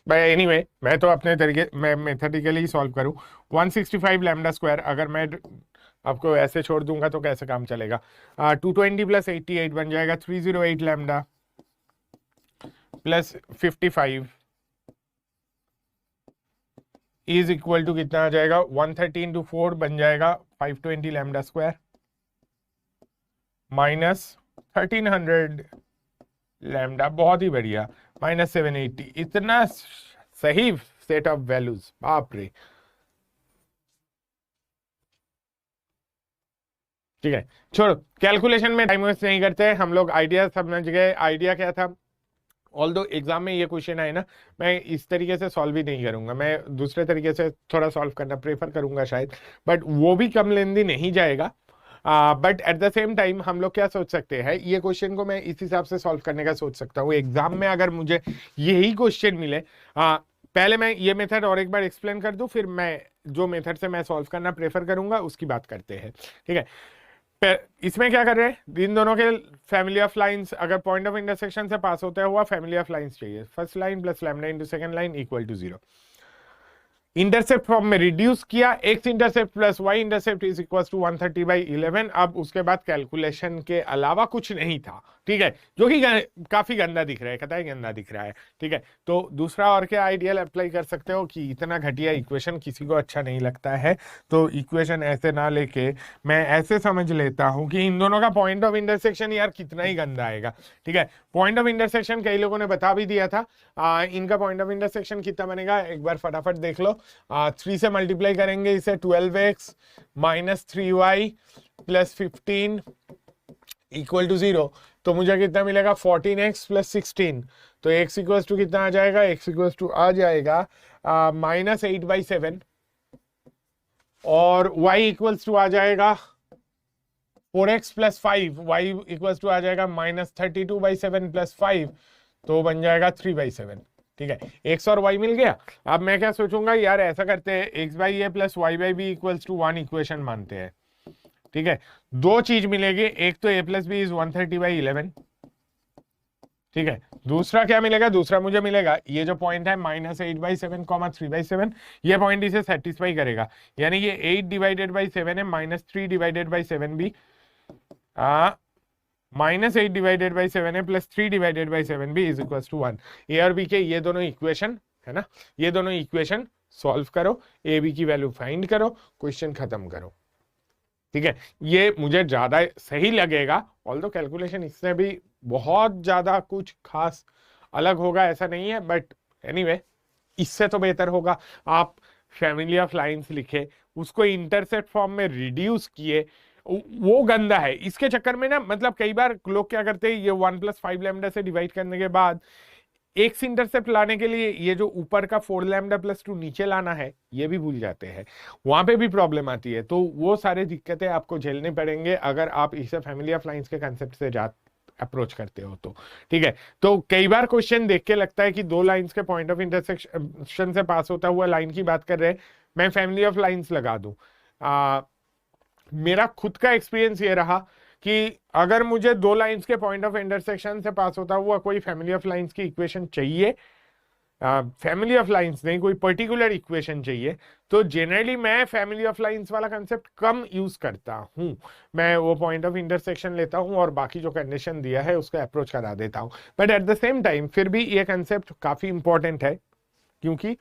भाई एनीवे मैं तो अपने तरीके मैं मेथडिकली सॉल्व करूं। 165 लैम्डा स्क्वायर अगर मैं आपको ऐसे छोड़ दूंगा तो कैसे काम चलेगा, 220 प्लस 88 बन जाएगा 308 lambda plus 55 is equal to कितना आ जाएगा, 130 इंटू 4 बन जाएगा 520 लैम्डा स्क्वायर माइनस 1300 लैम्डा, बहुत ही बढ़िया, माइनस 780। इतना सही सेट ऑफ वैल्यूज, बाप रे। ठीक है, छोड़ो, कैलकुलेशन में टाइम वेस्ट नहीं करते, हम लोग आइडिया समझ गए। आइडिया क्या था, ऑल्दो एग्जाम में ये क्वेश्चन आए ना, मैं इस तरीके से सॉल्व ही नहीं करूंगा, मैं दूसरे तरीके से थोड़ा सॉल्व करना प्रेफर करूंगा शायद, बट वो भी कम लेंदी नहीं जाएगा। But at the same time हम लोग क्या सोच सकते हैं, ये क्वेश्चन को मैं इस हिसाब से सॉल्व करने का सोच सकता हूँ, एग्जाम में अगर मुझे यही क्वेश्चन मिले, पहले मैं ये मेथड और एक बार एक्सप्लेन कर दूं, फिर मैं जो मेथड से मैं सॉल्व करना प्रेफर करूंगा उसकी बात करते हैं। ठीक है, इसमें क्या कर रहे हैं, इन दोनों के फैमिली ऑफ लाइंस अगर पॉइंट ऑफ इंटरसेक्शन से पास होता हुआ फैमिली ऑफ लाइंस चाहिए, first line plus lambda into second line equal to 0। Intercept form में रिड्यूस किया, x intercept plus y intercept is equal to 130/11। अब उसके बाद कैलकुलेशन के अलावा कुछ नहीं था। ठीक है, जो कि काफी गंदा दिख रहा है, कतई गंदा दिख रहा है। ठीक है, तो दूसरा और क्या आइडियल अप्लाई कर सकते हो कि इतना घटिया इक्वेशन किसी को अच्छा नहीं लगता है, तो इक्वेशन ऐसे ना लेके मैं ऐसे समझ लेता हूं कि इन दोनों का पॉइंट ऑफ इंटरसेक्शन यार कितना ही गंदा आएगा। ठीक है, पॉइंट ऑफ इंटरसेक्शन कई लोगों ने बता भी दिया था, इनका पॉइंट ऑफ इंटरसेक्शन कितना बनेगा एक बार फटाफट देख लो। 3 से मल्टीप्लाई करेंगे इसे, 12x minus 3y plus 15 equal to 0, तो मुझे कितना मिलेगा, 14x प्लस 16। तो x इक्वल टू कितना आ जाएगा, x इक्वल टू आ जाएगा -8/7 और y इक्वल्स टू आ जाएगा 4x plus 5, y equals to आ जाएगा -32/7 प्लस 5, तो बन जाएगा 3/7। ठीक है, x और y मिल गया। अब मैं क्या सोचूंगा यार, ऐसा करते हैं x/a plus y/b equals to 1 equation मानते हैं। ठीक है, दो चीज मिलेगी, एक तो a प्लस बी इज 130/11। ठीक है, दूसरा क्या मिलेगा, दूसरा मुझे मिलेगा ये जो पॉइंट है -8/7 3/7, ये पॉइंट इसे सेटिस्फाई करेगा, यानी ये 8 डिवाइडेड बाई 7 है, -3 डिवाइडेड बाई 7 भी -8 डिवाइडेड बाई 7 है, प्लस 3 डिवाइडेड बाई 7 भी इज इक्वल टू 1। ए और बी के ये दोनों इक्वेशन है ना, ये दोनों इक्वेशन सॉल्व करो, ए बी की वैल्यू फाइंड करो, क्वेश्चन खत्म करो। ठीक है, ये मुझे ज्यादा सही लगेगा, ऑल्दो कैलकुलेशन इससे भी बहुत ज्यादा कुछ खास अलग होगा ऐसा नहीं है, बट एनीवे इससे तो बेहतर होगा आप फैमिली ऑफ लाइंस लिखे, उसको इंटरसेप्ट फॉर्म में रिड्यूस किए, वो गंदा है। इसके चक्कर में ना, मतलब कई बार लोग क्या करते हैं, ये 1 + 5 लैम्डा से डिवाइड करने के बाद एक्स इंटरसेप्ट लाने के लिए ये जो ऊपर का 4 लैम्डा प्लस 2 नीचे लाना है, ये भी भूल जाते हैं, वहां पे भी प्रॉब्लम आती है। तो वो सारे दिक्कतें आपको झेलने पड़ेंगे अगर आप इसे फैमिली ऑफ लाइंस के कंसेप्ट से अप्रोच करते हो तो। ठीक है, तो कई बार क्वेश्चन देख के लगता है कि दो लाइंस के पॉइंट ऑफ इंटरसेक्शन से पास होता हुआ लाइन की बात कर रहे हैं, मैं फैमिली ऑफ लाइंस लगा दूं। मेरा खुद का एक्सपीरियंस ये रहा कि अगर मुझे दो लाइंस के पॉइंट ऑफ इंटरसेक्शन से पास होता हुआ कोई फैमिली ऑफ लाइंस की इक्वेशन चाहिए, फैमिली ऑफ लाइंस नहीं, कोई पर्टिकुलर इक्वेशन चाहिए, तो जनरली मैं फैमिली ऑफ लाइंस वाला कंसेप्ट कम यूज करता हूं। मैं वो पॉइंट ऑफ इंटरसेक्शन लेता हूं और बाकी जो कंडीशन दिया है उसको अप्रोच करा देता हूं। But at the same time फिर भी ये कंसेप्ट काफी इंपॉर्टेंट है, क्योंकि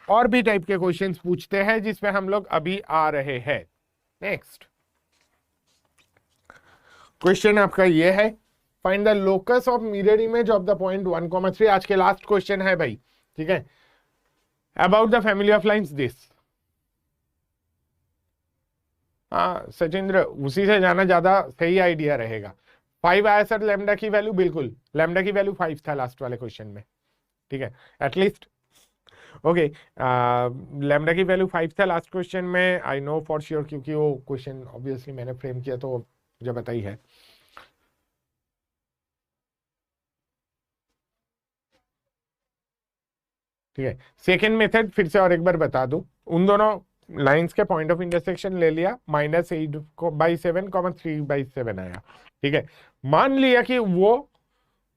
और भी टाइप के क्वेश्चंस पूछते हैं जिसमें हम लोग अभी आ रहे हैं। नेक्स्ट क्वेश्चन आपका ये है, find the locus of mirror image of the point 1,3। आज के लास्ट क्वेश्चन है भाई। ठीक है, about the family of lines this. हाँ सचिंद्र, उसी से जाना ज्यादा सही आइडिया रहेगा। 5 आया सर लैम्डा की वैल्यू, बिल्कुल लैम्डा की वैल्यू 5 था लास्ट वाले क्वेश्चन में। ठीक है, एटलीस्ट ओके, लैम्डा की वैल्यू 5 था लास्ट क्वेश्चन में, आई नो फॉर श्योर, क्योंकि वो क्वेश्चन ऑब्वियसली मैंने फ्रेम किया तो मुझे बताई है। ठीक है, सेकेंड मेथड फिर से और एक बार बता दूं, उन दोनों लाइंस के पॉइंट ऑफ इंटरसेक्शन ले लिया, -8/7 3/7 आया। ठीक है, मान लिया कि वो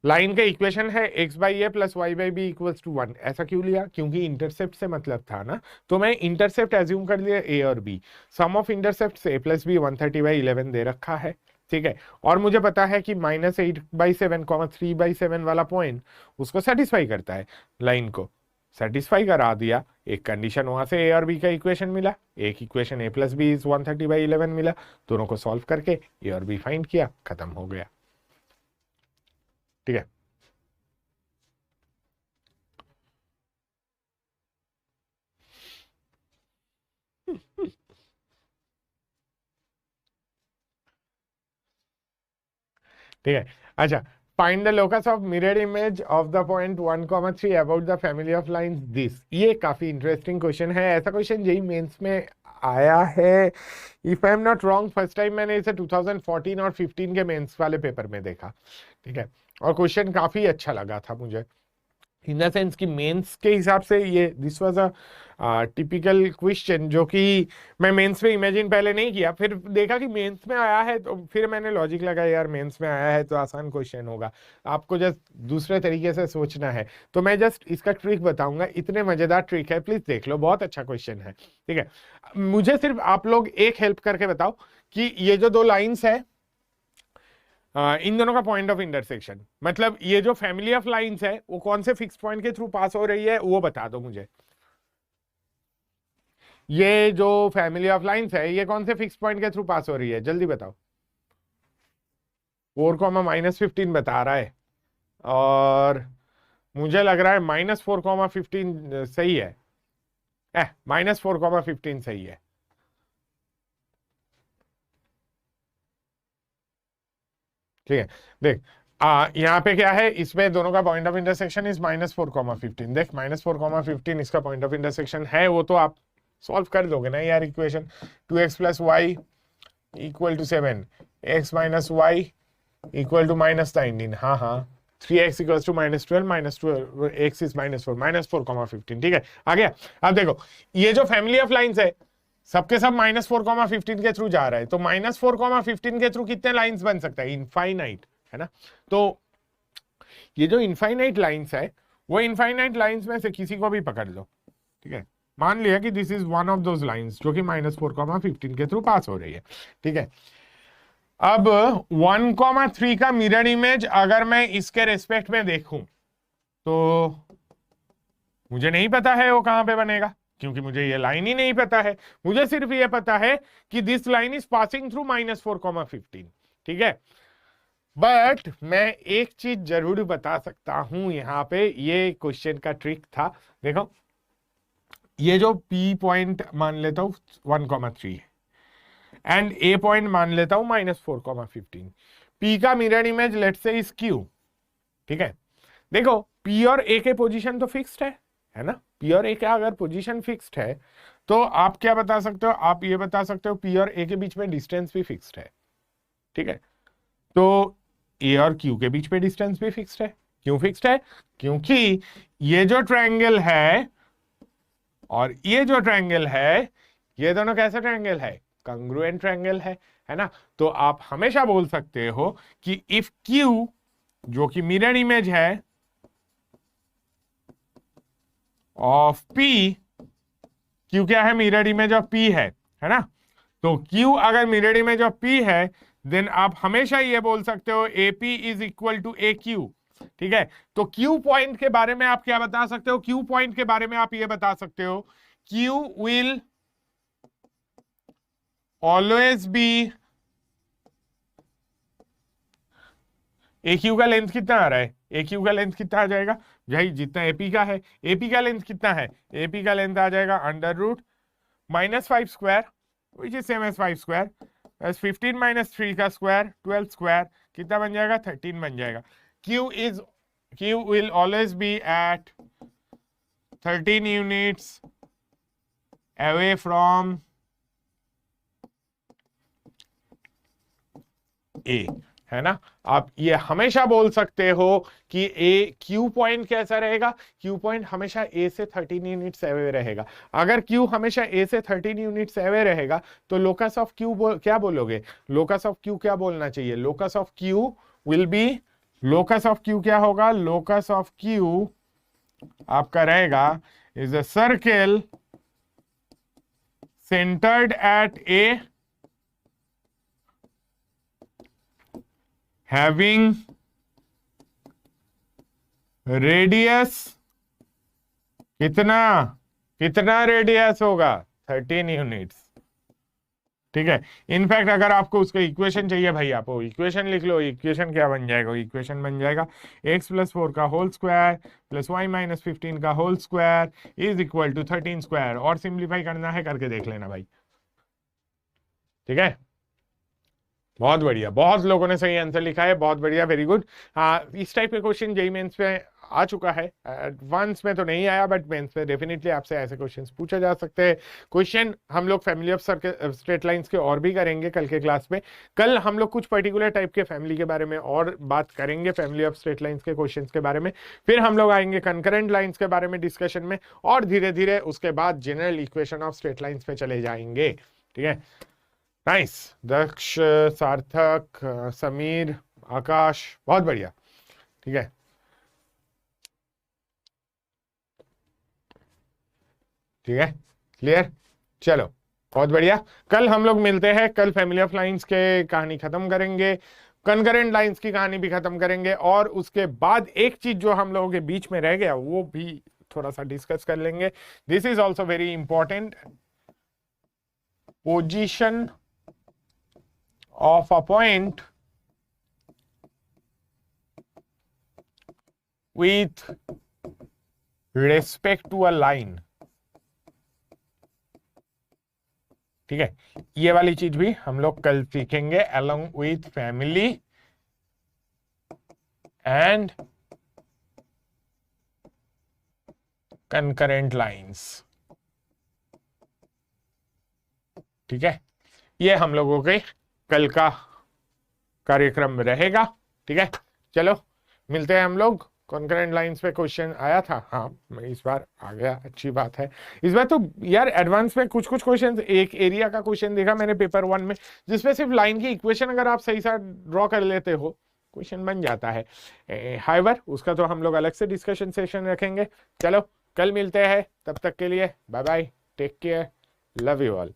लाइन का इक्वेशन है x/a plus y/b equals to 1। ऐसा क्यों लिया, क्योंकि इंटरसेप्ट से मतलब था ना, तो मैं इंटरसेप्ट एज्यूम कर लिया a और b। Sum of intercept a plus b 130/11 दे रखा है। ठीक है, और मुझे पता है कि -8/7 3/7 वाला पॉइंट उसको सेटिस्फाई करता है, लाइन को सेटिस्फाई करा दिया। एक कंडीशन वहां से a और b का इक्वेशन मिला, एक equation a plus B is 130/11 मिला, दोनों को सॉल्व करके a और b फाइंड किया, खत्म हो गया। ठीक है, ठीक है। अच्छा, find the locus of mirror image of the point 1,3 about the family of lines this. ये काफी इंटरेस्टिंग क्वेश्चन है, ऐसा क्वेश्चन जेईई मेंस में आया है। If I am not wrong, first time मैंने इसे 2014 और 15 के मेंस वाले पेपर में देखा। ठीक है, और क्वेश्चन काफी अच्छा लगा था मुझे, इन द सेंस कि मेंस के हिसाब से ये this was a typical question जो कि मैं मेंस में इमेजिन पहले नहीं किया, फिर देखा कि मेंस में आया है, तो फिर मैंने लॉजिक लगाया यार मेंस में आया है तो आसान क्वेश्चन होगा, आपको जस्ट दूसरे तरीके से सोचना है। तो मैं जस्ट इसका ट्रिक बताऊंगा, इतने मजेदार ट्रिक है, प्लीज देख लो, बहुत अच्छा क्वेश्चन है। ठीक है, मुझे सिर्फ आप लोग एक हेल्प करके बताओ कि ये जो दो लाइन्स है, इन दोनों का पॉइंट ऑफ इंटरसेक्शन, मतलब ये जो फैमिली ऑफ लाइंस है वो कौन से फिक्स पॉइंट के थ्रू पास हो रही है, वो बता दो मुझे। ये जो फैमिली ऑफ लाइंस है ये कौन से फिक्स पॉइंट के थ्रू पास हो रही है, जल्दी बताओ। 4,-15 बता रहा है, और मुझे लग रहा है -4,15 सही है। -4,15 सही है। ठीक है, देख यहाँ पे क्या है, इसमें दोनों का पॉइंट ऑफ इंटरसेक्शन इज -4,15। देख, -4,15 इसका पॉइंट ऑफ इंटरसेक्शन है, वो तो आप सॉल्व कर दोगे ना यार equation. 2x plus Y equal to 7, x minus Y equal to -19, हाँ हाँ, 3x equal to -12 x is -4 ठीक है, आ गया। अब देखो ये जो फैमिली ऑफ लाइंस है सबके सब -4, 15 के थ्रू जा रहा है, तो -4, 15 के थ्रू कितने लाइंस बन सकता है? इनफाइनाइट, है ना। तो ये जो इनफाइनाइट लाइंस है वो इनफाइनाइट लाइंस में से किसी को भी पकड़ लो, ठीक है। मान लिया कि this is one of those lines जो कि -4, 15 के थ्रू पास हो रही है, ठीक है। अब 1, 3 का मिरर इमेज अगर मैं इसके रेस्पेक्ट में देखूं तो मुझे नहीं पता है वो कहां पे बनेगा, क्योंकि मुझे ये लाइन ही नहीं पता है। मुझे सिर्फ ये पता है कि this line is passing through -4, 15, ठीक है। बट मैं एक चीज जरूर बता सकता हूं यहां पे, ये क्वेश्चन का ट्रिक था। देखो ये जो P पॉइंट मान लेता हूं 1, 3 है एंड A पॉइंट मान लेता हूं -4, 15। P का mirror image let's say is Q, ठीक है। देखो P और A के पोजीशन तो फिक्स्ड है ना। P और A का अगर पोजीशन फिक्स्ड है तो आप क्या बता सकते हो? आप ये बता सकते हो P और A के बीच में डिस्टेंस भी फिक्स्ड है, ठीक है। तो A और Q के बीच में डिस्टेंस भी फिक्स्ड है। क्यों फिक्स्ड है? क्योंकि ये जो ट्रायंगल है और ये जो ट्रायंगल है, ये दोनों कैसे ट्रायंगल है? कंग्रुएंट ट्रायंगल है ना। तो आप हमेशा बोल सकते हो कि इफ Q जो कि मिरर इमेज है ऑफ P, Q क्या है? मिरर इमेज ऑफ P है ना। तो Q अगर मिरर इमेज ऑफ P है देन आप हमेशा ये बोल सकते हो AP is equal to AQ, ठीक है। तो Q पॉइंट के बारे में आप क्या बता सकते हो? Q पॉइंट के बारे में आप ये बता सकते हो Q will always be, AQ का लेंथ कितना आ रहा है? AQ का लेंथ कितना आ जाएगा भाई? जितना AP का है। AP का लेंथ कितना है? AP का लेंथ आ जाएगा √-5 square which is same as 5 square plus 15 - 3 का स्क्वायर 12 स्क्वायर, कितना बन जाएगा? 13 बन जाएगा। Q will always be at 13 units away from A, है ना। आप ये हमेशा बोल सकते हो कि Q पॉइंट कैसा रहेगा? Q पॉइंट हमेशा A से 13 यूनिट्स अवे रहेगा। अगर Q हमेशा A से 13 यूनिट्स अवे रहेगा तो लोकस ऑफ Q क्या बोलोगे? लोकस ऑफ Q क्या बोलना चाहिए? Locus of Q will be, locus of Q क्या होगा? लोकस ऑफ Q आपका रहेगा is a circle centred at A having radius कितना? कितना रेडियस होगा? 13 यूनिट्स, ठीक है। इनफैक्ट अगर आपको उसका इक्वेशन चाहिए भाई, आप इक्वेशन लिख लो। इक्वेशन क्या बन जाएगा? इक्वेशन बन जाएगा x + 4 का होल स्क्वायर प्लस y - 15 का whole square is equal to 13 square. और सिंप्लीफाई करना है करके देख लेना भाई, ठीक है। बहुत बढ़िया, बहुत लोगों ने सही आंसर लिखा है, बहुत बढ़िया, वेरी गुड। इस टाइप के क्वेश्चन जेईई मेंस में आ चुका है। एडवांस में तो नहीं आया बट मेंस में डेफिनेटली आपसे ऐसे क्वेश्चंस पूछे जा सकते हैं। क्वेश्चन हम लोग फैमिली ऑफ स्ट्रेट लाइंस के और भी करेंगे कल के क्लास में। कल हम लोग कुछ पर्टिकुलर टाइप के फैमिली के बारे में और बात करेंगे, फैमिली ऑफ स्ट्रेट लाइंस के क्वेश्चंस के बारे में। फिर हम लोग आएंगे कंकरेंट लाइंस के बारे में डिस्कशन में, और धीरे धीरे उसके बाद general equation of straight lines पे चले जाएंगे, ठीक है। नाइस, दक्ष, सार्थक, समीर, आकाश, बहुत बढ़िया, ठीक है, ठीक है, क्लियर। चलो बहुत बढ़िया, कल हम लोग मिलते हैं। कल फैमिली ऑफ लाइंस के कहानी खत्म करेंगे, कंकरेंट लाइंस की कहानी भी खत्म करेंगे, और उसके बाद एक चीज जो हम लोगों के बीच में रह गया वो भी थोड़ा सा डिस्कस कर लेंगे। This is also very important, position of a point with respect to a line, ठीक है। ये वाली चीज भी हम लोग कल सीखेंगे along with family and concurrent lines, ठीक है, ये हम लोगों के कल का कार्यक्रम में रहेगा। ठीक है, चलो मिलते हैं हम लोग। कॉन्करेंट लाइंस पे क्वेश्चन आया था, हाँ मैं इस बार आ गया, अच्छी बात है। इस बार तो यार एडवांस में कुछ कुछ क्वेश्चन, एक एरिया का क्वेश्चन देखा मैंने पेपर 1 में, जिसपे सिर्फ लाइन की इक्वेशन अगर आप सही से ड्रॉ कर लेते हो क्वेश्चन बन जाता है। हाइवर उसका तो हम लोग अलग से डिस्कशन सेशन रखेंगे। चलो कल मिलते हैं, तब तक के लिए bye bye, take care, love you all.